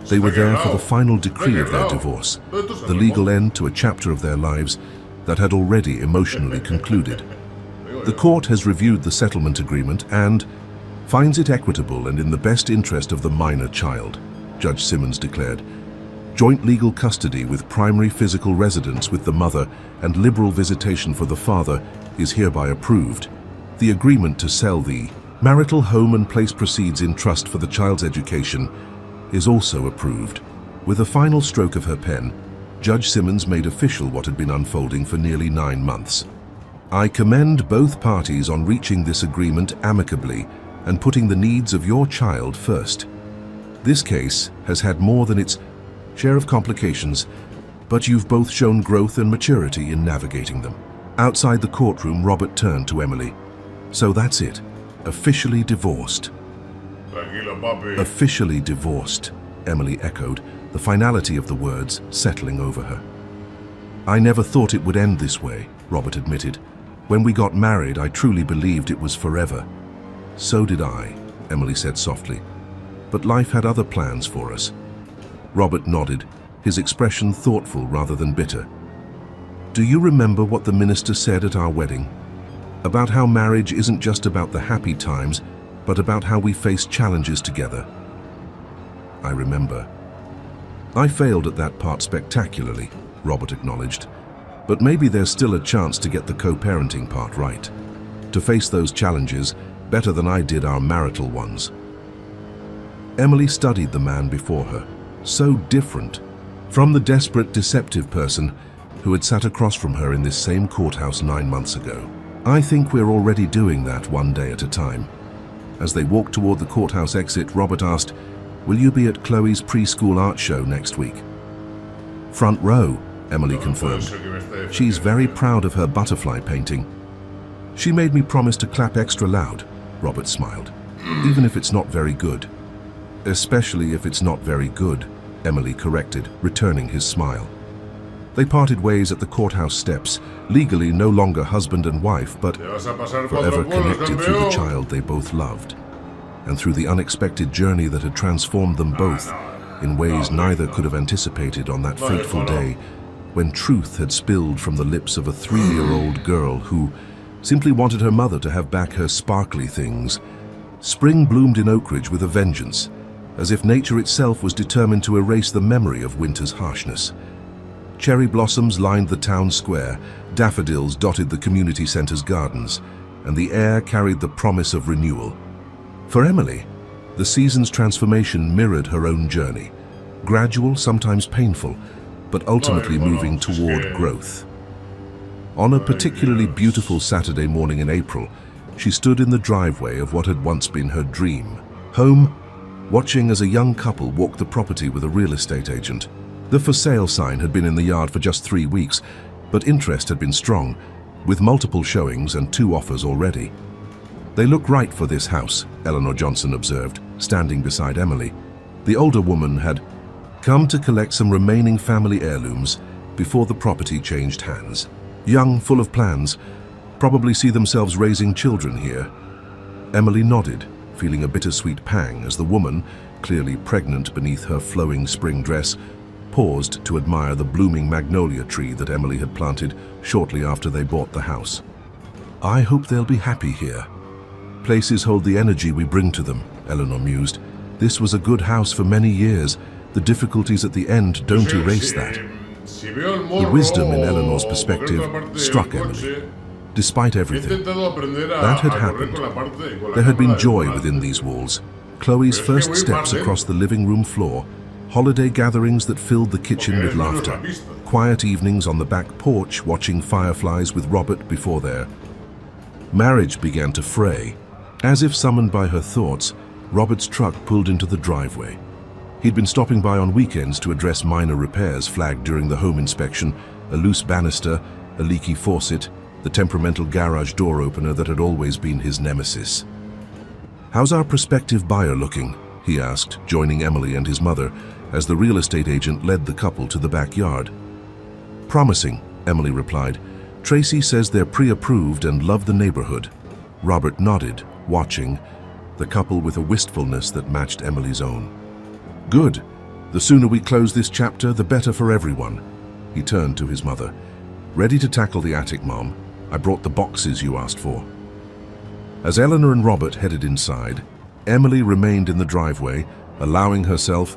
they were there for the final decree of their divorce, the legal end to a chapter of their lives that had already emotionally concluded. The court has reviewed the settlement agreement and finds it equitable and in the best interest of the minor child, Judge Simmons declared. Joint legal custody with primary physical residence with the mother and liberal visitation for the father is hereby approved. The agreement to sell the marital home and place proceeds in trust for the child's education is also approved. With a final stroke of her pen, Judge Simmons made official what had been unfolding for nearly 9 months. I commend both parties on reaching this agreement amicably and putting the needs of your child first. This case has had more than its share of complications, but you've both shown growth and maturity in navigating them. Outside the courtroom, Robert turned to Emily. So that's it. Officially divorced. Officially divorced, Emily echoed, the finality of the words settling over her. I never thought it would end this way, Robert admitted. When we got married, I truly believed it was forever. So did I, Emily said softly. But life had other plans for us. Robert nodded, his expression thoughtful rather than bitter. Do you remember what the minister said at our wedding? About how marriage isn't just about the happy times, but about how we face challenges together. I remember. I failed at that part spectacularly, Robert acknowledged. But maybe there's still a chance to get the co-parenting part right. To face those challenges better than I did our marital ones. Emily studied the man before her. So different from the desperate, deceptive person who had sat across from her in this same courthouse 9 months ago. I think we're already doing that one day at a time. As they walked toward the courthouse exit, Robert asked, will you be at Chloe's preschool art show next week? Front row, Emily confirmed. She's very proud of her butterfly painting. She made me promise to clap extra loud, Robert smiled. Even if it's not very good. Especially if it's not very good, Emily corrected, returning his smile. They parted ways at the courthouse steps, legally no longer husband and wife, but forever connected through the child they both loved, and through the unexpected journey that had transformed them both in ways neither could have anticipated on that fateful day when truth had spilled from the lips of a 3-year-old girl who simply wanted her mother to have back her sparkly things. Spring bloomed in Oak Ridge with a vengeance, as if nature itself was determined to erase the memory of winter's harshness. Cherry blossoms lined the town square, daffodils dotted the community center's gardens, and the air carried the promise of renewal. For Emily, the season's transformation mirrored her own journey, gradual, sometimes painful, but ultimately moving toward growth. On a particularly beautiful Saturday morning in April, she stood in the driveway of what had once been her dream home, watching as a young couple walked the property with a real estate agent. The for sale sign had been in the yard for just 3 weeks, but interest had been strong, with multiple showings and 2 offers already. They look right for this house, Eleanor Johnson observed, standing beside Emily. The older woman had come to collect some remaining family heirlooms before the property changed hands. Young, full of plans, probably see themselves raising children here. Emily nodded, feeling a bittersweet pang as the woman, clearly pregnant beneath her flowing spring dress, paused to admire the blooming magnolia tree that Emily had planted shortly after they bought the house. I hope they'll be happy here. Places hold the energy we bring to them, Eleanor mused. This was a good house for many years. The difficulties at the end don't erase that. The wisdom in Eleanor's perspective struck Emily. Despite everything that had happened, there had been joy within these walls. Chloe's first steps across the living room floor, holiday gatherings that filled the kitchen with laughter, quiet evenings on the back porch watching fireflies with Robert before their marriage began to fray. As if summoned by her thoughts, Robert's truck pulled into the driveway. He'd been stopping by on weekends to address minor repairs flagged during the home inspection, a loose banister, a leaky faucet, the temperamental garage door opener that had always been his nemesis. How's our prospective buyer looking? He asked, joining Emily and his mother as the real estate agent led the couple to the backyard. Promising, Emily replied. Tracy says they're pre-approved and love the neighborhood. Robert nodded, watching, the couple with a wistfulness that matched Emily's own. Good. The sooner we close this chapter, the better for everyone. He turned to his mother. Ready to tackle the attic, Mom? I brought the boxes you asked for. As Eleanor and Robert headed inside, Emily remained in the driveway, allowing herself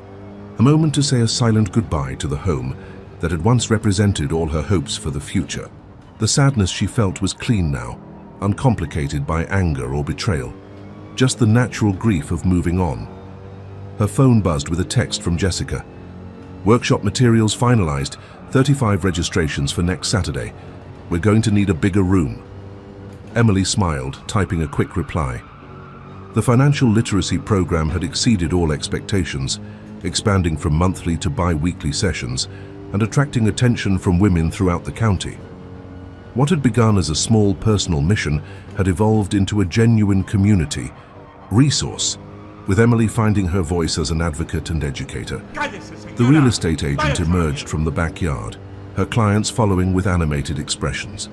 A moment to say a silent goodbye to the home that had once represented all her hopes for the future. The sadness she felt was clean now, uncomplicated by anger or betrayal. Just the natural grief of moving on. Her phone buzzed with a text from Jessica. Workshop materials finalized, 35 registrations for next Saturday. We're going to need a bigger room. Emily smiled, typing a quick reply. The financial literacy program had exceeded all expectations, expanding from monthly to bi-weekly sessions and attracting attention from women throughout the county. What had begun as a small personal mission had evolved into a genuine community resource, with Emily finding her voice as an advocate and educator. The real estate agent emerged from the backyard, her clients following with animated expressions.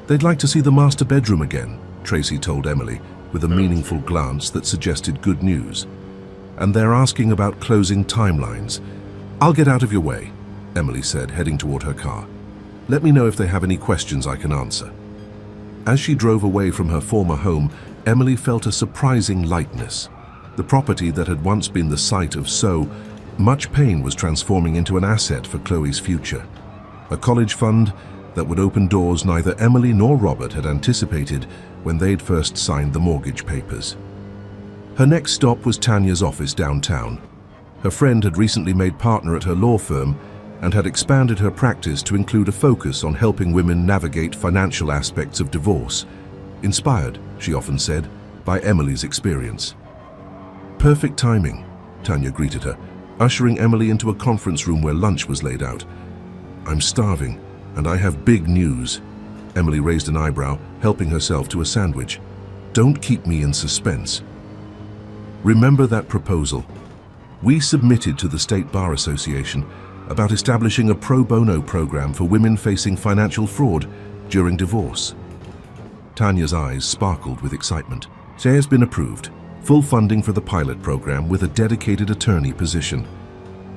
They'd like to see the master bedroom again, Tracy told Emily, with a meaningful glance that suggested good news. And they're asking about closing timelines. I'll get out of your way, Emily said, heading toward her car. Let me know if they have any questions I can answer. As she drove away from her former home, Emily felt a surprising lightness. The property that had once been the site of so much pain was transforming into an asset for Chloe's future. A college fund that would open doors neither Emily nor Robert had anticipated when they'd first signed the mortgage papers. Her next stop was Tanya's office downtown. Her friend had recently made partner at her law firm and had expanded her practice to include a focus on helping women navigate financial aspects of divorce, inspired, she often said, by Emily's experience. Perfect timing, Tanya greeted her, ushering Emily into a conference room where lunch was laid out. I'm starving, and I have big news. Emily raised an eyebrow, helping herself to a sandwich. Don't keep me in suspense. Remember that proposal? We submitted to the State Bar Association about establishing a pro bono program for women facing financial fraud during divorce. Tanya's eyes sparkled with excitement. It has been approved. Full funding for the pilot program with a dedicated attorney position.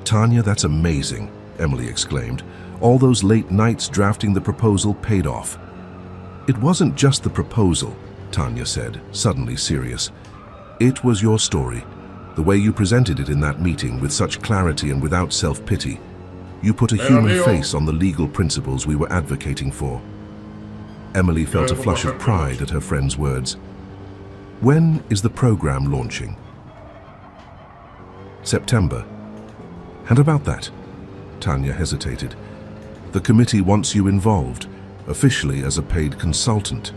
Tanya, that's amazing, Emily exclaimed. All those late nights drafting the proposal paid off. It wasn't just the proposal, Tanya said, suddenly serious. It was your story, the way you presented it in that meeting with such clarity and without self-pity. You put a human face on the legal principles we were advocating for. Emily felt a flush of pride at her friend's words. When is the program launching? September. And about that? Tanya hesitated. The committee wants you involved, officially as a paid consultant.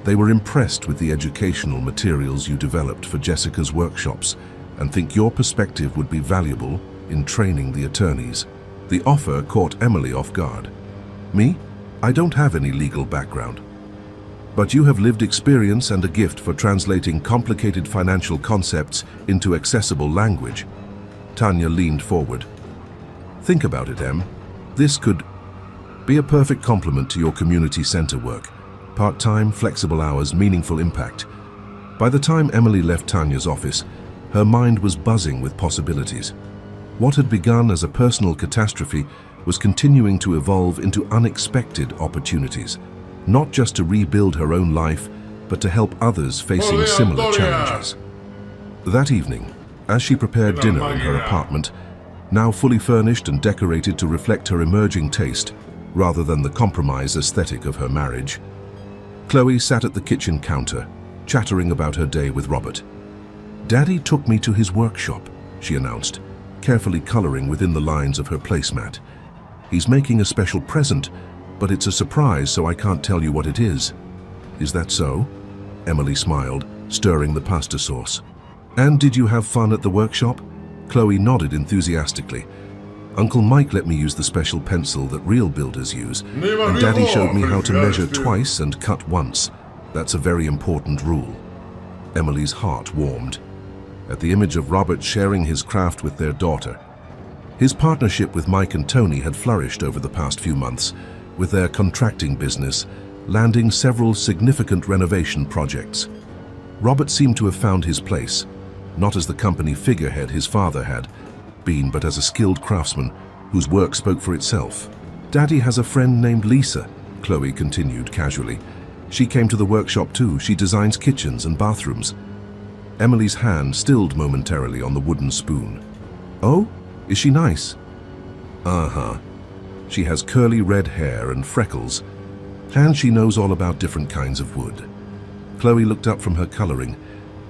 They were impressed with the educational materials you developed for Jessica's workshops and think your perspective would be valuable in training the attorneys. The offer caught Emily off guard. Me? I don't have any legal background. But you have lived experience and a gift for translating complicated financial concepts into accessible language. Tanya leaned forward. Think about it, Em. This could be a perfect complement to your community center work. Part-time, flexible hours, meaningful impact. By the time Emily left Tanya's office, her mind was buzzing with possibilities. What had begun as a personal catastrophe was continuing to evolve into unexpected opportunities, not just to rebuild her own life, but to help others facing similar challenges. That evening, as she prepared dinner in her apartment, now fully furnished and decorated to reflect her emerging taste, rather than the compromise aesthetic of her marriage, Chloe sat at the kitchen counter, chattering about her day with Robert. Daddy took me to his workshop, she announced, carefully coloring within the lines of her placemat. He's making a special present, but it's a surprise, so I can't tell you what it is. Is that so? Emily smiled, stirring the pasta sauce. And did you have fun at the workshop? Chloe nodded enthusiastically. Uncle Mike let me use the special pencil that real builders use, and Daddy showed me how to measure twice and cut once. That's a very important rule. Emily's heart warmed at the image of Robert sharing his craft with their daughter. His partnership with Mike and Tony had flourished over the past few months, with their contracting business landing several significant renovation projects. Robert seemed to have found his place, not as the company figurehead his father had been, but as a skilled craftsman whose work spoke for itself. Daddy has a friend named Lisa, Chloe continued casually. She came to the workshop too. She designs kitchens and bathrooms. Emily's hand stilled momentarily on the wooden spoon. Oh, Is she nice? Uh-huh. She has curly red hair and freckles, and she knows all about different kinds of wood. Chloe looked up from her coloring.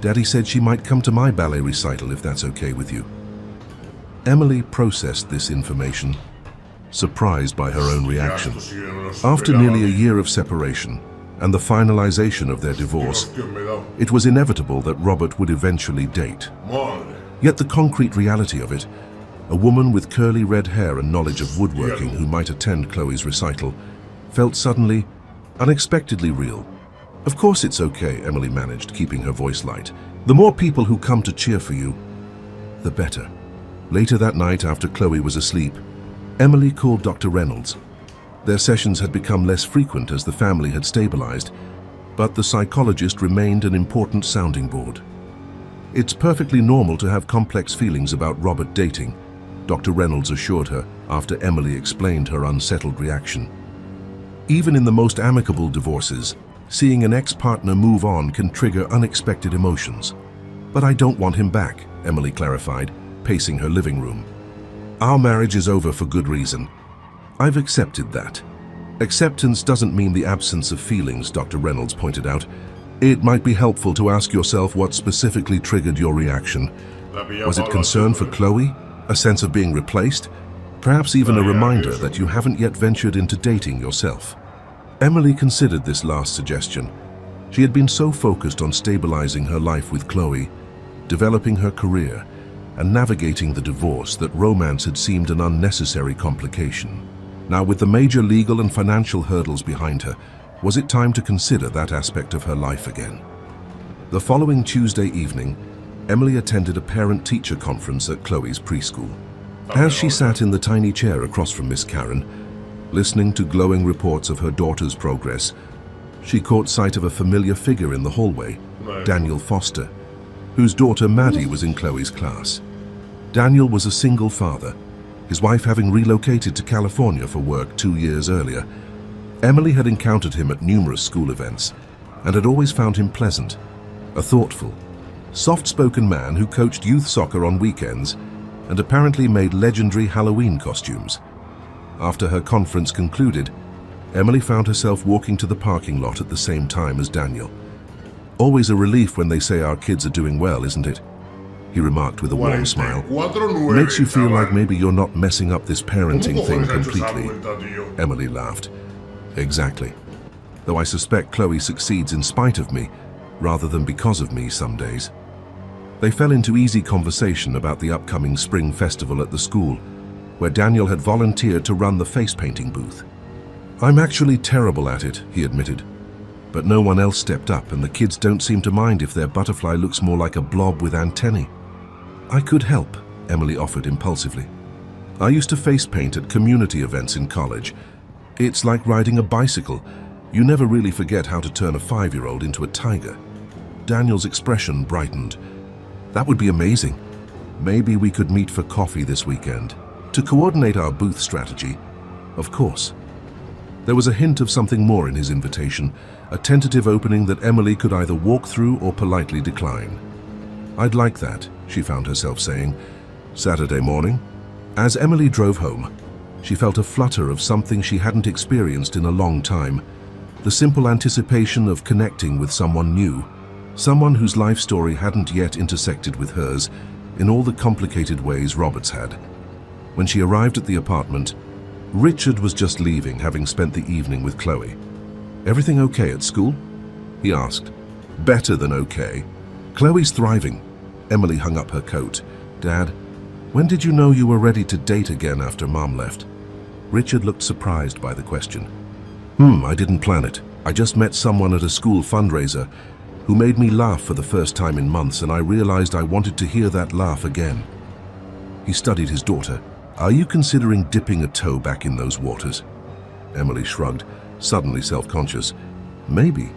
Daddy said she might come to my ballet recital if that's okay with you. Emily processed this information, surprised by her own reaction. After nearly a year of separation and the finalization of their divorce, it was inevitable that Robert would eventually date. Yet the concrete reality of it, a woman with curly red hair and knowledge of woodworking who might attend Chloe's recital, felt suddenly, unexpectedly real. Of course it's okay, Emily managed, keeping her voice light. The more people who come to cheer for you, the better. Later that night, after Chloe was asleep, Emily called Dr. Reynolds. Their sessions had become less frequent as the family had stabilized, but the psychologist remained an important sounding board. It's perfectly normal to have complex feelings about Robert dating, Dr. Reynolds assured her after Emily explained her unsettled reaction. Even in the most amicable divorces, seeing an ex-partner move on can trigger unexpected emotions. But I don't want him back, Emily clarified, pacing her living room. Our marriage is over for good reason. I've accepted that. Acceptance doesn't mean the absence of feelings, Dr. Reynolds pointed out. It might be helpful to ask yourself what specifically triggered your reaction. Was it concern for Chloe? A sense of being replaced? Perhaps even a reminder that you haven't yet ventured into dating yourself. Emily considered this last suggestion. She had been so focused on stabilizing her life with Chloe, developing her career, and navigating the divorce that romance had seemed an unnecessary complication. Now, with the major legal and financial hurdles behind her, was it time to consider that aspect of her life again? The following Tuesday evening, Emily attended a parent-teacher conference at Chloe's preschool. As she sat in the tiny chair across from Miss Karen, listening to glowing reports of her daughter's progress, she caught sight of a familiar figure in the hallway, Daniel Foster, whose daughter Maddie was in Chloe's class. Daniel was a single father, his wife having relocated to California for work 2 years earlier. Emily had encountered him at numerous school events and had always found him pleasant, a thoughtful, soft-spoken man who coached youth soccer on weekends and apparently made legendary Halloween costumes. After her conference concluded, Emily found herself walking to the parking lot at the same time as Daniel. Always a relief when they say our kids are doing well, isn't it? He remarked with a warm smile. Makes you feel like maybe you're not messing up this parenting thing completely. Emily laughed. Exactly. Though I suspect Chloe succeeds in spite of me, rather than because of me some days. They fell into easy conversation about the upcoming spring festival at the school, where Daniel had volunteered to run the face painting booth. I'm actually terrible at it, he admitted. But no one else stepped up, and the kids don't seem to mind if their butterfly looks more like a blob with antennae. I could help, Emily offered impulsively. I used to face paint at community events in college. It's like riding a bicycle. You never really forget how to turn a 5-year-old into a tiger. Daniel's expression brightened. That would be amazing. Maybe we could meet for coffee this weekend to coordinate our booth strategy. Of course. There was a hint of something more in his invitation, a tentative opening that Emily could either walk through or politely decline. I'd like that, she found herself saying. Saturday morning, as Emily drove home, she felt a flutter of something she hadn't experienced in a long time, the simple anticipation of connecting with someone new, someone whose life story hadn't yet intersected with hers in all the complicated ways Robert's had. When she arrived at the apartment, Richard was just leaving, having spent the evening with Chloe. Everything okay at school? He asked. Better than okay. Chloe's thriving. Emily hung up her coat. Dad, when did you know you were ready to date again after Mom left? Richard looked surprised by the question. I didn't plan it. I just met someone at a school fundraiser who made me laugh for the first time in months, and I realized I wanted to hear that laugh again. He studied his daughter. Are you considering dipping a toe back in those waters? Emily shrugged, suddenly self-conscious. Maybe.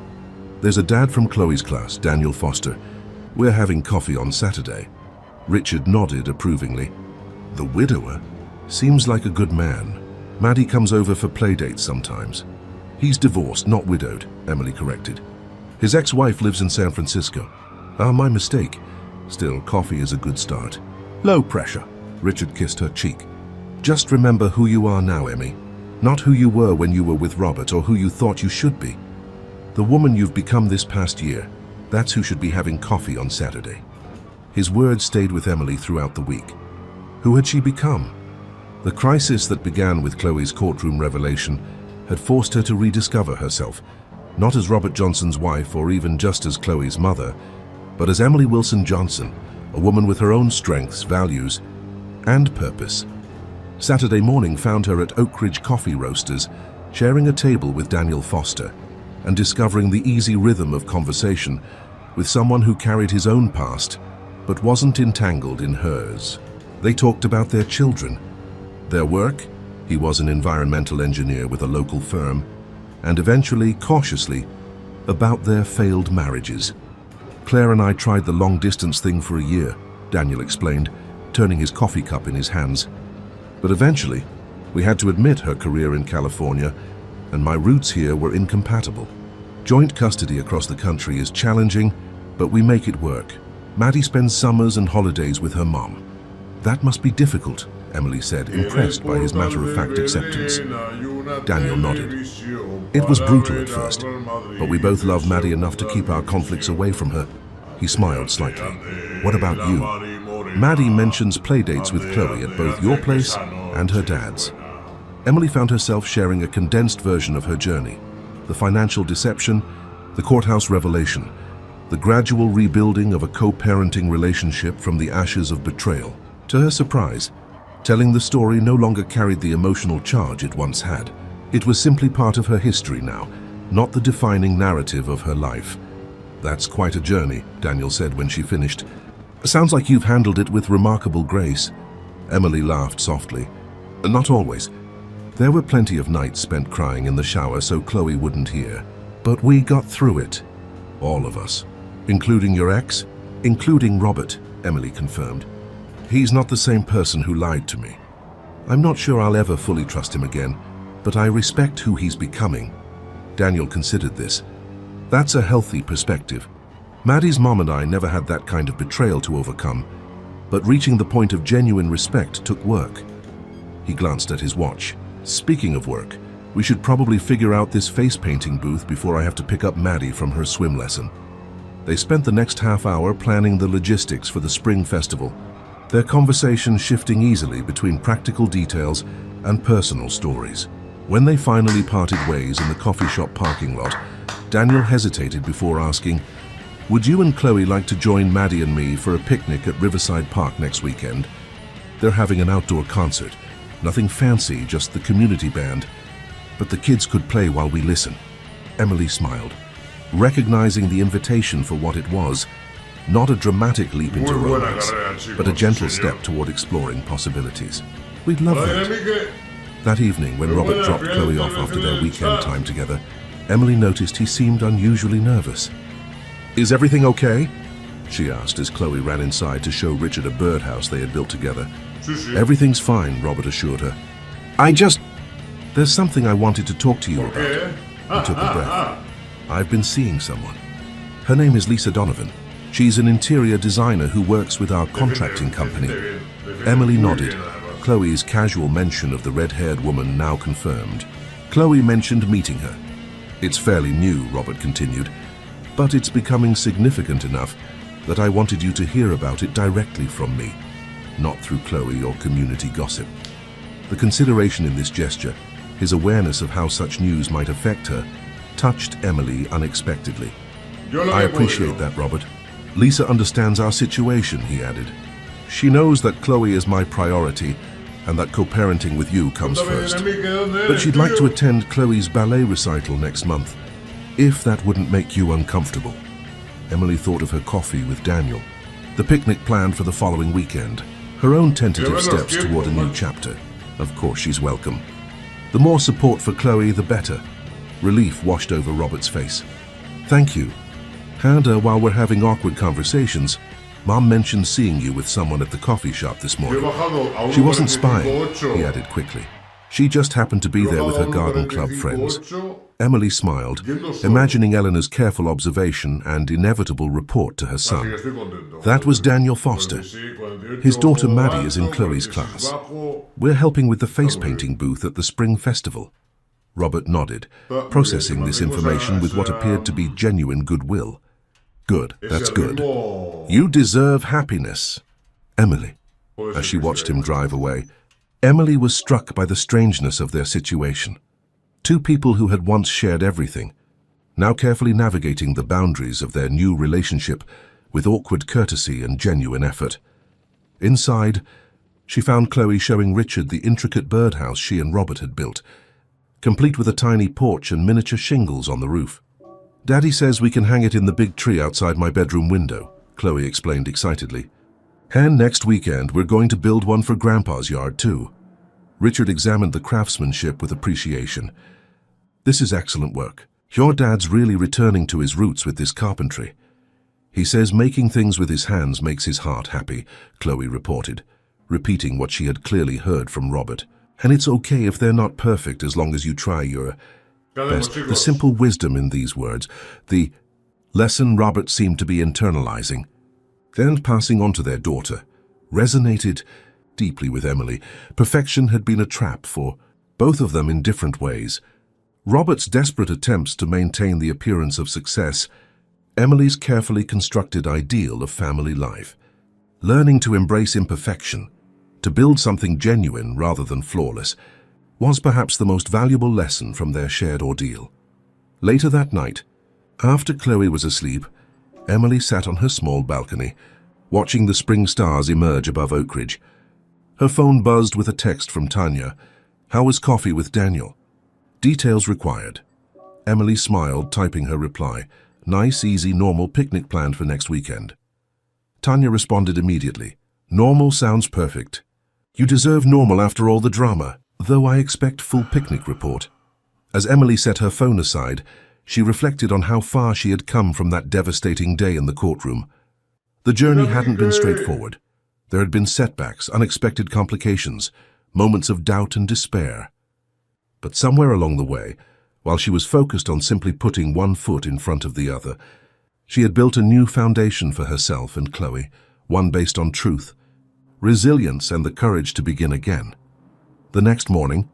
There's a dad from Chloe's class, Daniel Foster. We're having coffee on Saturday. Richard nodded approvingly. The widower? Seems like a good man. Maddie comes over for playdates sometimes. He's divorced, not widowed, Emily corrected. His ex-wife lives in San Francisco. My mistake. Still, coffee is a good start. Low pressure, Richard kissed her cheek. Just remember who you are now, Emmy. Not who you were when you were with Robert or who you thought you should be. The woman you've become this past year, that's who should be having coffee on Saturday. His words stayed with Emily throughout the week. Who had she become? The crisis that began with Chloe's courtroom revelation had forced her to rediscover herself, not as Robert Johnson's wife or even just as Chloe's mother, but as Emily Wilson Johnson, a woman with her own strengths, values, and purpose. Saturday morning found her at Oak Ridge Coffee Roasters, sharing a table with Daniel Foster, and discovering the easy rhythm of conversation with someone who carried his own past, but wasn't entangled in hers. They talked about their children, their work, he was an environmental engineer with a local firm, and eventually, cautiously, about their failed marriages. Claire and I tried the long-distance thing for a year, Daniel explained, turning his coffee cup in his hands. But eventually, we had to admit her career in California and my roots here were incompatible. Joint custody across the country is challenging, but we make it work. Maddie spends summers and holidays with her mom. That must be difficult, Emily said, impressed by his matter-of-fact acceptance. Daniel nodded. It was brutal at first, but we both love Maddie enough to keep our conflicts away from her. He smiled slightly. What about you? Maddie mentions playdates with Chloe at both your place and her dad's. Emily found herself sharing a condensed version of her journey. The financial deception, the courthouse revelation, the gradual rebuilding of a co-parenting relationship from the ashes of betrayal. To her surprise, telling the story no longer carried the emotional charge it once had. It was simply part of her history now, not the defining narrative of her life. That's quite a journey, Daniel said when she finished. Sounds like you've handled it with remarkable grace. Emily laughed softly. Not always. There were plenty of nights spent crying in the shower so Chloe wouldn't hear. But we got through it. All of us. Including your ex? Including Robert, Emily confirmed. He's not the same person who lied to me. I'm not sure I'll ever fully trust him again, but I respect who he's becoming. Daniel considered this. That's a healthy perspective. Maddie's mom and I never had that kind of betrayal to overcome, but reaching the point of genuine respect took work. He glanced at his watch. Speaking of work, we should probably figure out this face painting booth before I have to pick up Maddie from her swim lesson. They spent the next half hour planning the logistics for the spring festival, their conversation shifting easily between practical details and personal stories. When they finally parted ways in the coffee shop parking lot, Daniel hesitated before asking, "Would you and Chloe like to join Maddie and me for a picnic at Riverside Park next weekend? They're having an outdoor concert. Nothing fancy, just the community band. But the kids could play while we listen." Emily smiled, recognizing the invitation for what it was, not a dramatic leap into romance, but a gentle step toward exploring possibilities. We'd love that. That evening, when Robert dropped Chloe off after their weekend time together, Emily noticed he seemed unusually nervous. "Is everything okay?" she asked as Chloe ran inside to show Richard a birdhouse they had built together. "Everything's fine," Robert assured her. There's something I wanted to talk to you about." He took a breath. "I've been seeing someone. Her name is Lisa Donovan. She's an interior designer who works with our contracting company." Emily nodded, Chloe's casual mention of the red-haired woman now confirmed. Chloe mentioned meeting her. "It's fairly new," Robert continued, "but it's becoming significant enough that I wanted you to hear about it directly from me, not through Chloe or community gossip." The consideration in this gesture, his awareness of how such news might affect her, touched Emily unexpectedly. "I appreciate that, Robert. Lisa understands our situation," he added. "She knows that Chloe is my priority and that co-parenting with you comes first. But she'd like to attend Chloe's ballet recital next month, if that wouldn't make you uncomfortable." Emily thought of her coffee with Daniel, the picnic planned for the following weekend, her own tentative steps toward a new chapter. Of course she's welcome. The more support for Chloe, the better. Relief washed over Robert's face. "Thank you. And while we're having awkward conversations, Mom mentioned seeing you with someone at the coffee shop this morning. She wasn't spying," he added quickly. "She just happened to be there with her garden club friends." Emily smiled, imagining Eleanor's careful observation and inevitable report to her son. That was Daniel Foster. His daughter Maddie is in Chloe's class. We're helping with the face painting booth at the spring festival. Robert nodded, processing this information with what appeared to be genuine goodwill. Good, that's good. You deserve happiness. Emily. As she watched him drive away, Emily was struck by the strangeness of their situation. Two people who had once shared everything, now carefully navigating the boundaries of their new relationship with awkward courtesy and genuine effort. Inside, she found Chloe showing Richard the intricate birdhouse she and Robert had built, complete with a tiny porch and miniature shingles on the roof. Daddy says we can hang it in the big tree outside my bedroom window, Chloe explained excitedly. And next weekend we're going to build one for Grandpa's yard too. Richard examined the craftsmanship with appreciation. This is excellent work. Your dad's really returning to his roots with this carpentry. He says making things with his hands makes his heart happy, Chloe reported, repeating what she had clearly heard from Robert. And it's okay if they're not perfect as long as you try your best. The simple wisdom in these words, the lesson Robert seemed to be internalizing, then passing on to their daughter, resonated deeply with Emily. Perfection had been a trap for both of them in different ways. Robert's desperate attempts to maintain the appearance of success, Emily's carefully constructed ideal of family life. Learning to embrace imperfection, to build something genuine rather than flawless, was perhaps the most valuable lesson from their shared ordeal. Later that night, after Chloe was asleep, Emily sat on her small balcony, watching the spring stars emerge above Oak Ridge. Her phone buzzed with a text from Tanya. How was coffee with Daniel? Details required. Emily smiled, typing her reply. Nice, easy, normal picnic planned for next weekend. Tanya responded immediately. Normal sounds perfect. You deserve normal after all the drama, though I expect full picnic report. As Emily set her phone aside, she reflected on how far she had come from that devastating day in the courtroom. The journey hadn't been straightforward. There had been setbacks, unexpected complications, moments of doubt and despair. But somewhere along the way, while she was focused on simply putting one foot in front of the other, she had built a new foundation for herself and Chloe, one based on truth, resilience, and the courage to begin again. The next morning,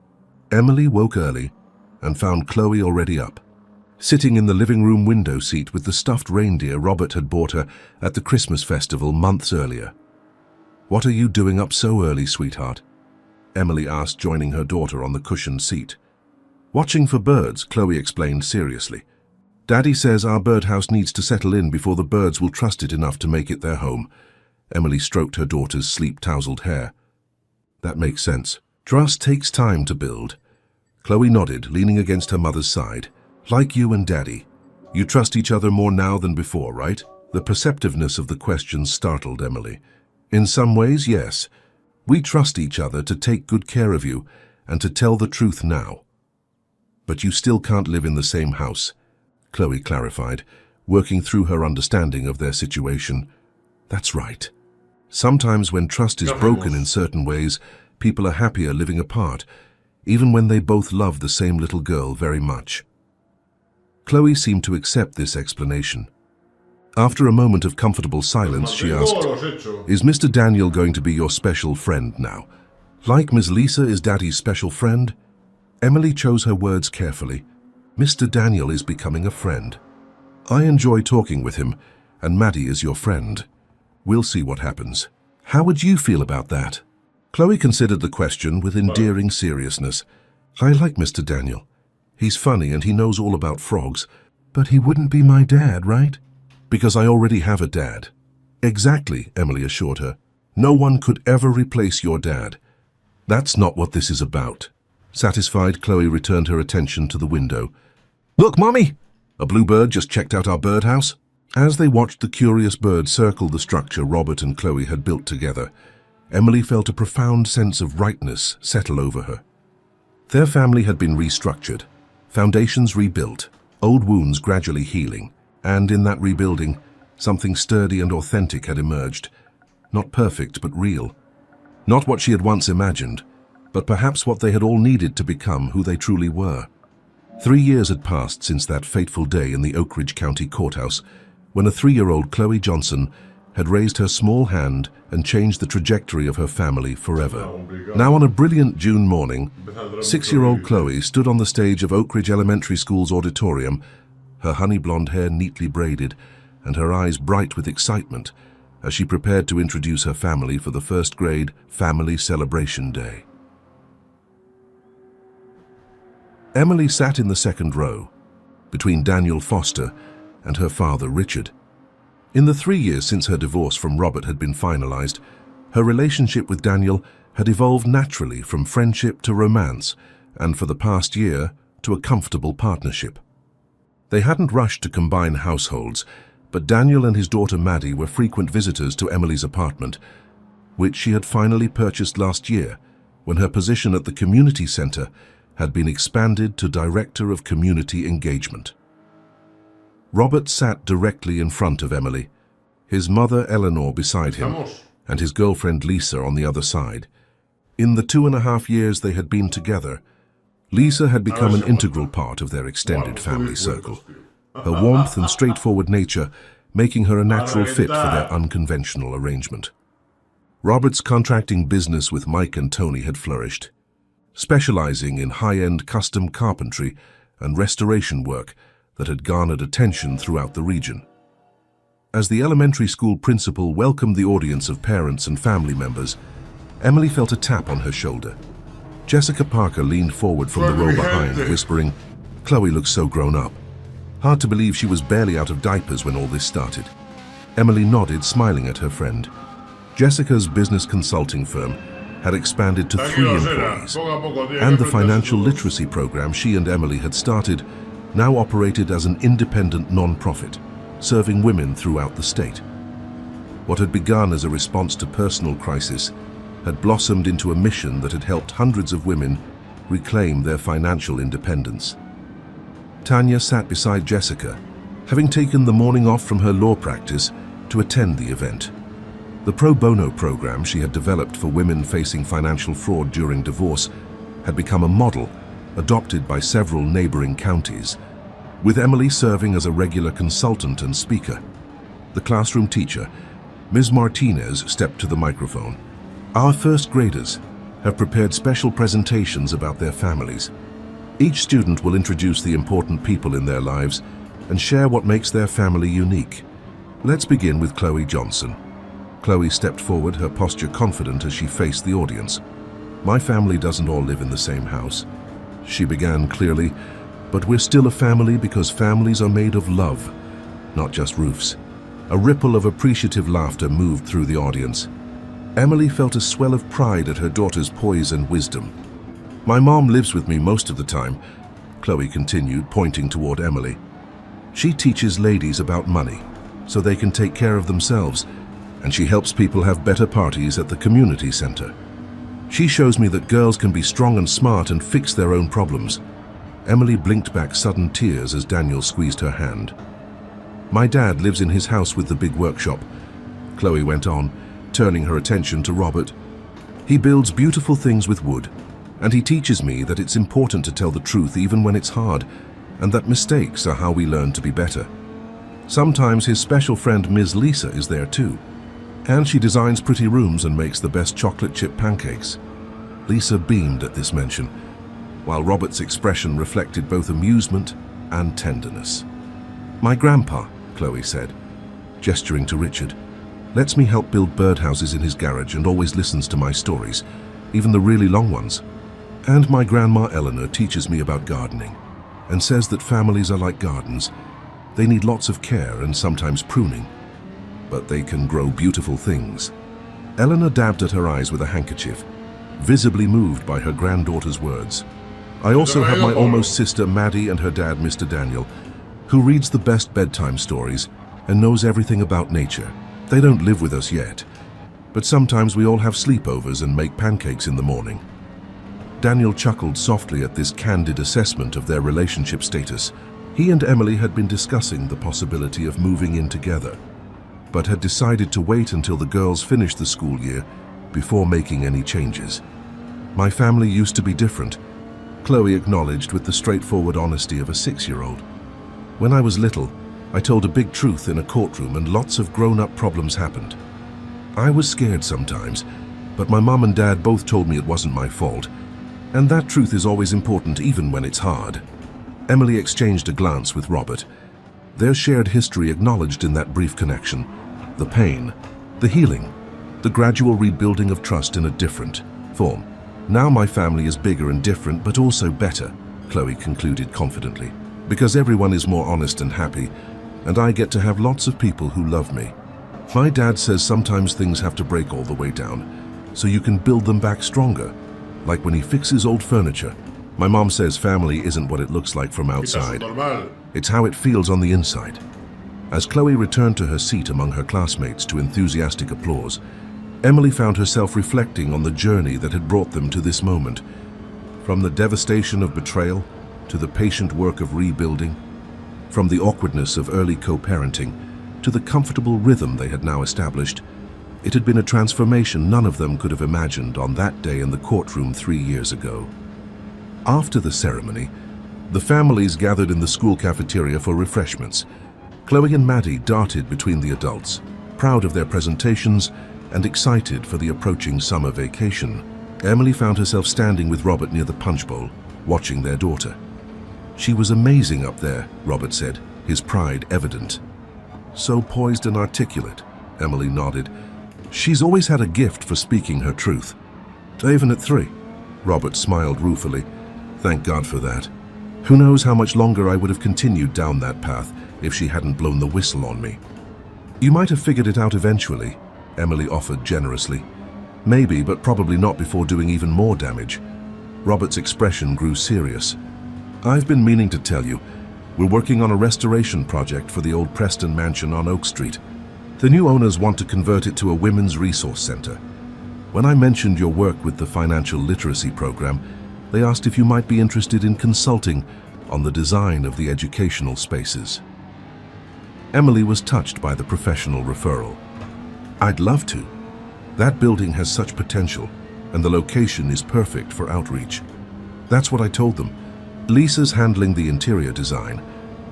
Emily woke early and found Chloe already up, sitting in the living room window seat with the stuffed reindeer Robert had bought her at the Christmas festival months earlier. What are you doing up so early, sweetheart? Emily asked, joining her daughter on the cushioned seat. Watching for birds, Chloe explained seriously. Daddy says our birdhouse needs to settle in before the birds will trust it enough to make it their home. Emily stroked her daughter's sleep-tousled hair. That makes sense. Trust takes time to build. Chloe nodded, leaning against her mother's side. Like you and Daddy. You trust each other more now than before, right? The perceptiveness of the question startled Emily. In some ways, yes. We trust each other to take good care of you and to tell the truth now. But you still can't live in the same house, Chloe clarified, working through her understanding of their situation. That's right. Sometimes when trust is broken in certain ways, people are happier living apart, even when they both love the same little girl very much. Chloe seemed to accept this explanation. After a moment of comfortable silence, she asked, Is Mr. Daniel going to be your special friend now? Like Ms. Lisa is Daddy's special friend? Emily chose her words carefully. Mr. Daniel is becoming a friend. I enjoy talking with him, and Maddie is your friend. We'll see what happens. How would you feel about that? Chloe considered the question with endearing seriousness. I like Mr. Daniel. He's funny and he knows all about frogs, but he wouldn't be my dad, right? Because I already have a dad. Exactly, Emily assured her. No one could ever replace your dad. That's not what this is about. Satisfied, Chloe returned her attention to the window. Look, Mommy! A bluebird just checked out our birdhouse. As they watched the curious bird circle the structure Robert and Chloe had built together, Emily felt a profound sense of rightness settle over her. Their family had been restructured, foundations rebuilt, old wounds gradually healing, and in that rebuilding, something sturdy and authentic had emerged. Not perfect, but real. Not what she had once imagined, but perhaps what they had all needed to become who they truly were. 3 years had passed since that fateful day in the Oak Ridge County Courthouse, when a 3-year-old Chloe Johnson had raised her small hand and changed the trajectory of her family forever. Now on a brilliant June morning, 6-year-old Chloe stood on the stage of Oak Ridge Elementary School's auditorium, her honey blonde hair neatly braided and her eyes bright with excitement as she prepared to introduce her family for the first grade Family Celebration Day. Emily sat in the second row, between Daniel Foster and her father Richard. In the 3 years since her divorce from Robert had been finalized, her relationship with Daniel had evolved naturally from friendship to romance, and for the past year, to a comfortable partnership. They hadn't rushed to combine households, but Daniel and his daughter Maddie were frequent visitors to Emily's apartment, which she had finally purchased last year, when her position at the community center had been expanded to Director of Community Engagement. Robert sat directly in front of Emily, his mother Eleanor beside him, and his girlfriend Lisa on the other side. In the 2.5 years they had been together, Lisa had become an integral part of their extended family circle, her warmth and straightforward nature making her a natural fit for their unconventional arrangement. Robert's contracting business with Mike and Tony had flourished, specializing in high-end custom carpentry and restoration work that had garnered attention throughout the region. As the elementary school principal welcomed the audience of parents and family members, Emily felt a tap on her shoulder. Jessica Parker leaned forward from the row behind, whispering, "Chloe looks so grown up." Hard to believe she was barely out of diapers when all this started. Emily nodded, smiling at her friend. Jessica's business consulting firm had expanded to 3 employees, and the financial literacy program she and Emily had started now operated as an independent non-profit, serving women throughout the state. What had begun as a response to personal crisis had blossomed into a mission that had helped hundreds of women reclaim their financial independence. Tanya sat beside Jessica, having taken the morning off from her law practice to attend the event. The pro bono program she had developed for women facing financial fraud during divorce had become a model adopted by several neighboring counties, with Emily serving as a regular consultant and speaker. The classroom teacher, Ms. Martinez, stepped to the microphone. "Our first graders have prepared special presentations about their families. Each student will introduce the important people in their lives and share what makes their family unique. Let's begin with Chloe Johnson." Chloe stepped forward, her posture confident as she faced the audience. "My family doesn't all live in the same house," she began clearly, "but we're still a family because families are made of love, not just roofs." A ripple of appreciative laughter moved through the audience. Emily felt a swell of pride at her daughter's poise and wisdom. "My mom lives with me most of the time," Chloe continued, pointing toward Emily. "She teaches ladies about money, so they can take care of themselves, and she helps people have better parties at the community center. She shows me that girls can be strong and smart and fix their own problems." Emily blinked back sudden tears as Daniel squeezed her hand. "My dad lives in his house with the big workshop," Chloe went on, turning her attention to Robert. "He builds beautiful things with wood, and he teaches me that it's important to tell the truth even when it's hard, and that mistakes are how we learn to be better. Sometimes his special friend Ms. Lisa is there too, and she designs pretty rooms and makes the best chocolate chip pancakes." Lisa beamed at this mention, while Robert's expression reflected both amusement and tenderness. "My grandpa," Chloe said, gesturing to Richard, "lets me help build birdhouses in his garage and always listens to my stories, even the really long ones. And my grandma Eleanor teaches me about gardening and says that families are like gardens. They need lots of care and sometimes pruning, but they can grow beautiful things." Eleanor dabbed at her eyes with a handkerchief, visibly moved by her granddaughter's words. "I also have my almost sister Maddie and her dad, Mr. Daniel, who reads the best bedtime stories and knows everything about nature. They don't live with us yet, but sometimes we all have sleepovers and make pancakes in the morning." Daniel chuckled softly at this candid assessment of their relationship status. He and Emily had been discussing the possibility of moving in together, but had decided to wait until the girls finished the school year before making any changes. "My family used to be different, Chloe acknowledged with the straightforward honesty of a 6-year-old. When I was little, I told a big truth in a courtroom and lots of grown-up problems happened. I was scared sometimes, but my mom and dad both told me it wasn't my fault. And that truth is always important even when it's hard. Emily exchanged a glance with Robert. Their shared history acknowledged in that brief connection. The pain, the healing, the gradual rebuilding of trust in a different form. Now my family is bigger and different, but also better, Chloe concluded confidently. Because everyone is more honest and happy, and I get to have lots of people who love me. My dad says sometimes things have to break all the way down, so you can build them back stronger. Like when he fixes old furniture. My mom says family isn't what it looks like from outside. It's how it feels on the inside. As Chloe returned to her seat among her classmates to enthusiastic applause, Emily found herself reflecting on the journey that had brought them to this moment. From the devastation of betrayal to the patient work of rebuilding, from the awkwardness of early co-parenting to the comfortable rhythm they had now established, it had been a transformation none of them could have imagined on that day in the courtroom 3 years ago. After the ceremony, the families gathered in the school cafeteria for refreshments. Chloe and Maddie darted between the adults, proud of their presentations and excited for the approaching summer vacation. Emily found herself standing with Robert near the punch bowl, watching their daughter. She was amazing up there, Robert said, his pride evident. So poised and articulate, Emily nodded. She's always had a gift for speaking her truth. Even at 3, Robert smiled ruefully. Thank God for that. Who knows how much longer I would have continued down that path if she hadn't blown the whistle on me. You might have figured it out eventually, Emily offered generously. Maybe, but probably not before doing even more damage. Robert's expression grew serious. I've been meaning to tell you, we're working on a restoration project for the old Preston mansion on Oak Street. The new owners want to convert it to a women's resource center. When I mentioned your work with the financial literacy program, they asked if you might be interested in consulting on the design of the educational spaces. Emily was touched by the professional referral. I'd love to. That building has such potential, and the location is perfect for outreach. That's what I told them. Lisa's handling the interior design,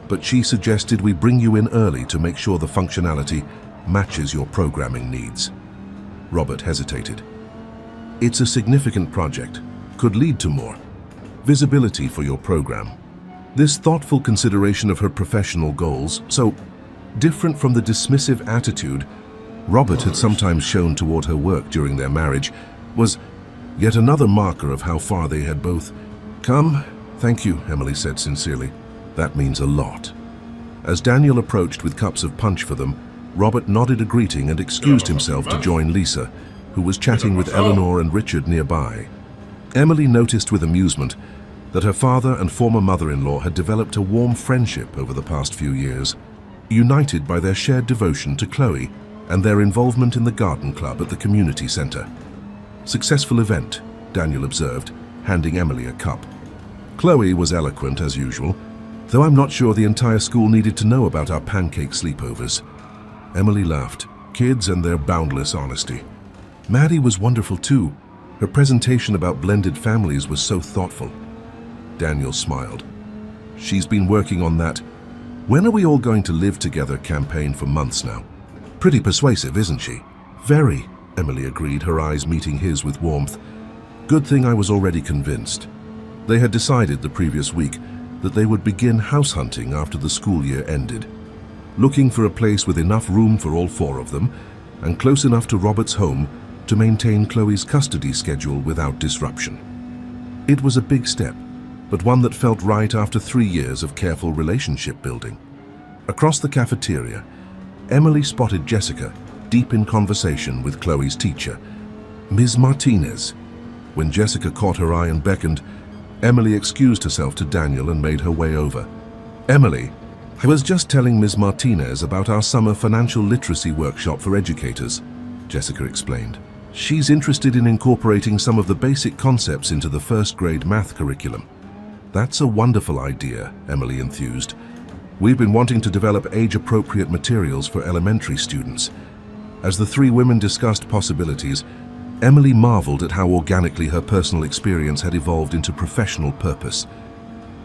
but she suggested we bring you in early to make sure the functionality matches your programming needs. Robert hesitated. It's a significant project, could lead to more visibility for your program. This thoughtful consideration of her professional goals, so different from the dismissive attitude Robert had sometimes shown toward her work during their marriage, was yet another marker of how far they had both come. Thank you, Emily said sincerely. That means a lot. As Daniel approached with cups of punch for them, Robert nodded a greeting and excused himself to join Lisa, who was chatting with Eleanor and Richard nearby. Emily noticed with amusement that her father and former mother-in-law had developed a warm friendship over the past few years, united by their shared devotion to Chloe and their involvement in the garden club at the community center. Successful event, Daniel observed, handing Emily a cup. Chloe was eloquent as usual, though I'm not sure the entire school needed to know about our pancake sleepovers. Emily laughed, kids and their boundless honesty. Maddie was wonderful too. Her presentation about blended families was so thoughtful. Daniel smiled. She's been working on that "When are we all going to live together" campaign for months now. Pretty persuasive, isn't she? Very, Emily agreed, her eyes meeting his with warmth. Good thing I was already convinced. They had decided the previous week that they would begin house hunting after the school year ended, looking for a place with enough room for all 4 of them and close enough to Robert's home to maintain Chloe's custody schedule without disruption. It was a big step, but one that felt right after 3 years of careful relationship building. Across the cafeteria, Emily spotted Jessica, deep in conversation with Chloe's teacher, Ms. Martinez. When Jessica caught her eye and beckoned, Emily excused herself to Daniel and made her way over. Emily, I was just telling Ms. Martinez about our summer financial literacy workshop for educators, Jessica explained. She's interested in incorporating some of the basic concepts into the first-grade math curriculum. That's a wonderful idea, Emily enthused. We've been wanting to develop age-appropriate materials for elementary students. As the 3 women discussed possibilities, Emily marveled at how organically her personal experience had evolved into professional purpose.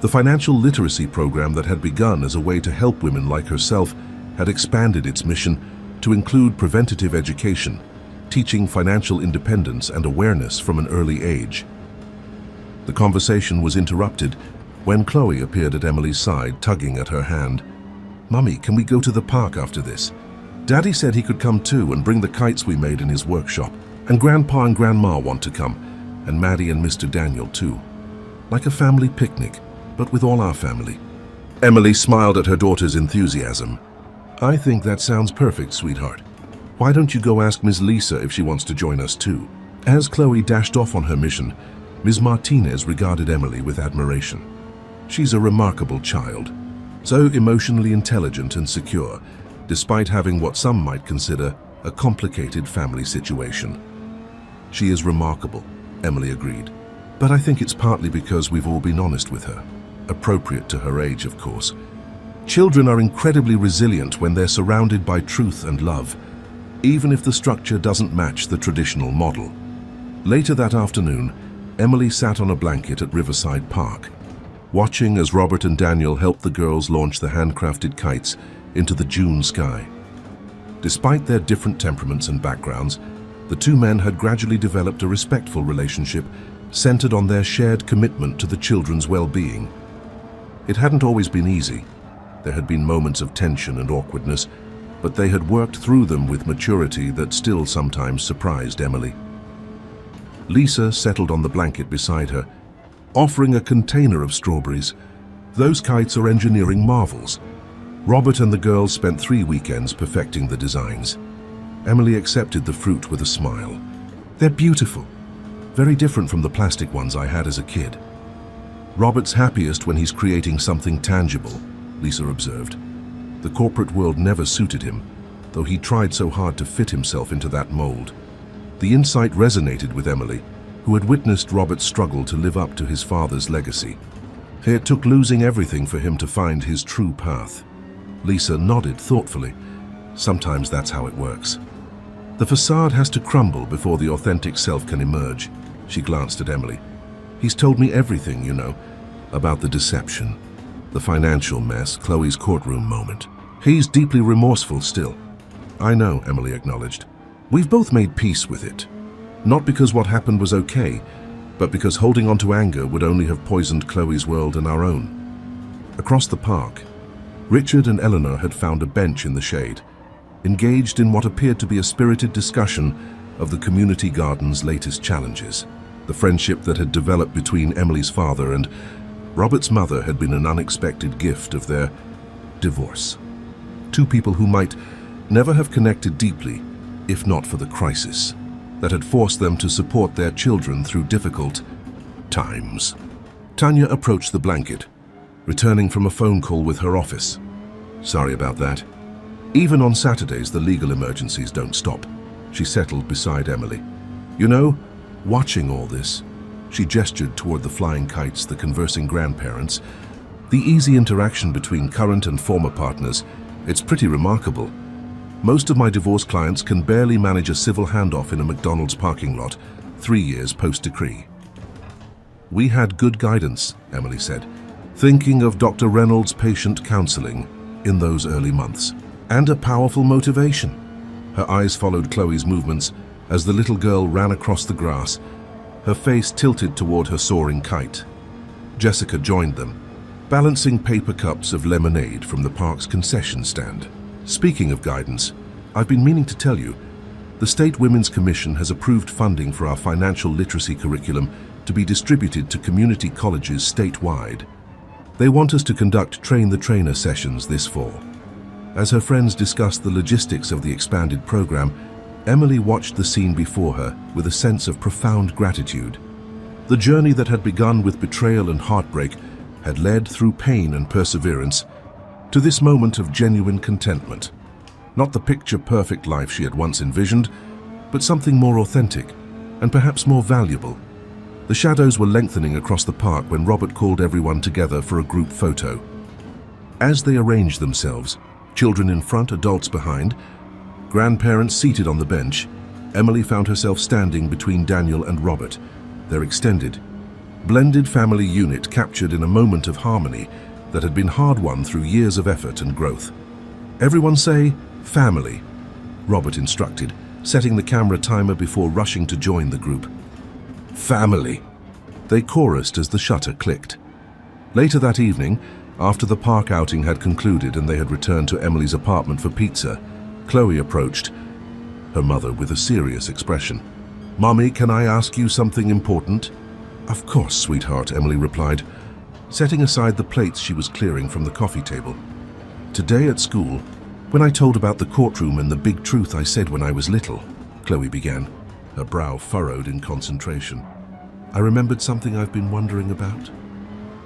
The financial literacy program that had begun as a way to help women like herself had expanded its mission to include preventative education, teaching financial independence and awareness from an early age. The conversation was interrupted when Chloe appeared at Emily's side, tugging at her hand. "Mummy, can we go to the park after this? Daddy said he could come too and bring the kites we made in his workshop. And Grandpa and Grandma want to come, and Maddie and Mr. Daniel too. Like a family picnic, but with all our family." Emily smiled at her daughter's enthusiasm. "I think that sounds perfect, sweetheart. Why don't you go ask Ms. Lisa if she wants to join us too?" As Chloe dashed off on her mission, Ms. Martinez regarded Emily with admiration. "She's a remarkable child, so emotionally intelligent and secure, despite having what some might consider a complicated family situation." "She is remarkable," Emily agreed. "But I think it's partly because we've all been honest with her. Appropriate to her age, of course. Children are incredibly resilient when they're surrounded by truth and love, even if the structure doesn't match the traditional model." Later that afternoon, Emily sat on a blanket at Riverside Park, watching as Robert and Daniel helped the girls launch the handcrafted kites into the June sky. Despite their different temperaments and backgrounds, the two men had gradually developed a respectful relationship centered on their shared commitment to the children's well-being. It hadn't always been easy. There had been moments of tension and awkwardness, but they had worked through them with maturity that still sometimes surprised Emily. Lisa settled on the blanket beside her, offering a container of strawberries. "Those kites are engineering marvels." Robert and the girls spent 3 weekends perfecting the designs. Emily accepted the fruit with a smile. "They're beautiful. Very different from the plastic ones I had as a kid." "Robert's happiest when he's creating something tangible," Lisa observed. The corporate world never suited him, though he tried so hard to fit himself into that mold. The insight resonated with Emily, who had witnessed Robert's struggle to live up to his father's legacy. It took losing everything for him to find his true path. Lisa nodded thoughtfully. "Sometimes that's how it works. The facade has to crumble before the authentic self can emerge." She glanced at Emily. "He's told me everything, you know, about the deception, the financial mess, Chloe's courtroom moment. He's deeply remorseful still." "I know," Emily acknowledged. "We've both made peace with it. Not because what happened was okay, but because holding on to anger would only have poisoned Chloe's world and our own." Across the park, Richard and Eleanor had found a bench in the shade, engaged in what appeared to be a spirited discussion of the community garden's latest challenges. The friendship that had developed between Emily's father and Robert's mother had been an unexpected gift of their divorce. Two people who might never have connected deeply, if not for the crisis that had forced them to support their children through difficult times. Tanya approached the blanket, returning from a phone call with her office. "Sorry about that. Even on Saturdays, the legal emergencies don't stop." She settled beside Emily. "You know, watching all this," she gestured toward the flying kites, the conversing grandparents, "the easy interaction between current and former partners, it's pretty remarkable. Most of my divorce clients can barely manage a civil handoff in a McDonald's parking lot 3 years post-decree." "We had good guidance," Emily said, thinking of Dr. Reynolds' patient counseling in those early months. "And a powerful motivation." Her eyes followed Chloe's movements as the little girl ran across the grass, her face tilted toward her soaring kite. Jessica joined them, balancing paper cups of lemonade from the park's concession stand. "Speaking of guidance, I've been meaning to tell you, the State Women's Commission has approved funding for our financial literacy curriculum to be distributed to community colleges statewide. They want us to conduct train-the-trainer sessions this fall." As her friends discussed the logistics of the expanded program, Emily watched the scene before her with a sense of profound gratitude. The journey that had begun with betrayal and heartbreak had led through pain and perseverance to this moment of genuine contentment. Not the picture-perfect life she had once envisioned, but something more authentic and perhaps more valuable. The shadows were lengthening across the park when Robert called everyone together for a group photo. As they arranged themselves, children in front, adults behind, grandparents seated on the bench, Emily found herself standing between Daniel and Robert, their extended, blended family unit captured in a moment of harmony that had been hard-won through years of effort and growth. "Everyone say, family," Robert instructed, setting the camera timer before rushing to join the group. "Family," they chorused as the shutter clicked. Later that evening, after the park outing had concluded and they had returned to Emily's apartment for pizza, Chloe approached her mother with a serious expression. "Mommy, can I ask you something important?" "Of course, sweetheart," Emily replied, setting aside the plates she was clearing from the coffee table. "Today at school, when I told about the courtroom and the big truth I said when I was little," Chloe began, her brow furrowed in concentration, "I remembered something I've been wondering about."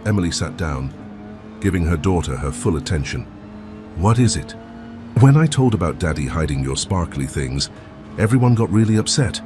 Emily sat down, giving her daughter her full attention. "What is it?" "When I told about Daddy hiding your sparkly things, everyone got really upset.